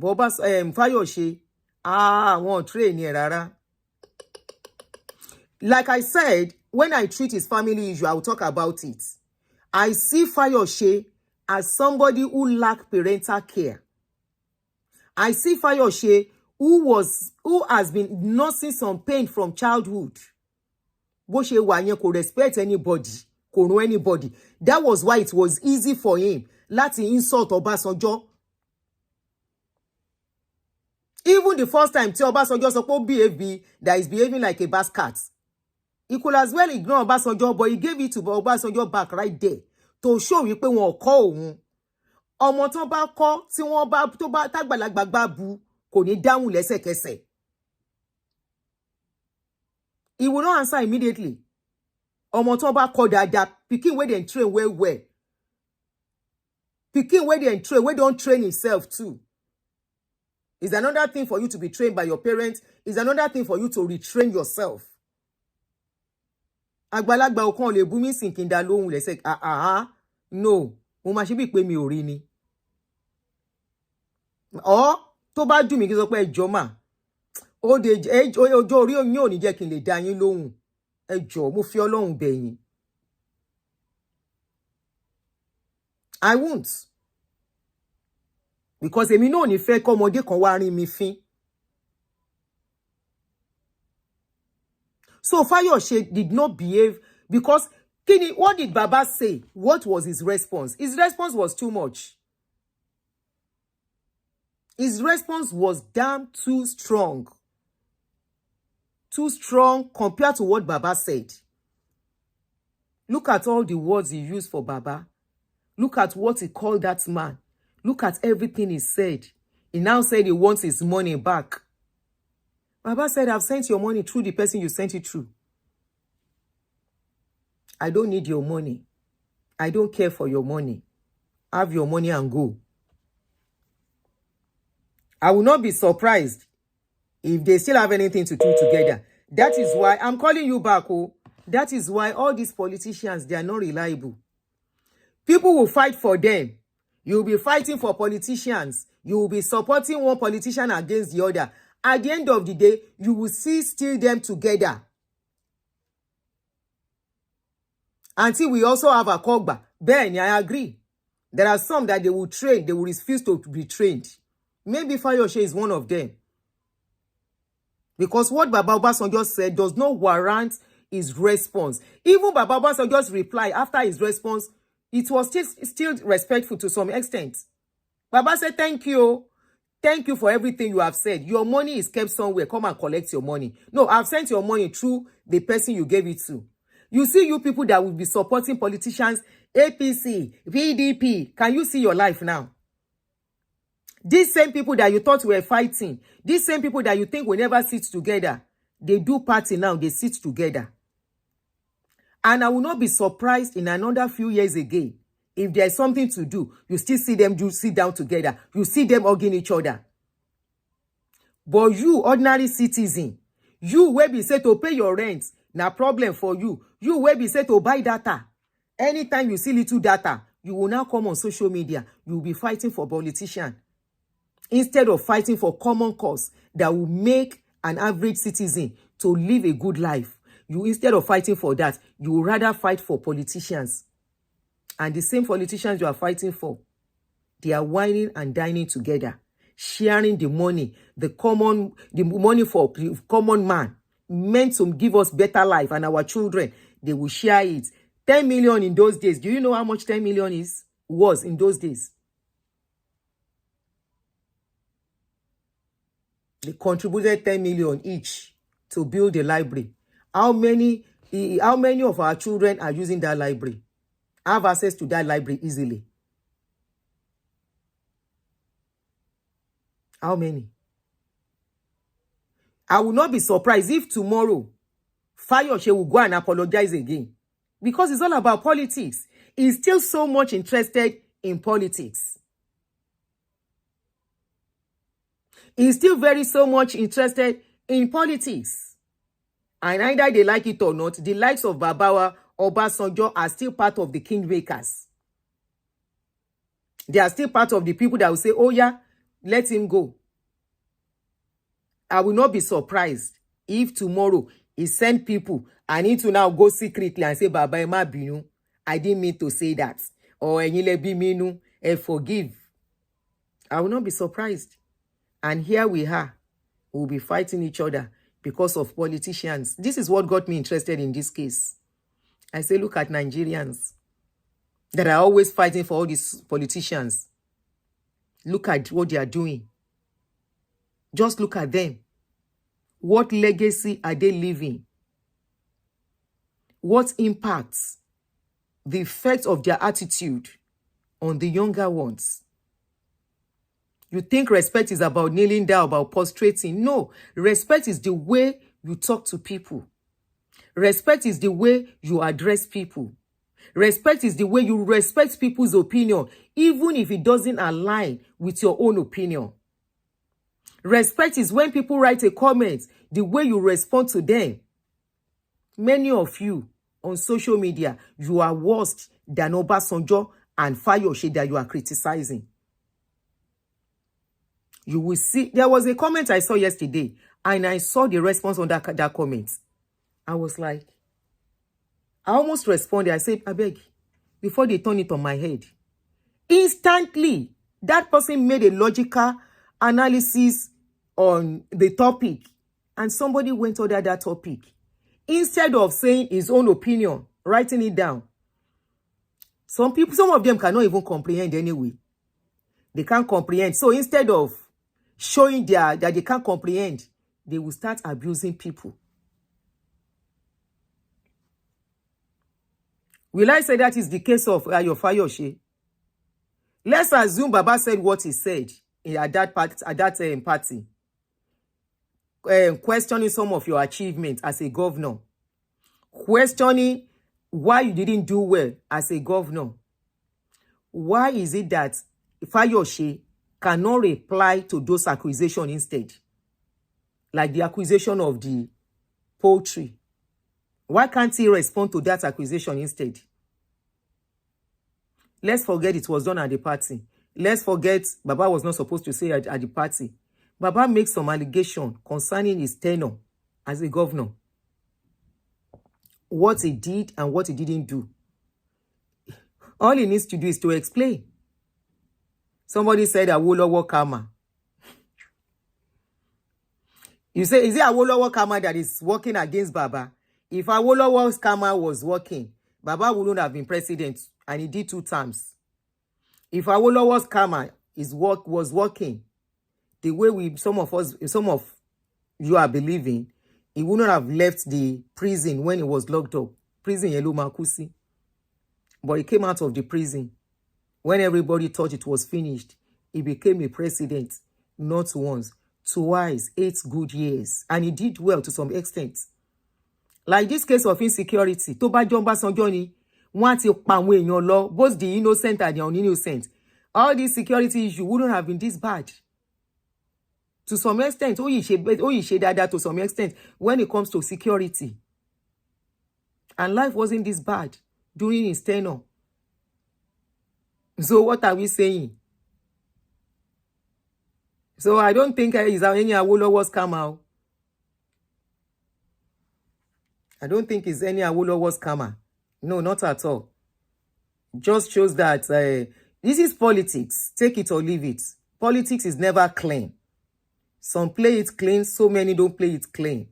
Boba Fayose, won't train here rara. Like I said, when I treat his family issue, I will talk about it. I see Fayose as somebody who lack parental care. I see Fayose who has been nursing some pain from childhood. Bó ṣe wà yẹn kò respect anybody, kò know anybody. That was why it was easy for him láti insult Obasanjo. Even the first time tí Obasanjo sọ pé that is behaving like a bastard. He could as well ignore Obasanjo, but he gave it to Obasanjo back right there to show wípé wọn kọ́ òun. Ọmọ tán bá kọ́ tí wọ́n bá tó bá tágbàlagbà bá bu kò ní dáhùn lẹ́sẹ̀kẹsẹ̀. He will not answer immediately. Ọmọ tán bá kọ́ dáadáa, pikin wey dem train well. Pikin wey dem train, wey don't train himself too. It's another thing for you to be trained by your parents. It's another thing for you to retrain yourself. Àgbàlagbà ò kàn lè bú mi sìn kí n dá lóhùn lẹ́sẹ̀. No. Mo máa ṣe bí pé mi ò rí ni. Or tó bá dùn mí kí n sọ pé ẹ jọ̀ọ́ mà. Ọjọ́ orí yín ò ní jẹ́ kí n lè dá yín lóhùn. Ẹ jọ̀ọ́, mo fi Ọlọ́run bẹ̀ yín. I won't. Because èmi náà ò ní fẹ́ kọ́mọdé kan wá rin mi fín. So Fayose did not behave because what did Baba say? What was his response? His response was too much. His response was damn too strong. Too strong compared to what Baba said. Look at all the words he used for Baba. Look at what he called that man. Look at everything he said. He now said he wants his money back. Baba said, I've sent your money through the person you sent it through. I don't need your money. I don't care for your money. Have your money and go. I will not be surprised if they still have anything to do together. That is why I'm calling you back. Oh, that is why all these politicians, they are not reliable. People will fight for them. You will be fighting for politicians. You will be supporting one politician against the other. At the end of the day, you will see still them together. Until we also have a Kogba. Ben, I agree. There are some that they will train. They will refuse to be trained. Maybe Fayose is one of them. Because what Baba Obasanjo said does not warrant his response. Even Baba Obasanjo's reply after his response, it was still respectful to some extent. Baba said, thank you. Thank you for everything you have said. Your money is kept somewhere. Come and collect your money. No, I've sent your money through the person you gave it to. You see you people that will be supporting politicians, APC, PDP. Can you see your life now? These same people that you thought were fighting, these same people that you think will never sit together, they do party now, they sit together. And I will not be surprised in another few years again, if there's something to do, you still see them sit down together. You see them hugging each other. But you, ordinary citizen, you will be said to pay your rent, no problem for you. You will be said to buy data. Anytime you see little data, you will now come on social media. You will be fighting for politicians. Instead of fighting for common cause that will make an average citizen to live a good life. Instead of fighting for that, you would rather fight for politicians. And the same politicians you are fighting for, they are whining and dining together, sharing the money, the money for common man, meant to give us better life and our children. They will share it. 10 million in those days. Do you know how much 10 million was in those days? They contributed 10 million each to build the library. How many of our children are using that library? Have access to that library easily? How many? I will not be surprised if tomorrow Fayose will go and apologize again. Because it's all about politics. He's still so much interested in politics. He's still so much interested in politics. And either they like it or not, the likes of Baba Obasanjo are still part of the kingmakers. They are still part of the people that will say, oh yeah, let him go. I will not be surprised if tomorrow he send people, I need to now go secretly and say, Baba Ema Binu, I didn't mean to say that. Or Enyile Biminu, forgive. I will not be surprised. And here we are. We'll be fighting each other because of politicians. This is what got me interested in this case. I say, look at Nigerians that are always fighting for all these politicians. Look at what they are doing. Just look at them. What legacy are they leaving? What impacts the effect of their attitude on the younger ones? You think respect is about kneeling down, about prostrating. No, respect is the way you talk to people. Respect is the way you address people. Respect is the way you respect people's opinion, even if it doesn't align with your own opinion. Respect is when people write a comment, the way you respond to them. Many of you on social media, you are worse than Obasanjo and Fayose that you are criticizing. You will see. There was a comment I saw yesterday, and I saw the response on that comment. I was like, I almost responded. I said, I beg, before they turn it on my head. Instantly, that person made a logical analysis on the topic, and somebody went under that topic. Instead of saying his own opinion, writing it down. Some of them cannot even comprehend anyway. They can't comprehend. So instead of showing that they can't comprehend, they will start abusing people. Will I say that is the case of your Fayose? Let's assume Baba said what he said at that party, questioning some of your achievements as a governor, questioning why you didn't do well as a governor. Why is it that Fayose cannot reply to those accusations instead? Like the accusation of the poultry. Why can't he respond to that accusation instead? Let's forget it was done at the party. Let's forget Baba was not supposed to say at the party. Baba makes some allegation concerning his tenure as a governor. What he did and what he didn't do. All he needs to do is to explain. Somebody said Awolowo karma. You say, is it Awolowo karma that is working against Baba? If Awolowo's karma was working, Baba wouldn't have been president, and he did 2 times. If Awolowo's karma was working, the way some of you are believing, he wouldn't have left the prison when he was locked up. Prison Yelu Makusi. But he came out of the prison. When everybody thought it was finished, he became a president, not once, twice, 8 good years. And he did well to some extent. Like this case of insecurity, Toba Obasanjo ni, wọ́n ti pa àwọn èèyàn lọ, both the innocent and the innocent. All these security issues wouldn't have been this bad. To some extent, ó yìí ṣe dáadáa to some extent when it comes to security. And life wasn't this bad during his tenure. So what are we saying? So I don't think is any Awolowo's come out. I don't think it's any Awolowo's karma. No, not at all. Just shows that this is politics. Take it or leave it. Politics is never clean. Some play it clean, so many don't play it clean.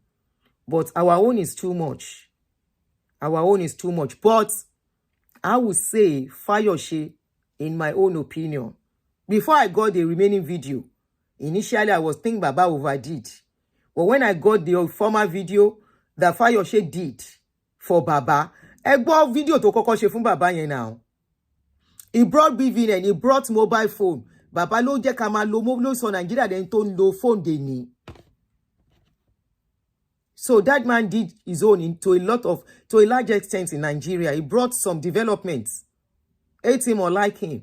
But our own is too much. Our own is too much. But I would say Fayose, in my own opinion, before I got the remaining video, initially I was thinking Baba overdid. But when I got the former video that Fayose did for Baba, I got video to kọ́kọ́ ṣe fún Baba yẹn now. He brought BVN, he brought mobile phone. Baba ló jẹ́ ká máa lo mobile phone Nigeria then tó ń lo phone dè ní. So that man did his own to a large extent in Nigeria. He brought some developments. Hate him or like him.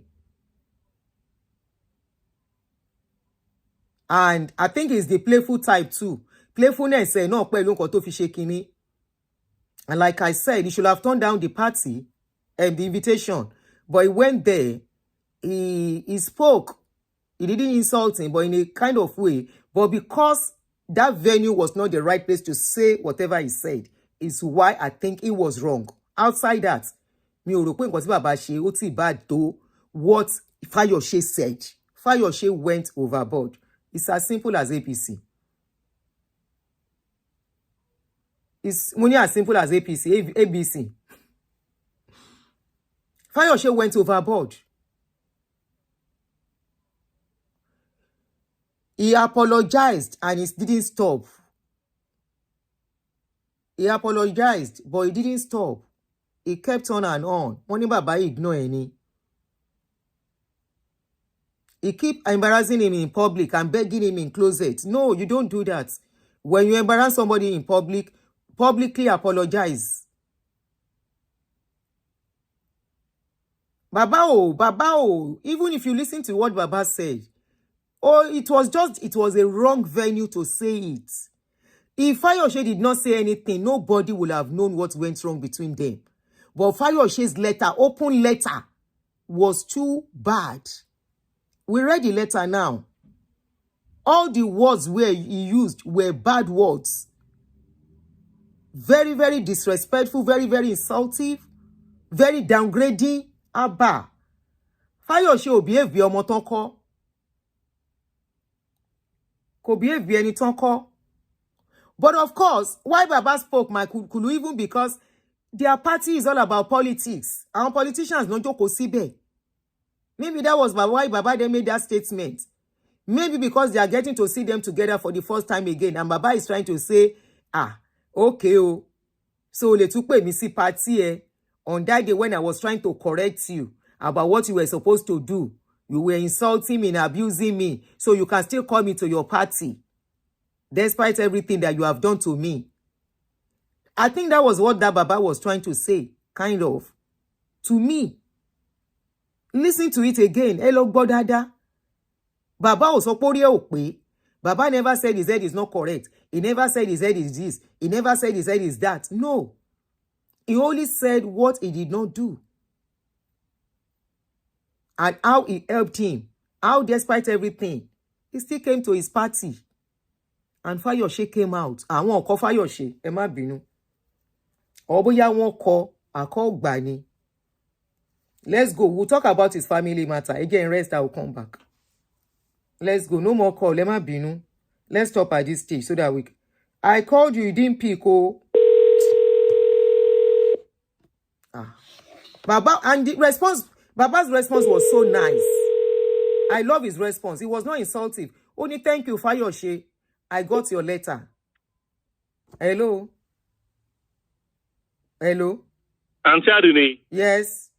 And I think he's the playful type too. Playfulness no pẹ̀lú nǹkan tó fi ṣe kíní. And like I said, he should have turned down the party and the invitation. But he went there. He spoke. He didn't insult him, but in a kind of way. But because that venue was not the right place to say whatever he said, is why I think he was wrong. Outside that, mi ò rò pé nǹkan tí bàbá ṣe ó ti bad tó what Fayose said. Fayose went overboard. It's as simple as APC. It's only as simple as APC, ABC. Fayose went overboard. He apologized and it didn't stop. He apologized, but he didn't stop. He kept on and on. Wọ́n ní bàbá ignore any. He keep embarrassing him in public and begging him in closet. No, you don't do that. When you embarrass somebody in public, publicly apologize. Baba, even if you listen to what Baba said, it was a wrong venue to say it. If Fayose did not say anything, nobody would have known what went wrong between them. But Fayose's letter, open letter, was too bad. We read the letter now. All the words where he used were bad words. Very, very disrespectful, very, very insultive, very downgrading. Abba. Fayose ò behave bí ọmọ tán kọ́. Kò behave bí ẹni tán kọ́. But of course, why Baba spoke, my Kulu, even because their party is all about politics. Our politicians don't jókòó síbẹ̀. Maybe that was why Baba they made that statement. Maybe because they are getting to see them together for the first time again. And Baba is trying to say, okay, oh. So le tún pè mí sí party on that day when I was trying to correct you about what you were supposed to do. You were insulting me and abusing me. So you can still call me to your party. Despite everything that you have done to me. I think that was what that Baba was trying to say, kind of, to me. Listen to it again. Hello, Bodada. Baba ò sọ pé orí ẹ̀ ò pé. Baba never said his head is not correct. He never said his head is this. He never said his head is that. No. He only said what he did not do. And how he helped him. How, despite everything, he still came to his party. And Fayose came out. Àwọn kọ Fayose, ẹ má bínú. Ó bóyá wọ́n kọ àkọ́gbà ni. Let's go. We'll talk about his family matter. Again, rest, I will come back. Let's go. No more call. Ẹ má bínú. Let's stop at this stage so that we... I called you didn't pick, oh. Baba, and the response... Baba's response was so nice. I love his response. It was not insultive. Only thank you, Fayose. I got your letter. Hello? Hello? Auntie Aduni. Yes.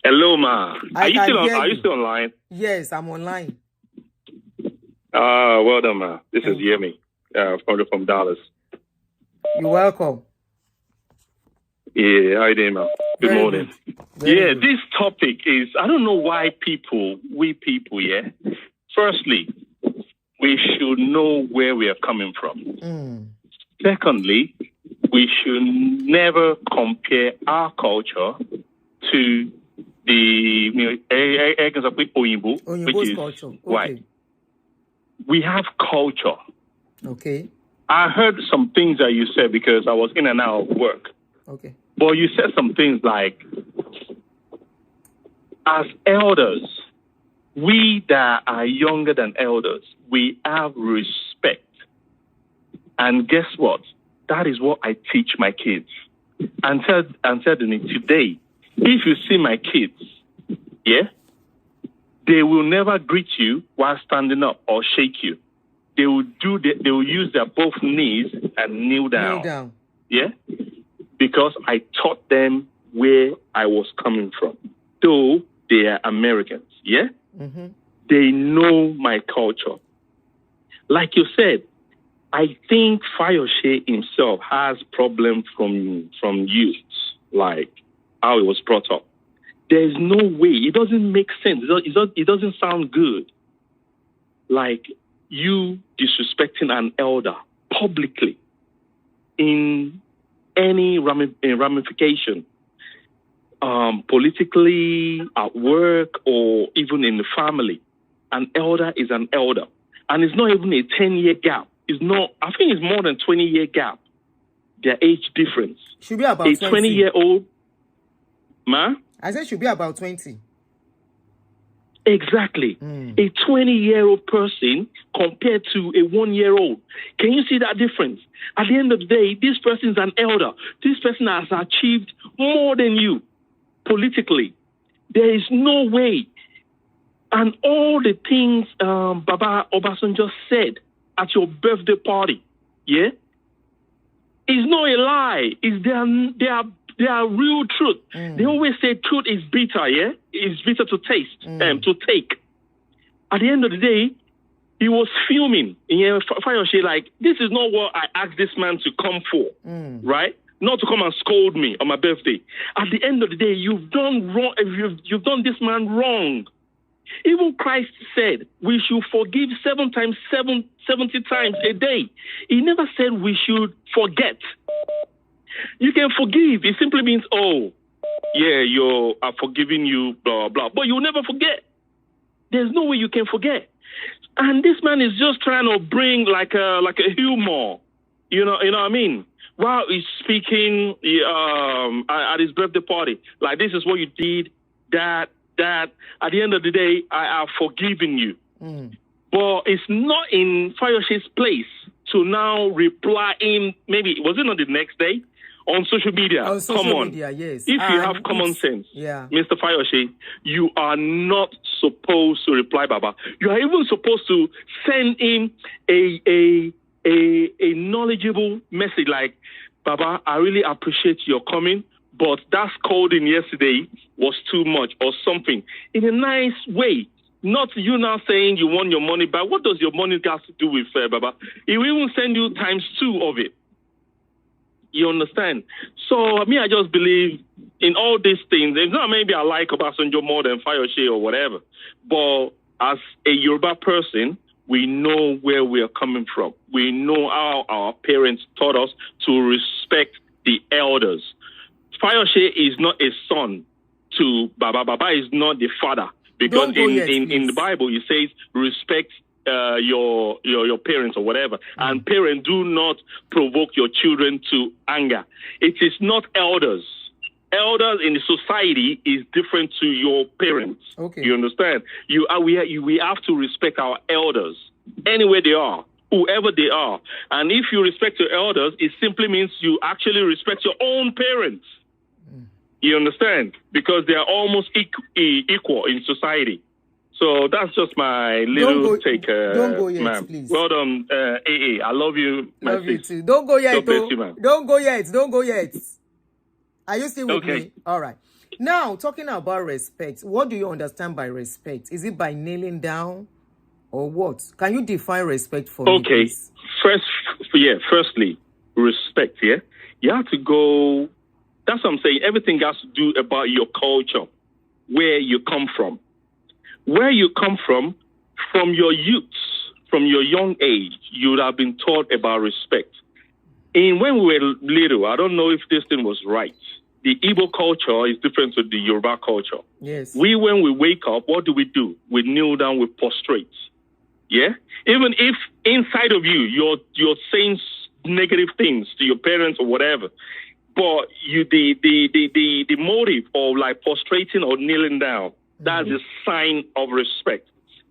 Hello, ma. Are you still online? Yes, I'm online. Well done, ma. This is Yemi from Dallas. You're welcome. Yeah, how you doing, ma? Good morning. Good. This topic is, I don't know why we people, firstly, we should know where we are coming from. Secondly, we should never compare our culture to the which is culture. Okay. white. We have culture. Okay. I heard some things that you said because I was in and out of work. Okay. But you said some things like, as elders, we that are younger than elders, we have respect. And guess what? That is what I teach my kids. And tell them today, if you see my kids, they will never greet you while standing up or shake you. They will use their both knees and kneel down. Yeah? Because I taught them where I was coming from. Though they are Americans, They know my culture. Like you said, I think Fayose himself has problems from youth, like how he was brought up. There's no way. It doesn't make sense. It doesn't sound good. Like you disrespecting an elder publicly in any ramification, politically, at work, or even in the family. An elder is an elder. And it's not even a 10-year gap. I think it's more than 20-year gap. Their age difference. Should be about 20. 20-year-old, ma? I said should be about 20. Exactly. A 20-year-old person compared to a 1-year-old. Can you see that difference? At the end of the day, this person is an elder. This person has achieved more than you politically. There is no way. And all the things Baba Obasanjo said at your birthday party, is not a lie. They are real truth. They always say truth is bitter, It's bitter to taste, to take. At the end of the day, he was fuming. Fayose, like, this is not what I asked this man to come for, right? Not to come and scold me on my birthday. At the end of the day, you've done wrong. You've done this man wrong. Even Christ said we should forgive 70 times a day. He never said we should forget. You can forgive. It simply means, I've forgiven you, blah, blah. But you'll never forget. There's no way you can forget. And this man is just trying to bring like a humor, you know what I mean? While he's speaking at his birthday party, like this is what you did, that. At the end of the day, I have forgiven you. But it's not in Fayose's place to now reply in. Maybe was it not the next day on social media? On social media, yes. If you have common sense, Mr. Fayose, you are not supposed to reply, Baba. You are even supposed to send him a knowledgeable message like, Baba, I really appreciate your coming, but that scolding yesterday was too much or something. In a nice way. Not you now saying you want your money back. What does your money have to do with Baba? He will even send you ×2 of it. You understand? So, I just believe in all these things. It's not maybe I like Obasanjo more than Fayose or whatever. But as a Yoruba person, we know where we are coming from. We know how our parents taught us to respect the elders. Fayose is not a son to Baba. Baba is not the father. Because in the Bible, it says respect your parents or whatever. And parents do not provoke your children to anger. It is not elders. Elders in the society is different to your parents. Okay. You understand? We have to respect our elders anywhere they are, whoever they are. And if you respect your elders, it simply means you actually respect your own parents. You understand? Because they are almost equal in society. So that's just my little take. Don't go yet, please. Well done, AA. I love you. Love you too. Don't go yet, Don't go yet. Don't go yet. Are you still with me? All right. Now, talking about respect, what do you understand by respect? Is it by kneeling down or what? Can you define respect for me, please? Firstly, respect, yeah? You have to go... That's what I'm saying. Everything has to do about your culture, where you come from. Where you come from your youth, from your young age, you would have been taught about respect. And when we were little, I don't know if this thing was right. The Igbo culture is different to the Yoruba culture. Yes. When we wake up, what do? We kneel down, we prostrate. Yeah? Even if inside of you, you're saying negative things to your parents or whatever, but the motive of like prostrating or kneeling down, that's a sign of respect.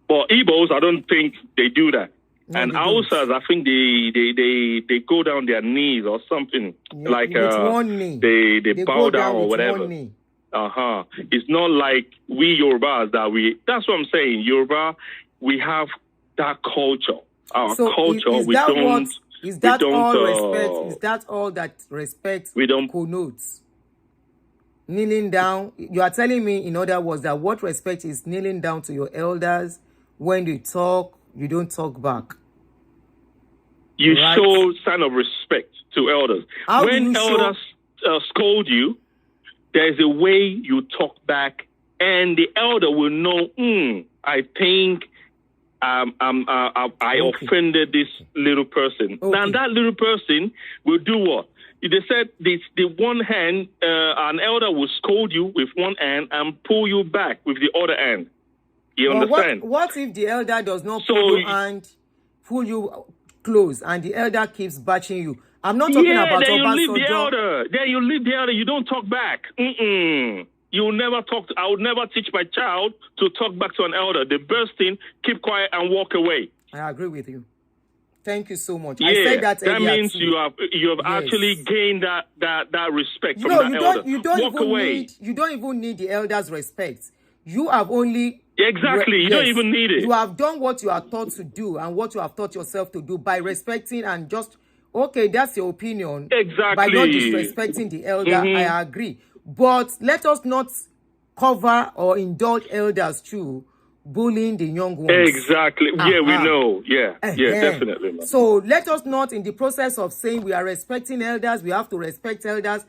But Igbos, I don't think they do that. No, and Hausas, I think they go down their knees or something. Yeah, like they bow down or whatever. It's not like we Yorubas that's what I'm saying. Yoruba, we have that culture. Our culture, Is that all respect? Is that all that respect connotes? Kneeling down. You are telling me, in other words, that what respect is kneeling down to your elders. When they talk, you don't talk back. You show sign of respect to elders. When elders scold you, there's a way you talk back, and the elder will know, I think I offended this little person. And that little person will do what? They said the one hand, an elder will scold you with one hand and pull you back with the other hand. You understand? What if the elder does not pull you and pull you close, and the elder keeps batching you? I'm not talking about Obasanjo. Then you leave the elder. You don't talk back. You will never talk. I would never teach my child to talk back to an elder. The best thing, keep quiet and walk away. I agree with you. Thank you so much. I said that earlier. That means you have actually gained that respect from that elder. You don't even need the elder's respect. You have only you don't even need it. You have done what you are taught to do and what you have taught yourself to do by respecting and just that's your opinion. Exactly. By not disrespecting the elder, I agree. But let us not cover or indulge elders too, bullying the young ones. Exactly. Yeah, we know. Yeah, definitely. Man. So let us not, in the process of saying we are respecting elders, we have to respect elders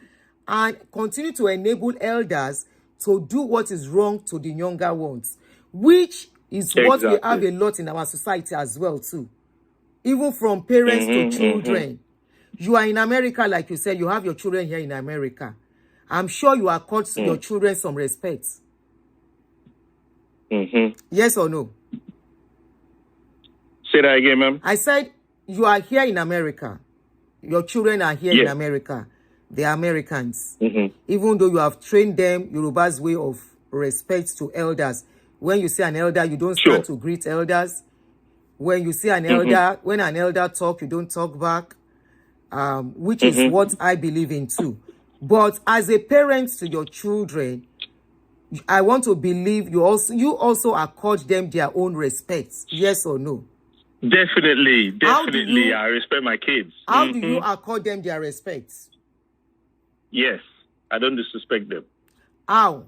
and continue to enable elders to do what is wrong to the younger ones, which is what we have a lot in our society as well too. Even from parents to children. You are in America, like you said, you have your children here in America. I'm sure you are taught your children some respect. Yes or no? Say that again, ma'am. I said you are here in America. Your children are here in America. They are Americans. Even though you have trained them Yoruba's way of respect to elders. When you see an elder, you don't stand to greet elders. When you see an elder, when an elder talk, you don't talk back. Which is what I believe in too. But as a parent to your children, I want to believe you also accord them their own respect. Yes or no? Definitely. I respect my kids. How do you accord them their respect? Yes, I don't disrespect them. How?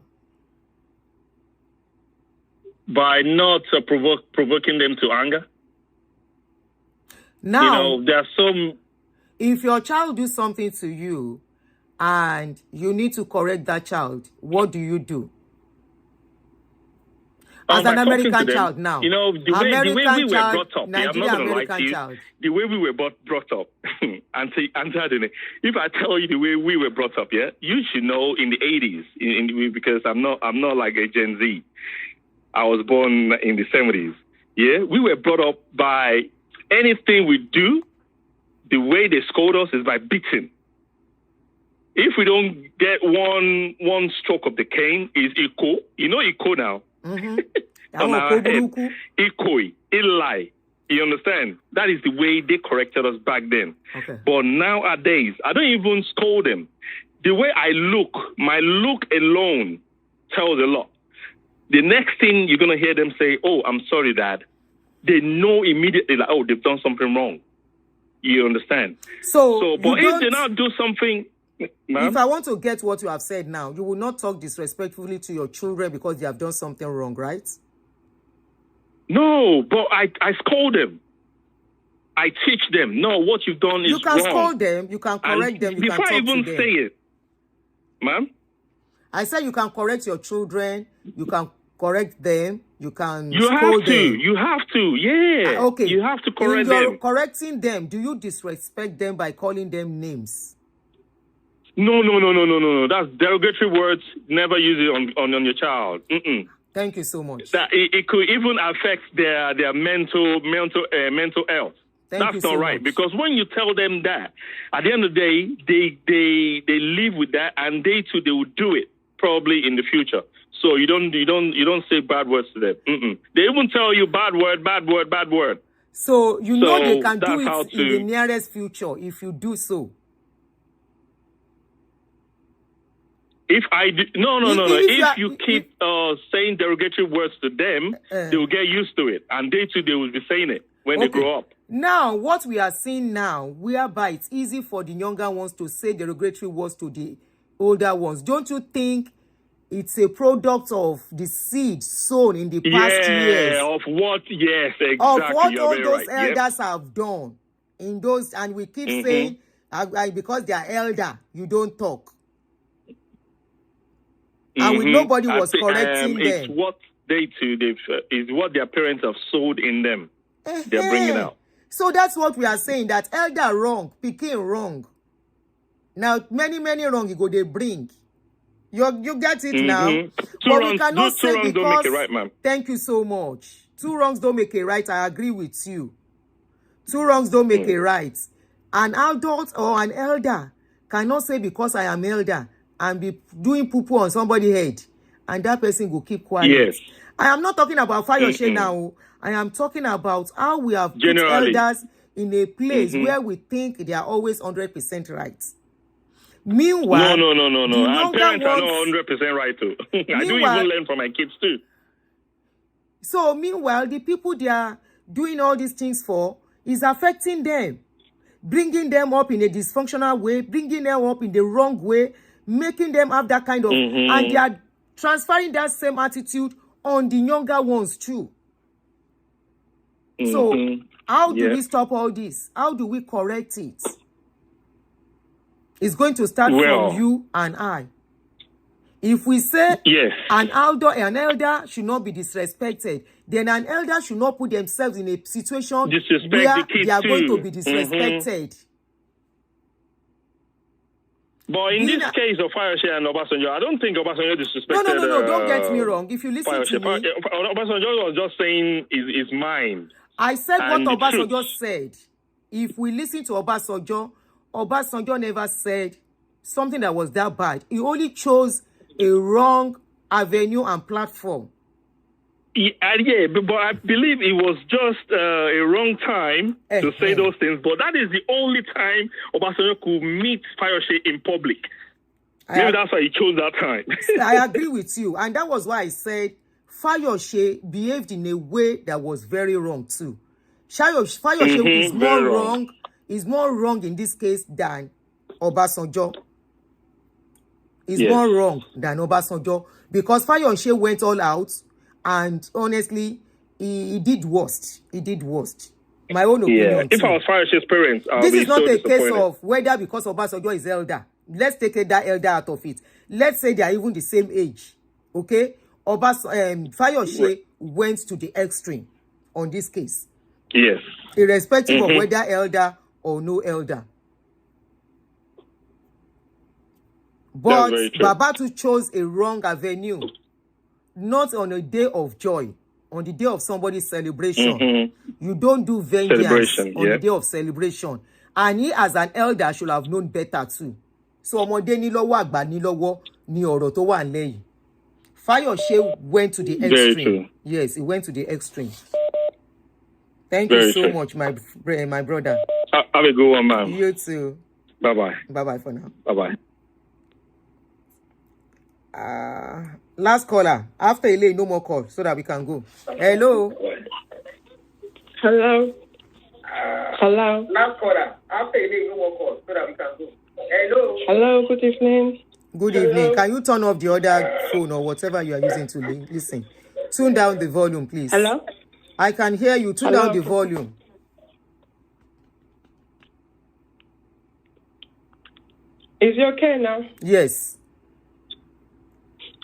By not provoking them to anger. Now, there are some. If your child do something to you and you need to correct that child, what do you do? As an American child now. The way we were brought up, I'm not going to lie to you, child. the way we were brought up, if I tell you the way we were brought up, you should know in the 80s, because I'm not like a Gen Z. I was born in the 70s. Yeah, we were brought up by anything we do, the way they scold us is by beating. If we don't get one stroke of the cane, is Iko. You know Iko now? On our head. Ikoi, Eli. You understand? That is the way they corrected us back then. Okay. But nowadays, I don't even scold them. The way I look, my look alone tells a lot. The next thing you're going to hear them say, "Oh, I'm sorry, Dad." They know immediately, like, oh, they've done something wrong. You understand? But if they not do something... Ma'am? If I want to get what you have said now, you will not talk disrespectfully to your children because they have done something wrong, right? No, but I scold them. I teach them. No, what you've done is wrong. You can scold them. You can correct them. You can talk to them. Before I even say it, ma'am? I said you can correct your children. You can correct them. You can scold them. You have to. Yeah. Okay. You have to correct them. You're correcting them. Do you disrespect them by calling them names? No. That's derogatory words. Never use it on your child. Thank you so much. That it could even affect their mental health. That's not right. Because when you tell them that, at the end of the day, they live with that, and they will do it probably in the future. So you don't say bad words to them. They even tell you bad word. So they can do it in the nearest future if you do so. If I do, no. If you keep saying derogatory words to them, they will get used to it, and they will be saying it when they grow up. Now, what we are seeing now, whereby it's easy for the younger ones to say derogatory words to the older ones, don't you think it's a product of the seed sown in the past years? Of what? Yes, exactly. Of what all those elders have done in those, and we keep saying, because they are elder, you don't talk. And with nobody was correcting them. It's what they do. Is what their parents have sowed in them. They're bringing out. So that's what we are saying. That elder wrong, Pikin wrong. Now many wrong you go they bring. You get it now. But we cannot say because. Don't make it right, ma'am. Thank you so much. 2 wrongs don't make it right. I agree with you. 2 wrongs don't make it right. An adult or an elder cannot say because I am elder and be doing poo-poo on somebody's head, and that person will keep quiet. Yes. I am not talking about Fayose now. I am talking about how we have put elders in a place where we think they are always 100% right. Meanwhile, no. Our parents are not 100% right too. I do even learn from my kids too. So meanwhile, the people they are doing all these things for is affecting them, bringing them up in a dysfunctional way, bringing them up in the wrong way, making them have that kind of, and they are transferring that same attitude on the younger ones too. So how do we stop all this? How do we correct it? It's going to start from you and I. If we say an elder should not be disrespected, then an elder should not put themselves in a situation where they are going to be disrespected. But in this case of Fayose and Obasanjo, I don't think Obasanjo disrespected. No, don't get me wrong. If you listen to me, Obasanjo was just saying his mind. I said what And Obasanjo said. If we listen to Obasanjo, Obasanjo never said something that was that bad. He only chose a wrong avenue and platform. Yeah, but I believe it was just a wrong time to say those things. But that is the only time Obasanjo could meet Fayose in public. Maybe that's why he chose that time. I agree with you. And that was why I said Fayose behaved in a way that was very wrong too. Fayose is more wrong. Is more wrong in this case than Obasanjo. Is more wrong than Obasanjo because Fayose went all out, and honestly, he did worst. He did worst. My own opinion. Yeah. If I was Fayose's parents, this is not a case of whether because Obasanjo is elder. Let's take that elder out of it. Let's say they are even the same age. Okay? Fayose went to the extreme on this case. Yes. Irrespective of whether elder or no elder. But Babatu chose a wrong avenue. Not on a day of joy. On the day of somebody's celebration. You don't do vengeance on the day of celebration. And he as an elder should have known better too. So ọmọdé ní lọ́wọ́ àgbà ní lọ́wọ́ ní ọ̀rọ̀ tó wà lẹ́yìn. Fayose went to the extreme. Yes, he went to the extreme. Thank you so much, my brother. Have a good one, ma'am. You too. Bye-bye. Bye-bye for now. Bye-bye. Last caller. After Ele, no more call so that we can go. Hello. Hello. Hello. Last caller. After Ele, no more call so that we can go. Hello. Hello, good evening. Good evening. Can you turn off the other phone or whatever you are using to listen? Tune down the volume, please. Hello? I can hear you. Tune down the volume. Is it okay now? Yes.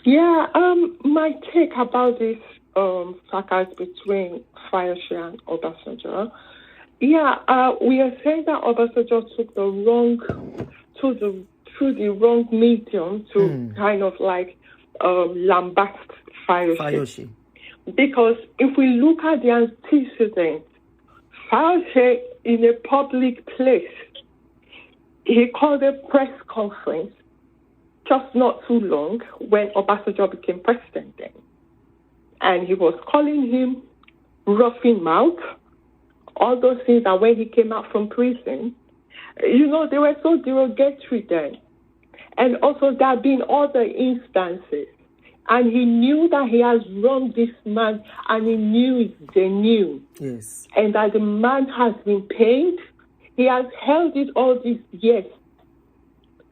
Yeah, my take about this fracas between Fayose and Obasanjo. Yeah, we are saying that Obasanjo took the wrong medium to kind of like lambast Fayose. Because if we look at the antecedents, Fayose in a public place, he called a press conference just not too long when Obasanjo became president then. And he was calling him roughing mouth, all those things that when he came out from prison, you know, they were so derogatory then. And also there have been other instances. And he knew that he has wronged this man, and he knew it's genuine. Yes. And that the man has been paid. He has held it all these years.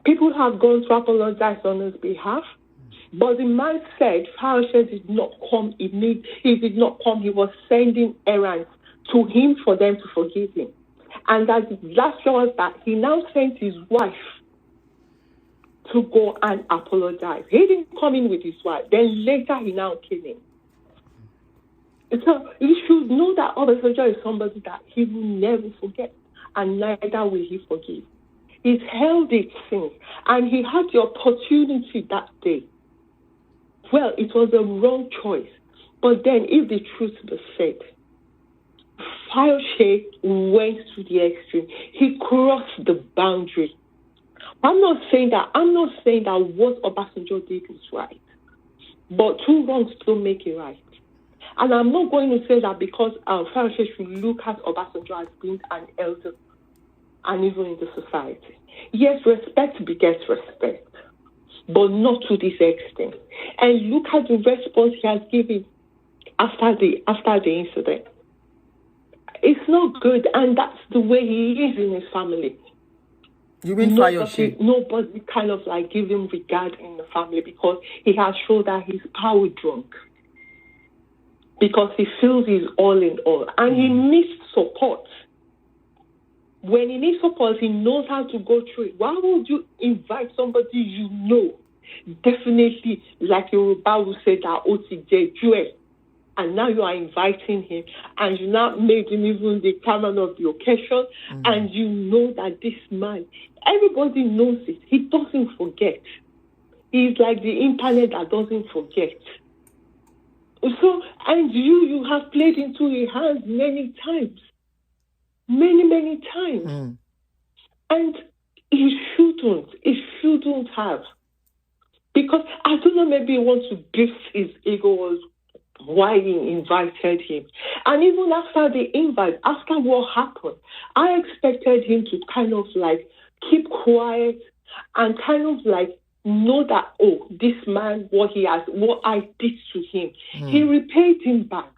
People have gone to apologize on his behalf. But the man said Fayose did not come. He did not come. He was sending errands to him for them to forgive him. And that last was that he now sent his wife to go and apologize. He didn't come in with his wife. Then later he now came in. So you should know that Obasanjo is somebody that he will never forget, and neither will he forgive. He's held it since, and he had the opportunity that day. Well, it was a wrong choice. But then, if the truth be said, Fayose went to the extreme. He crossed the boundary. I'm not saying that what Obasanjo did was right. But two wrongs don't make it right. And I'm not going to say that because Fayose should look at Obasanjo as being an elder and even in the society. Yes, respect begets respect, but not to this extent. And look at the response he has given after the incident. It's not good, and that's the way he is in his family. You mean Fayose? Nobody kind of like give him regard in the family because he has shown that he's power drunk. Because he feels he's all in all. And he needs support. When he needs support, he knows how to go through it. Why would you invite somebody you know? Definitely, like Yoruba will say that Otije Jue. And now you are inviting him, and you now made him even the chairman of the occasion, and you know that this man, everybody knows it. He doesn't forget. He's like the internet that doesn't forget. So, and you have played into his hands many times. Many times. And he shouldn't have. Because I don't know, maybe he wants to boost his ego was why he invited him. And even after the invite, after what happened, I expected him to kind of like keep quiet and kind of like know that, oh, this man, what I did to him, he repaid him back.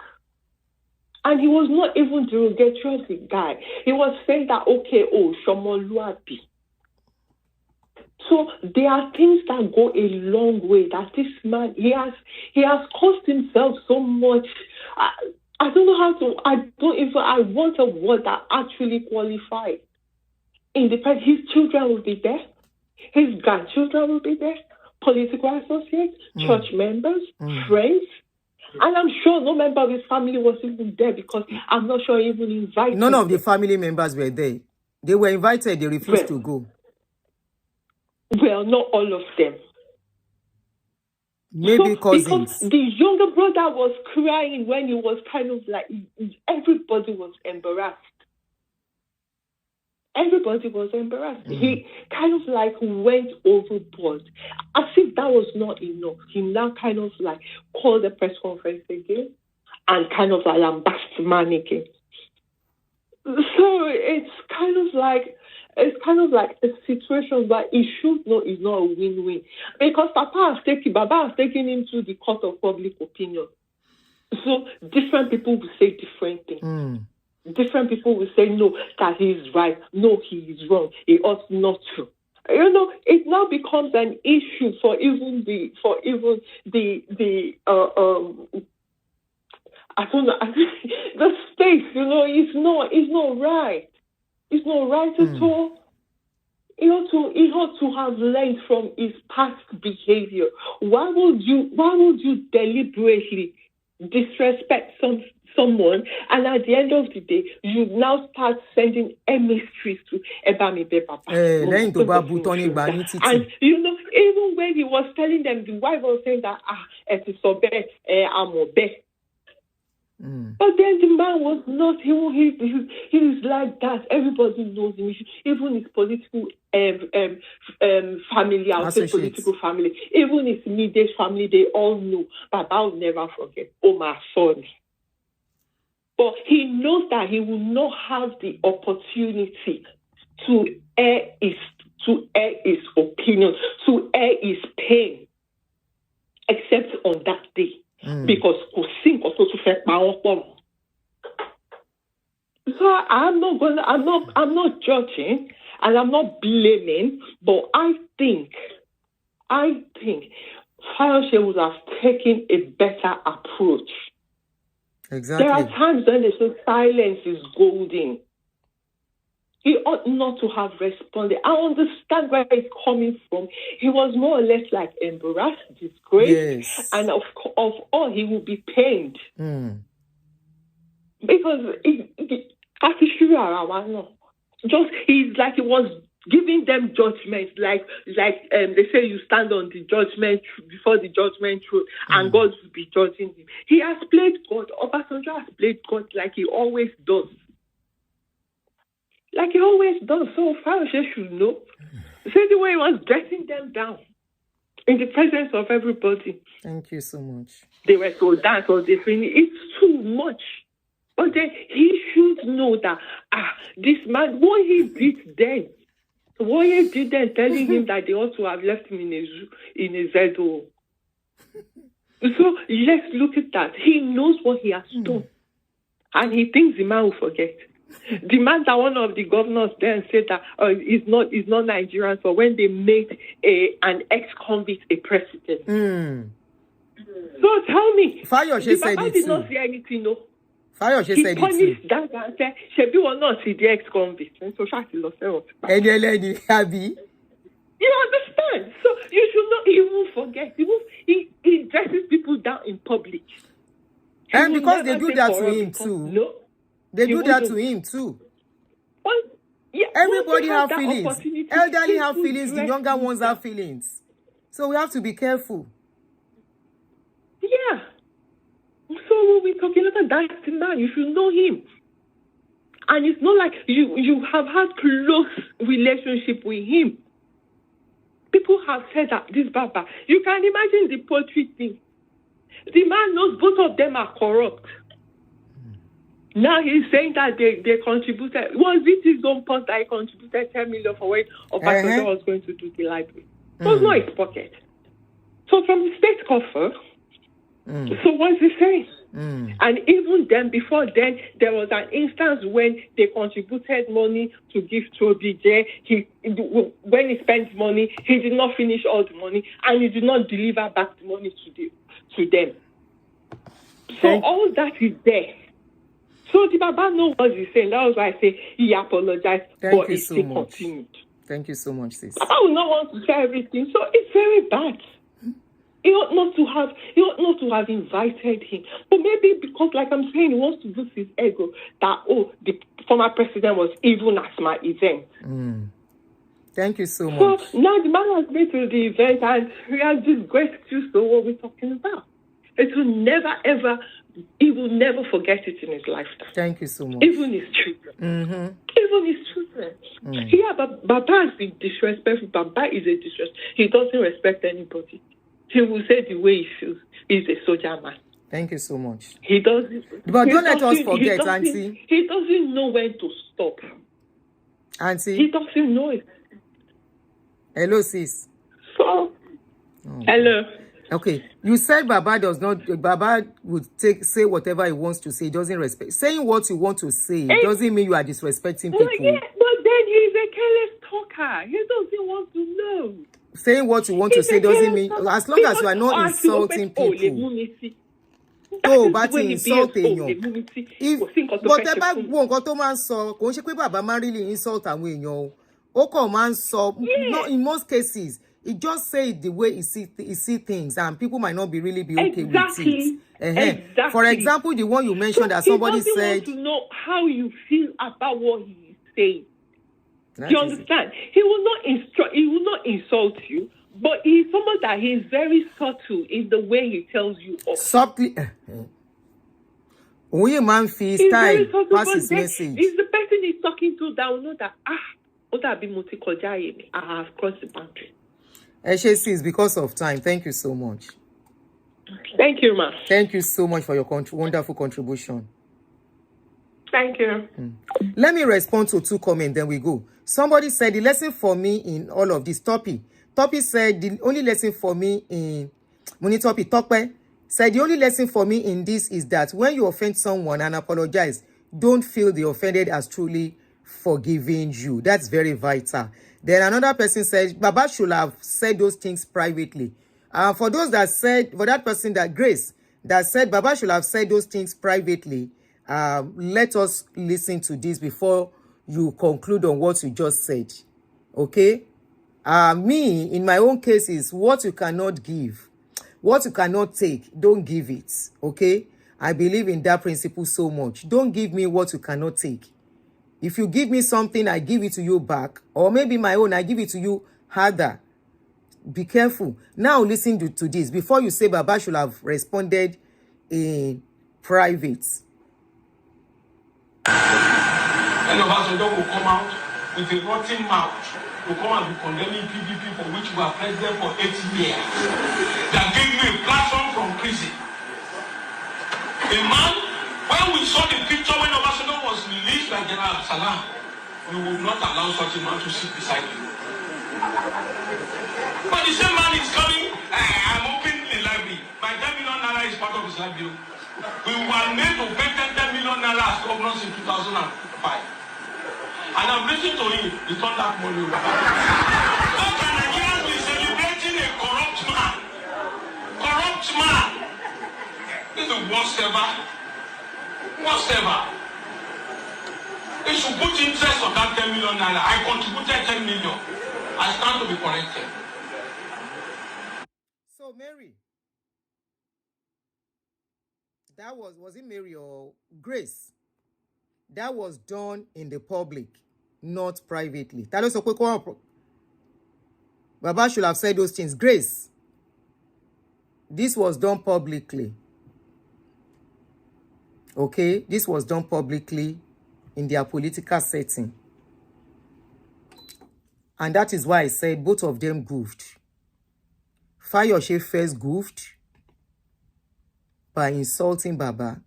And he was not even derogatory of the guy. He was saying that, okay, oh, Shomoluabi. So there are things that go a long way. That this man, he has cost himself so much. I don't know how to. I want a word that actually qualifies. Independent. His children will be there. His grandchildren will be there. Political associates, church members, friends. And I'm sure no member of his family was even there because I'm not sure he even invited. None of the family members were there. They were invited. They refused to go. Well, not all of them. Maybe cousins. Because the younger brother was crying when he was kind of like, everybody was embarrassed. Everybody was embarrassed. He kind of like went overboard. As if that was not enough. He now kind of like called a press conference again and kind of like lambasted man again. So it's kind of like a situation where he should know is not a win-win. Because Baba has taken him to the court of public opinion. So different people will say different things. Different people will say, no, that he is right. No, he is wrong. He ought not to. You know, it now becomes an issue for even the I don't know, the space, you know, it's not right. It's not right at all. He ought to have learned from his past behavior. Why would you deliberately disrespect someone, and at the end of the day, you now start sending emissaries to Ebami Beba? And you know, even when he was telling them, the wife was saying that but then the man was not. He is like that. Everybody knows him. Even his political family, I would say political family, even his immediate family, they all know. But I'll never forget. Oh, my son. But he knows that he will not have the opportunity to air his opinion, to air his pain, except on that day. Because so I'm not judging and I'm not blaming, but I think Fayose would have taken a better approach. Exactly. There are times when they say silence is golden. He ought not to have responded. I understand where he's coming from. He was more or less like embarrassed, disgraced, and of all, he will be pained. Because he's like he was giving them judgment, like they say you stand on the judgment before the judgment throne, and God will be judging him. He has played God. Obasanjo has played God like he always does. Like he always does. So Fayose should know. See the way he was dressing them down in the presence of everybody. Thank you so much. They were so dance or they finish. It's too much. But then he should know that this man, what he did then, telling him that they ought to have left him in a Zedo. So let's look at that. He knows what he has done. And he thinks the man will forget. The man that one of the governors then said that is not Nigerian, so when they made an ex-convict a president. So tell me, Fayose said it did too. not say anything, no. Fayose said it too. He punished that and said, "Shebi will not see the ex-convict." And so Shaki lost her. You understand? So you should not even forget. He dresses people down in public. And because they do that to him too. No. They do that to him too. Everybody have feelings. Elderly have feelings. The younger ones have feelings. So we have to be careful. Yeah. what we're talking about. That's the man. You should know him. And it's not like you have had close relationship with him. People have said that this Baba. You can imagine the poetry thing. The man knows both of them are corrupt. Now he's saying that they contributed. Was it his own post that he contributed 10 million for when Obasanjo was going to do the library? It was not his pocket. So from the state coffer, so what's he saying? And even then, before then, there was an instance when they contributed money to give to OBJ. When he spent money, he did not finish all the money, and he did not deliver back the money to them. So all that is there. So the Baba knows what he's saying. That was why I say he apologized, but he still continued. Thank you so much, sis. Baba will not want to say everything, so it's very bad. He ought not to have invited him. But maybe because, like I'm saying, he wants to boost his ego that, the former president was even at my event. Thank you so much. So now the man has been to the event and he has this great excuse to what we're talking about. He will never forget it in his lifetime. Thank you so much. Even his children. Even his children. Yeah, but Baba has been disrespectful. Baba is a disrespect. He doesn't respect anybody. He will say the way he feels. He's a soldier man. Thank you so much. He doesn't. But don't let us forget, Auntie. He doesn't know when to stop. Auntie. He doesn't know it. Hello, sis. So, hello. Okay, you said Baba would say whatever he wants to say. He doesn't respect. Saying what you want to say doesn't mean you are disrespecting people. Yeah, but then he's a careless talker. He doesn't want to know. Saying what you want to say doesn't mean, as long as you are not insulting people. Oh, but insulting you. Whatever one got to man so, kò ṣe pé Baba man really insult àwọn èèyàn. Ó kàn man so, not in most cases. He just say it the way he see things, and people might not be okay with it. Exactly. For example, the one you mentioned that somebody said, want to know how you feel about what he is saying. Do you understand? He will not insult you, but he's someone that he is very subtle in the way he tells you off. Subtly. When a man feels style pass his message. It's the person he's talking to that will know that I have crossed the boundary. HAC is because of time. Thank you so much. Thank you, ma. Thank you so much for your wonderful contribution. Thank you. Let me respond to 2 comments, then we go. Somebody said the lesson for me in all of this. Topi said the only lesson for me in Tope said the only lesson for me in this is that when you offend someone and apologize, don't feel the offended as truly forgiving you. That's very vital. Then another person said Baba should have said those things privately. For those that said, for that person that Grace that said Baba should have said those things privately, let us listen to this before you conclude on what you just said. Okay? Me, in my own case, is what you cannot give, what you cannot take, don't give it. Okay? I believe in that principle so much. Don't give me what you cannot take. If you give me something, I give it to you back. Or maybe my own, I give it to you harder. Be careful. Now listen to this. Before you say Baba should have responded in private. And Obasanjo will come out with a rotten mouth to come and be condemning PDP for which we are president for 8 years. That gave me a platform from prison. A man, when we saw the picture when Obasanjo was released by General Salam, we would not allow such a man to sit beside you. But the same man is coming, I'm opening the library. My 10 million naira is part of his library. We were made to pay 10 million naira as governors in 2005. And I'm listening to him, he turned that money over. How can Nigerians be celebrating a corrupt man? Corrupt man! This is the worst ever. Worst ever. They should put interest on that 10 million naira. I contributed 10 million. I stand to be corrected. So, Mary, that was it Mary or Grace? That was done in the public, not privately. Baba should have said those things. Grace, this was done publicly. Okay, this was done publicly in their political setting. And that is why I said both of them goofed. Fayose first goofed by insulting Baba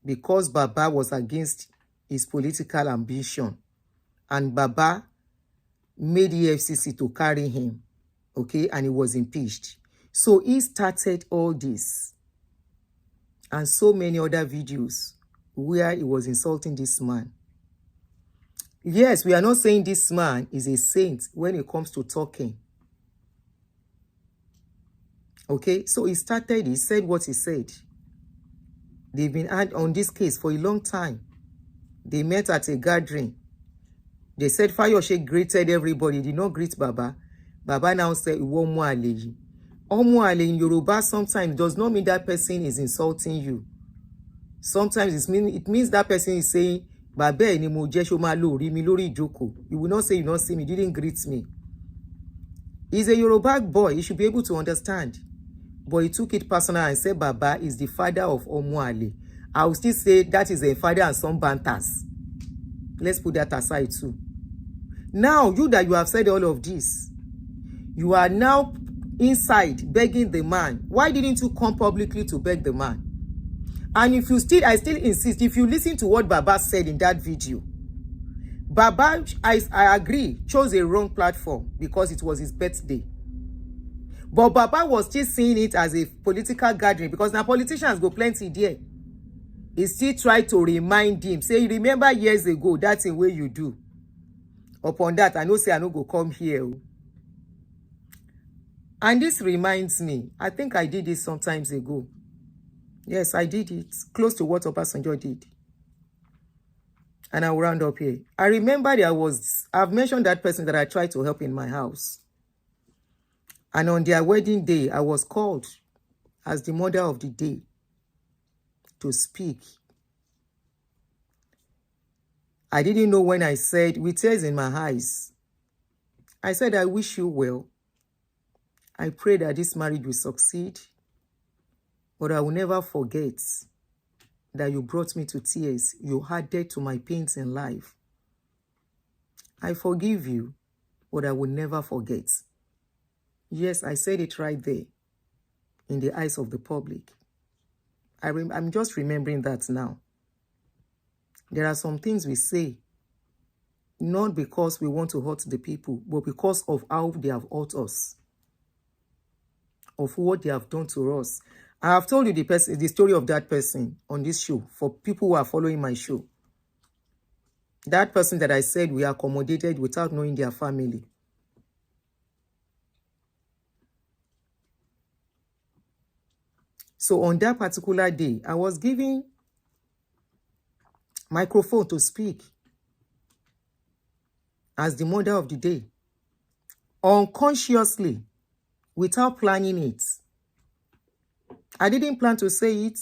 because Baba was against his political ambition. And Baba made EFCC to carry him. Okay, and he was impeached. So he started all this. And so many other videos where he was insulting this man. Yes, we are not saying this man is a saint when it comes to talking. Okay, so he said what he said. They've been on this case for a long time. They met at a gathering. They said Fayose greeted everybody, did not greet Baba. Baba now said, Omo ale. Omo ale in Yoruba sometimes does not mean that person is insulting you. Sometimes it means that person is saying, Baba ni mo je so ma lo ri mi lori ijoko. You will not say you not see me, didn't greet me. He's a Yoruba boy, he should be able to understand. But he took it personal and said Baba is the father of Omo ale. I will still say that is a father and son banters. Let's put that aside too. Now, you that you have said all of this, you are now inside begging the man. Why didn't you come publicly to beg the man? And if you still, I still insist, if you listen to what Baba said in that video, Baba, I agree, chose a wrong platform because it was his birthday. But Baba was still seeing it as a political gathering because now politicians go plenty there. He still tried to remind him, say, remember years ago, that's the way you do. Upon that, I know say I no go come here. And this reminds me, I think I did this some times ago. Yes, I did it. Close to what Obasanjo did. And I will round up here. I remember I've mentioned that person that I tried to help in my house. And on their wedding day, I was called as the mother of the day to speak. I didn't know when I said, with tears in my eyes, I said, I wish you well. I pray that this marriage will succeed. But I will never forget that you brought me to tears. You added to my pains in life. I forgive you, but I will never forget. Yes, I said it right there in the eyes of the public. I'm just remembering that now. There are some things we say, not because we want to hurt the people, but because of how they have hurt us, of what they have done to us. I have told you the story of that person on this show for people who are following my show. That person that I said we accommodated without knowing their family. So on that particular day, I was given microphone to speak as the mother of the day, unconsciously, without planning it. I didn't plan to say it.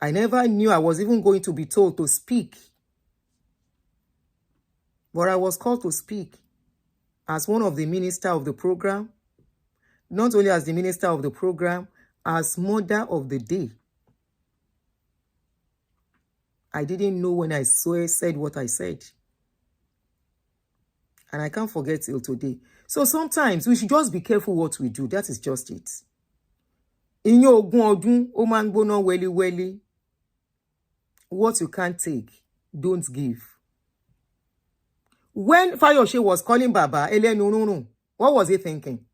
I never knew I was even going to be told to speak. But I was called to speak as one of the ministers of the program, not only as the minister of the program, as mother of the day. I didn't know when I said what I said. And I can't forget till today. So sometimes we should just be careful what we do. That is just it. In your ogun odun, o man gbona welly. What you can't take, don't give. When Fayose was calling Baba, what was he thinking?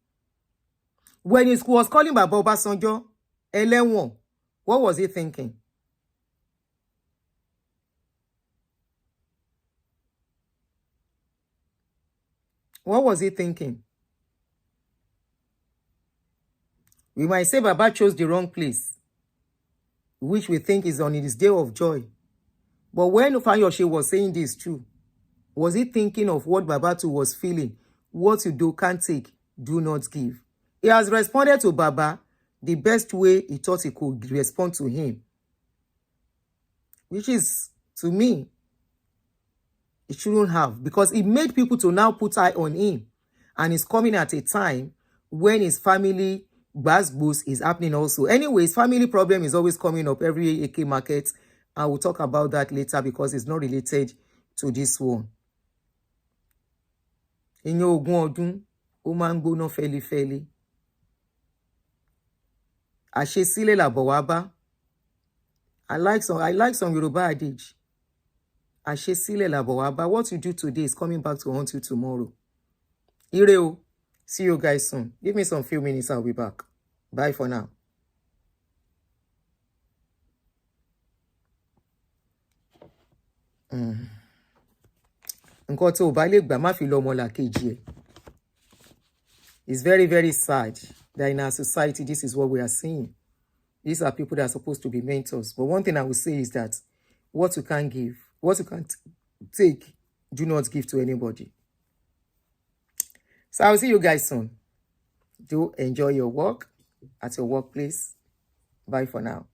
When he was calling Baba Obasanjo, what was he thinking? What was he thinking? We might say Baba chose the wrong place, which we think is on his day of joy. But when Fayose was saying this too, was he thinking of what Baba too was feeling? What you do can't take, do not give. He has responded to Baba the best way he thought he could respond to him. Which is, to me, it shouldn't have. Because it made people to now put eye on him. And he's coming at a time when his family boost is happening also. Anyway, his family problem is always coming up every AK market I will talk about that later because it's not related to this one. Ìyẹn ogún ọdún, ó máa ń gbóná fẹ́lifẹ́li. Àṣesílẹ̀ làbọ̀ wá bá. I like some Yoruba adage. Àṣesílẹ̀ làbọ̀ wá bá. What you do today is coming back to haunt you tomorrow. Ire o. See you guys soon. Give me some few minutes, I'll be back. Bye for now. Nǹkan tó bá lè gbà má fi lọ ọmọlàkejì ẹ̀. It's very, very sad that in our society, this is what we are seeing. These are people that are supposed to be mentors. But one thing I will say is that what you can't give, what you can't take, do not give to anybody. So I'll see you guys soon. Do enjoy your work at your workplace. Bye for now.